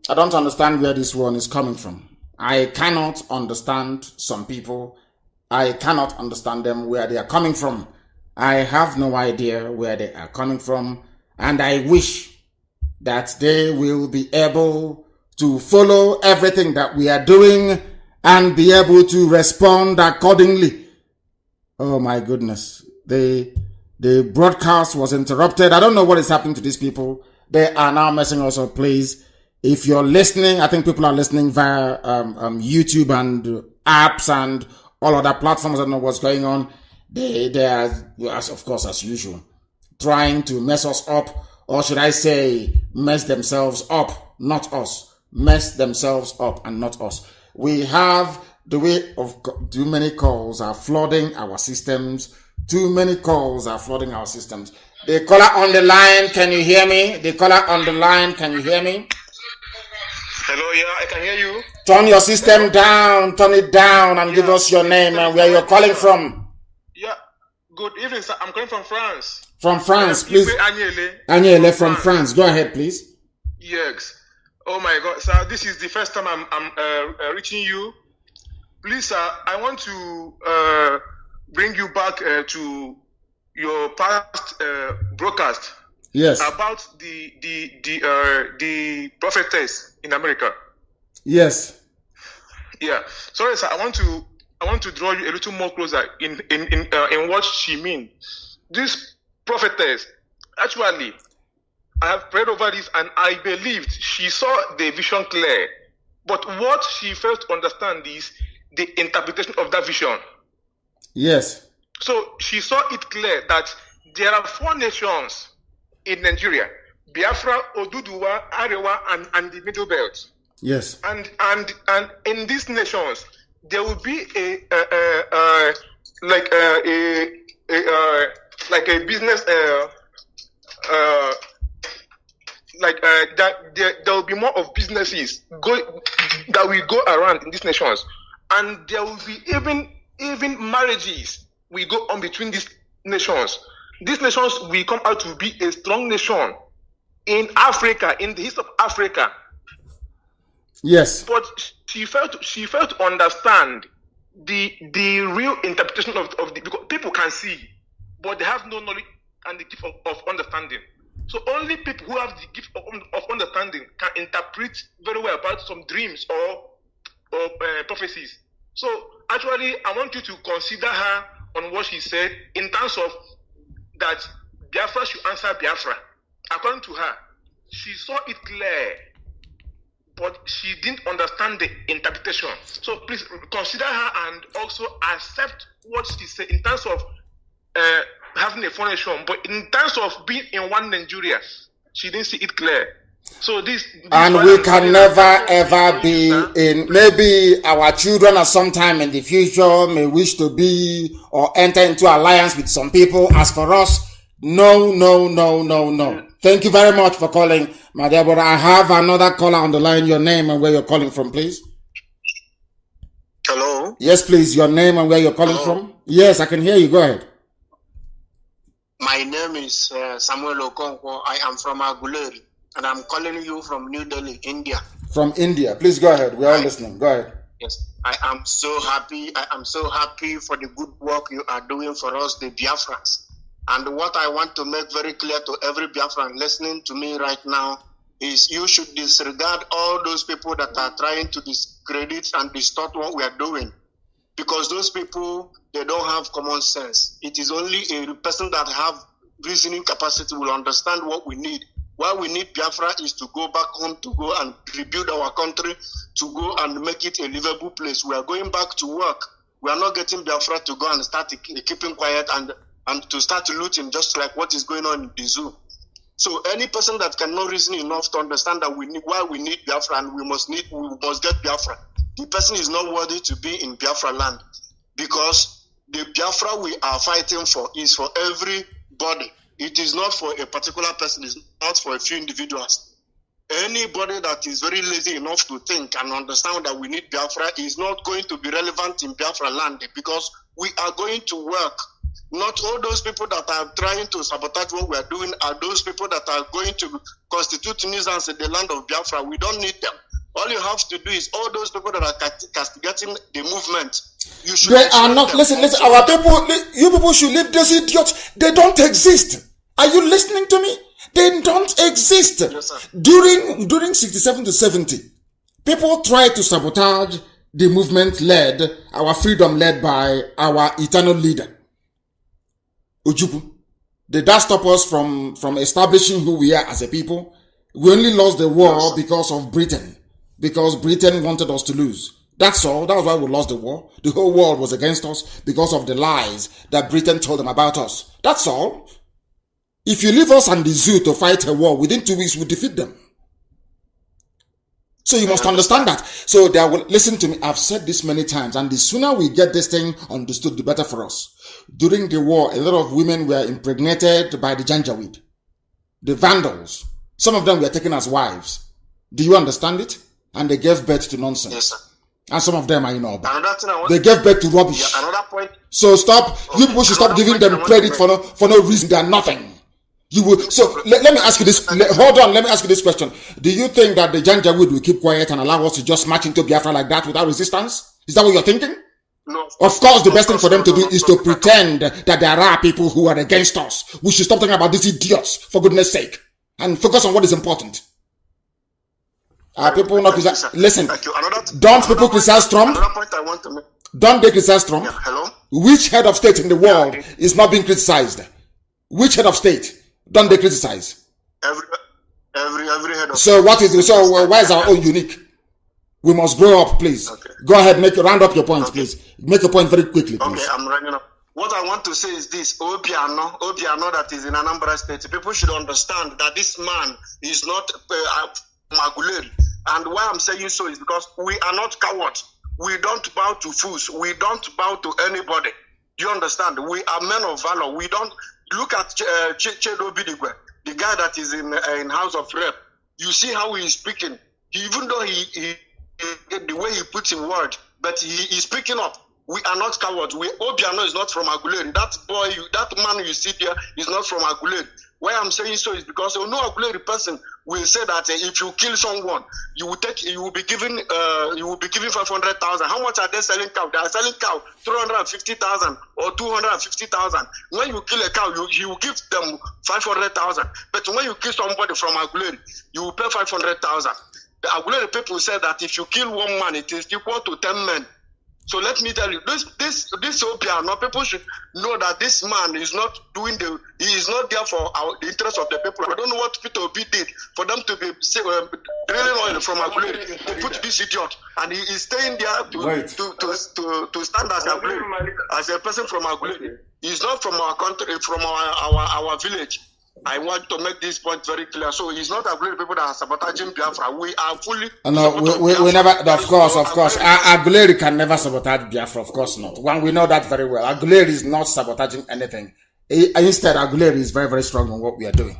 I don't understand where this one is coming from. I cannot understand some people. I cannot understand them where they are coming from. I have no idea where they are coming from. And I wish that they will be able to follow everything that we are doing and be able to respond accordingly. Oh my goodness. The broadcast was interrupted. I don't know what is happening to these people. They are now messing us up. Please, if you're listening, I think people are listening via YouTube and apps and all other platforms. I don't know what's going on. They are, of course, as usual, trying to mess us up, or should I say, mess themselves up, not us. Mess themselves up and not us. We have the way of too many calls are flooding our systems. Too many calls are flooding our systems. The caller on the line, can you hear me? The caller on the line, can you hear me? Hello, yeah, I can hear you. Turn your system down, turn it down, and give us your name and where you're calling from. Yeah, good evening, sir. I'm calling from France. From France, please. Agnele from France. Go ahead, please. Yes. Oh my God, sir, this is the first time I'm reaching you. Please, sir, I want to bring you back to your past broadcast. Yes. About the prophetess in America. Yes. Yeah. Sorry, sir. I want to draw you a little more closer in what she means. This prophetess, actually, I have prayed over this and I believed she saw the vision clear. But what she failed to understand is the interpretation of that vision. Yes. So she saw it clear that there are 4 nations in Nigeria: Biafra, Oduduwa, Arewa, and the Middle Belt. Yes. And in these nations, there will be a business there will be more of businesses that will go around in these nations, and there will be even marriages will go on between these nations. These nations will come out to be a strong nation in Africa, in the east of Africa. Yes. But she failed to understand the real interpretation of the, because people can see, but they have no knowledge and the gift of understanding. So only people who have the gift of understanding can interpret very well about some dreams or prophecies. So actually, I want you to consider her on what she said in terms of that Biafra should answer Biafra. According to her, she saw it clear, but she didn't understand the interpretation. So please consider her and also accept what she said in terms of having a foundation, but in terms of being in one Nigeria, she didn't see it clear. So this and we can never ever be in. Maybe our children at some time in the future may wish to be or enter into alliance with some people. As for us, no. Thank you very much for calling, my dear brother. I have another caller on the line. Your name and where you're calling from, please. Hello. Yes, please. Your name and where you're calling from. Yes, I can hear you. Go ahead. My name is Samuel Okonkwo. I am from Aguleri, and I'm calling you from New Delhi, India. From India. Please go ahead. We are listening. Go ahead. Yes. I am so happy. I am so happy for the good work you are doing for us, the Biafrans. And what I want to make very clear to every Biafran listening to me right now is you should disregard all those people that are trying to discredit and distort what we are doing. Because those people, they don't have common sense. It is only a person that have reasoning capacity will understand what we need. What we need Biafra is to go back home, to go and rebuild our country, to go and make it a livable place. We are going back to work. We are not getting Biafra to go and start keeping quiet and to start looting just like what is going on in the zoo. So any person that cannot reason enough to understand that we need why we need Biafra and we must get Biafra, the person is not worthy to be in Biafra land, because the Biafra we are fighting for is for everybody. It is not for a particular person. It's not for a few individuals. Anybody that is very lazy enough to think and understand that we need Biafra is not going to be relevant in Biafra land, because we are going to work. Not all those people that are trying to sabotage what we are doing are those people that are going to constitute nuisance in the land of Biafra. We don't need them. All you have to do is all those people that are castigating the movement. You should. They are not. Listen. Our people, you people should leave those idiots. They don't exist. Are you listening to me? They don't exist. Yes, sir. During 67 to 70, people tried to sabotage the movement our freedom led by our eternal leader, Ojukwu. Did that stop us from establishing who we are as a people? We only lost the war because of Britain. Because Britain wanted us to lose. That's all. That was why we lost the war. The whole world was against us because of the lies that Britain told them about us. That's all. If you leave us and the zoo to fight a war, within 2 weeks we'll defeat them. So you must understand that. So they will listen to me. I've said this many times, and the sooner we get this thing understood, the better for us. During the war, a lot of women were impregnated by the Janjaweed, the Vandals. Some of them were taken as wives. Do you understand it? And they gave birth to nonsense. Yes, sir. And some of them are in Oba. Another thing I want they gave birth to rubbish. Yeah, another point. So stop. You people should stop giving them credit for no reason. They are nothing. You will. So let me ask you this. Hold on. Let me ask you this question. Do you think that the Janjaweed will keep quiet and allow us to just march into Biafra like that without resistance? Is that what you're thinking? No. Of course, the best thing for them to do is to pretend that there are people who are against us. We should stop talking about these idiots, for goodness sake, and focus on what is important. People not listen. Don't people criticize Trump? Another point I want to make. Don't they criticize Trump? Yeah, hello? Which head of state in the world is not being criticized? Which head of state don't they criticize? Every head of so what is the, so why is our own unique? We must grow up, please. Okay. Go ahead, round up your points, please. Make your point very quickly, please. Okay, I'm running up. What I want to say is this: Obiano that is in Anambra State. People should understand that this man is not Maguleri. And why I'm saying so is because we are not cowards. We don't bow to fools. We don't bow to anybody. Do you understand? We are men of valor. We don't look at Chedo Bidigwe, the guy that is in House of Rep. You see how he is speaking. Even though he the way he puts in word, but he is speaking up. We are not cowards. Obiano is not from Aguleri. That boy, that man you see there is not from Aguleri. Why I'm saying so is because no Aguleri person will say that if you kill someone, you will be given 500,000. How much are they selling cow? They are selling cow 350,000 or 250,000. When you kill a cow, you give them 500,000. But when you kill somebody from Aguleri, you will pay 500,000. The Aguleri people say that if you kill one man, it is equal to 10 men. So let me tell you, this Obiano, people should know that this man is not he is not there for the interest of the people. I don't know what Peter Obi did for them to be drilling oil from Aguleri. They put this idiot, and he is staying there to stand as Aguleri, as a person from Aguleri. He's not from our country, from our village. I want to make this point very clear. So it's not Aguleri people that are sabotaging Biafra. We are fully. No, we never. Of course. Aguleri can never sabotage Biafra. Of course not. When we know that very well. Aguleri is not sabotaging anything. Instead, Aguleri is very, very strong on what we are doing.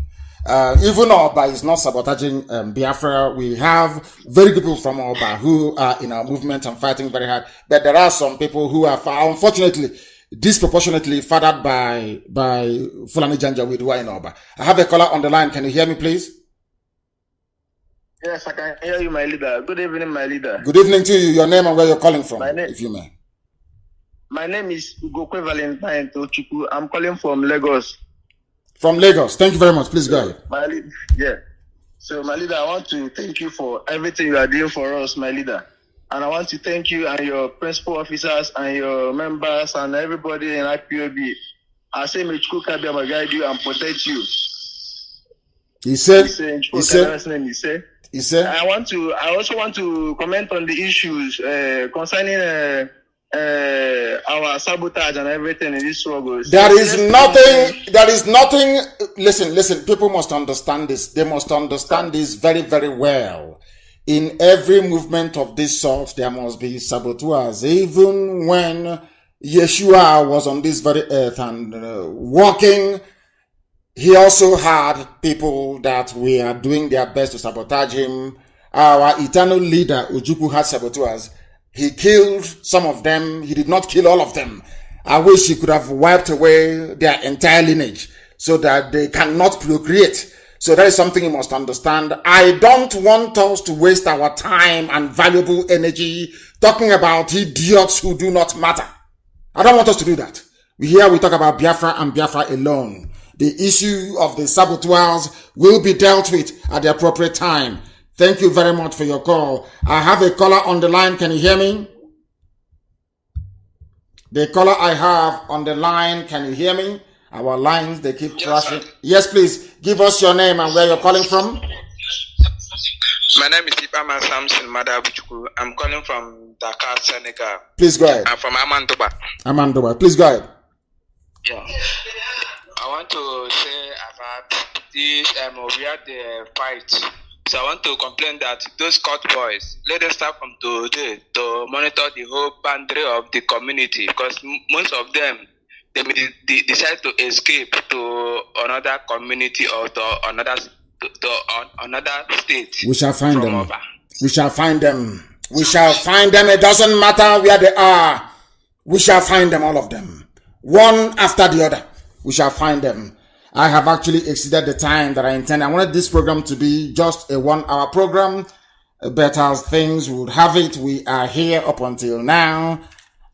Even Oba is not sabotaging Biafra. We have very good people from Oba who are in our movement and fighting very hard. But there are some people who are, unfortunately, disproportionately fathered by Fulani Janjaweed who are in Oba. I have a caller on the line. Can you hear me, please? Yes, I can hear you, my leader. Good evening, my leader. Good evening to you. Your name and where you're calling from, if you may. My name is Ugokwe Valentine Tochukwu. I'm calling from Lagos. From Lagos. Thank you very much. Please go ahead. Yeah. So, my leader, I want to thank you for everything you are doing for us, my leader. And I want to thank you and your principal officers and your members and everybody in IPOB. I say, may Chukwu Kabiyama guide you and protect you. He said. I also want to comment on the issues concerning our sabotage and everything in this struggle. There is nothing. Listen. People must understand this. They must understand this very, very well. In every movement of this sort, there must be saboteurs. Even when Yeshua was on this very earth and walking, he also had people that were doing their best to sabotage him. Our eternal leader, Ojukwu, had saboteurs. He killed some of them. He did not kill all of them. I wish he could have wiped away their entire lineage so that they cannot procreate. So that is something you must understand. I don't want us to waste our time and valuable energy talking about idiots who do not matter. I don't want us to do that. We talk about Biafra and Biafra alone. The issue of the saboteurs will be dealt with at the appropriate time. Thank you very much for your call. I have a caller on the line. Can you hear me? The caller I have on the line, can you hear me? Our lines, they keep crashing. Yes, please. Give us your name and where you're calling from. My name is Ipama Samson Madabuchuku. I'm calling from Dakar, Senegal. Please go ahead. I'm from Amandoba. Amandoba. Please go ahead. Yeah. I want to say about this, we had the fight. So I want to complain that those court boys, let them start from today to monitor the whole boundary of the community, because most of them, they decide to escape to another community or to another state. We shall find them. We shall find them. We shall find them. It doesn't matter where they are. We shall find them, all of them. One after the other. We shall find them. I have actually exceeded the time that I intended. I wanted this program to be just a 1-hour program. But as things would have it, we are here up until now.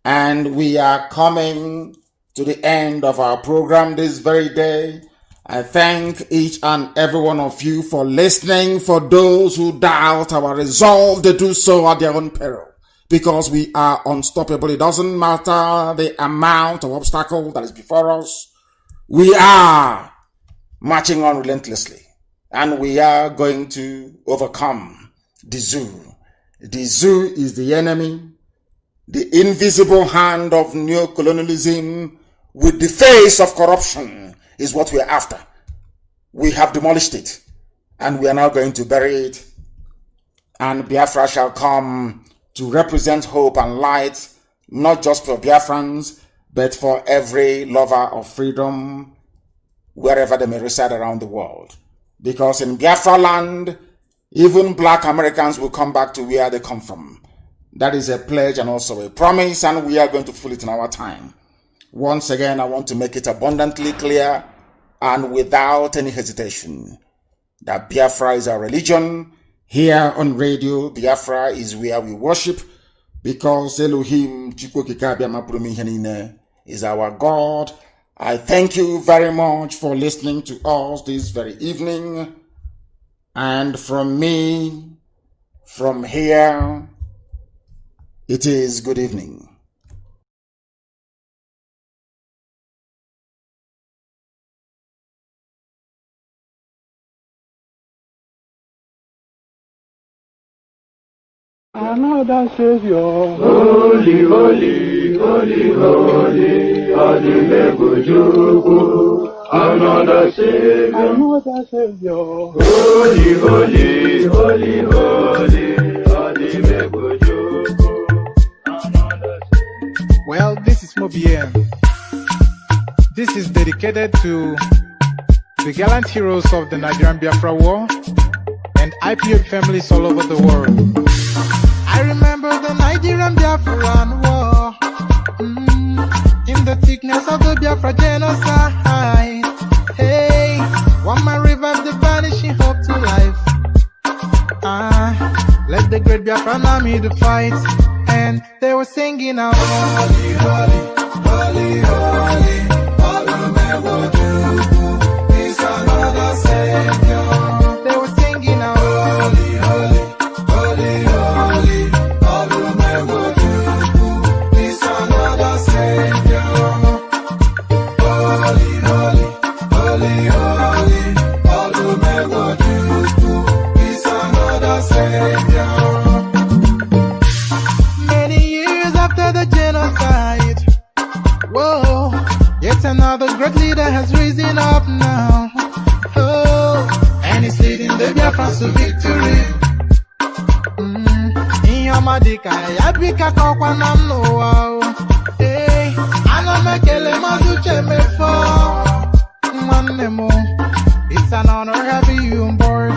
And we are coming to the end of our program this very day. I thank each and every one of you for listening. For those who doubt our resolve, they do so at their own peril. Because we are unstoppable. It doesn't matter the amount of obstacle that is before us. We are marching on relentlessly. And we are going to overcome the zoo. The zoo is the enemy. The invisible hand of neocolonialism with the face of corruption is what we are after. We have demolished it. And we are now going to bury it. And Biafra shall come to represent hope and light, not just for Biafrans, but for every lover of freedom, wherever they may reside around the world. Because in Biafra land, even black Americans will come back to where they come from. That is a pledge and also a promise, and we are going to fulfill it in our time. Once again, I want to make it abundantly clear and without any hesitation that Biafra is our religion. Here on Radio Biafra is where we worship, because Elohim is our God. I thank you very much for listening to us this very evening. And from me, from here, it is good evening. Another Savior, holy, holy, holy, holy, Adimebujuku. Another Savior, holy, holy, holy, holy, Adimebujuku. Well, this is Mobien. This is dedicated to the gallant heroes of the Nigerian Biafra War and IPO families all over the world. I remember the Nigerian Biafran war, in the thickness of the Biafra genocide. Hey, one man revived the vanishing hope to life. Let the great Biafran army to fight, and they were singing out, holy, holy, holy, holy, Olumewojuku is another Savior. They were singing out, holy, holy, holy, holy, Olumewojuku is another Savior. Holy, holy, holy, holy, Olumewojuku is another Savior. Many years after the genocide, whoa, yet another great leader has risen up now. Oh, and he's leading the Biafrans to victory. Inyamadika yabika kwa namno. Hey, anamekele mazuche mefo. It's an honor having you on board.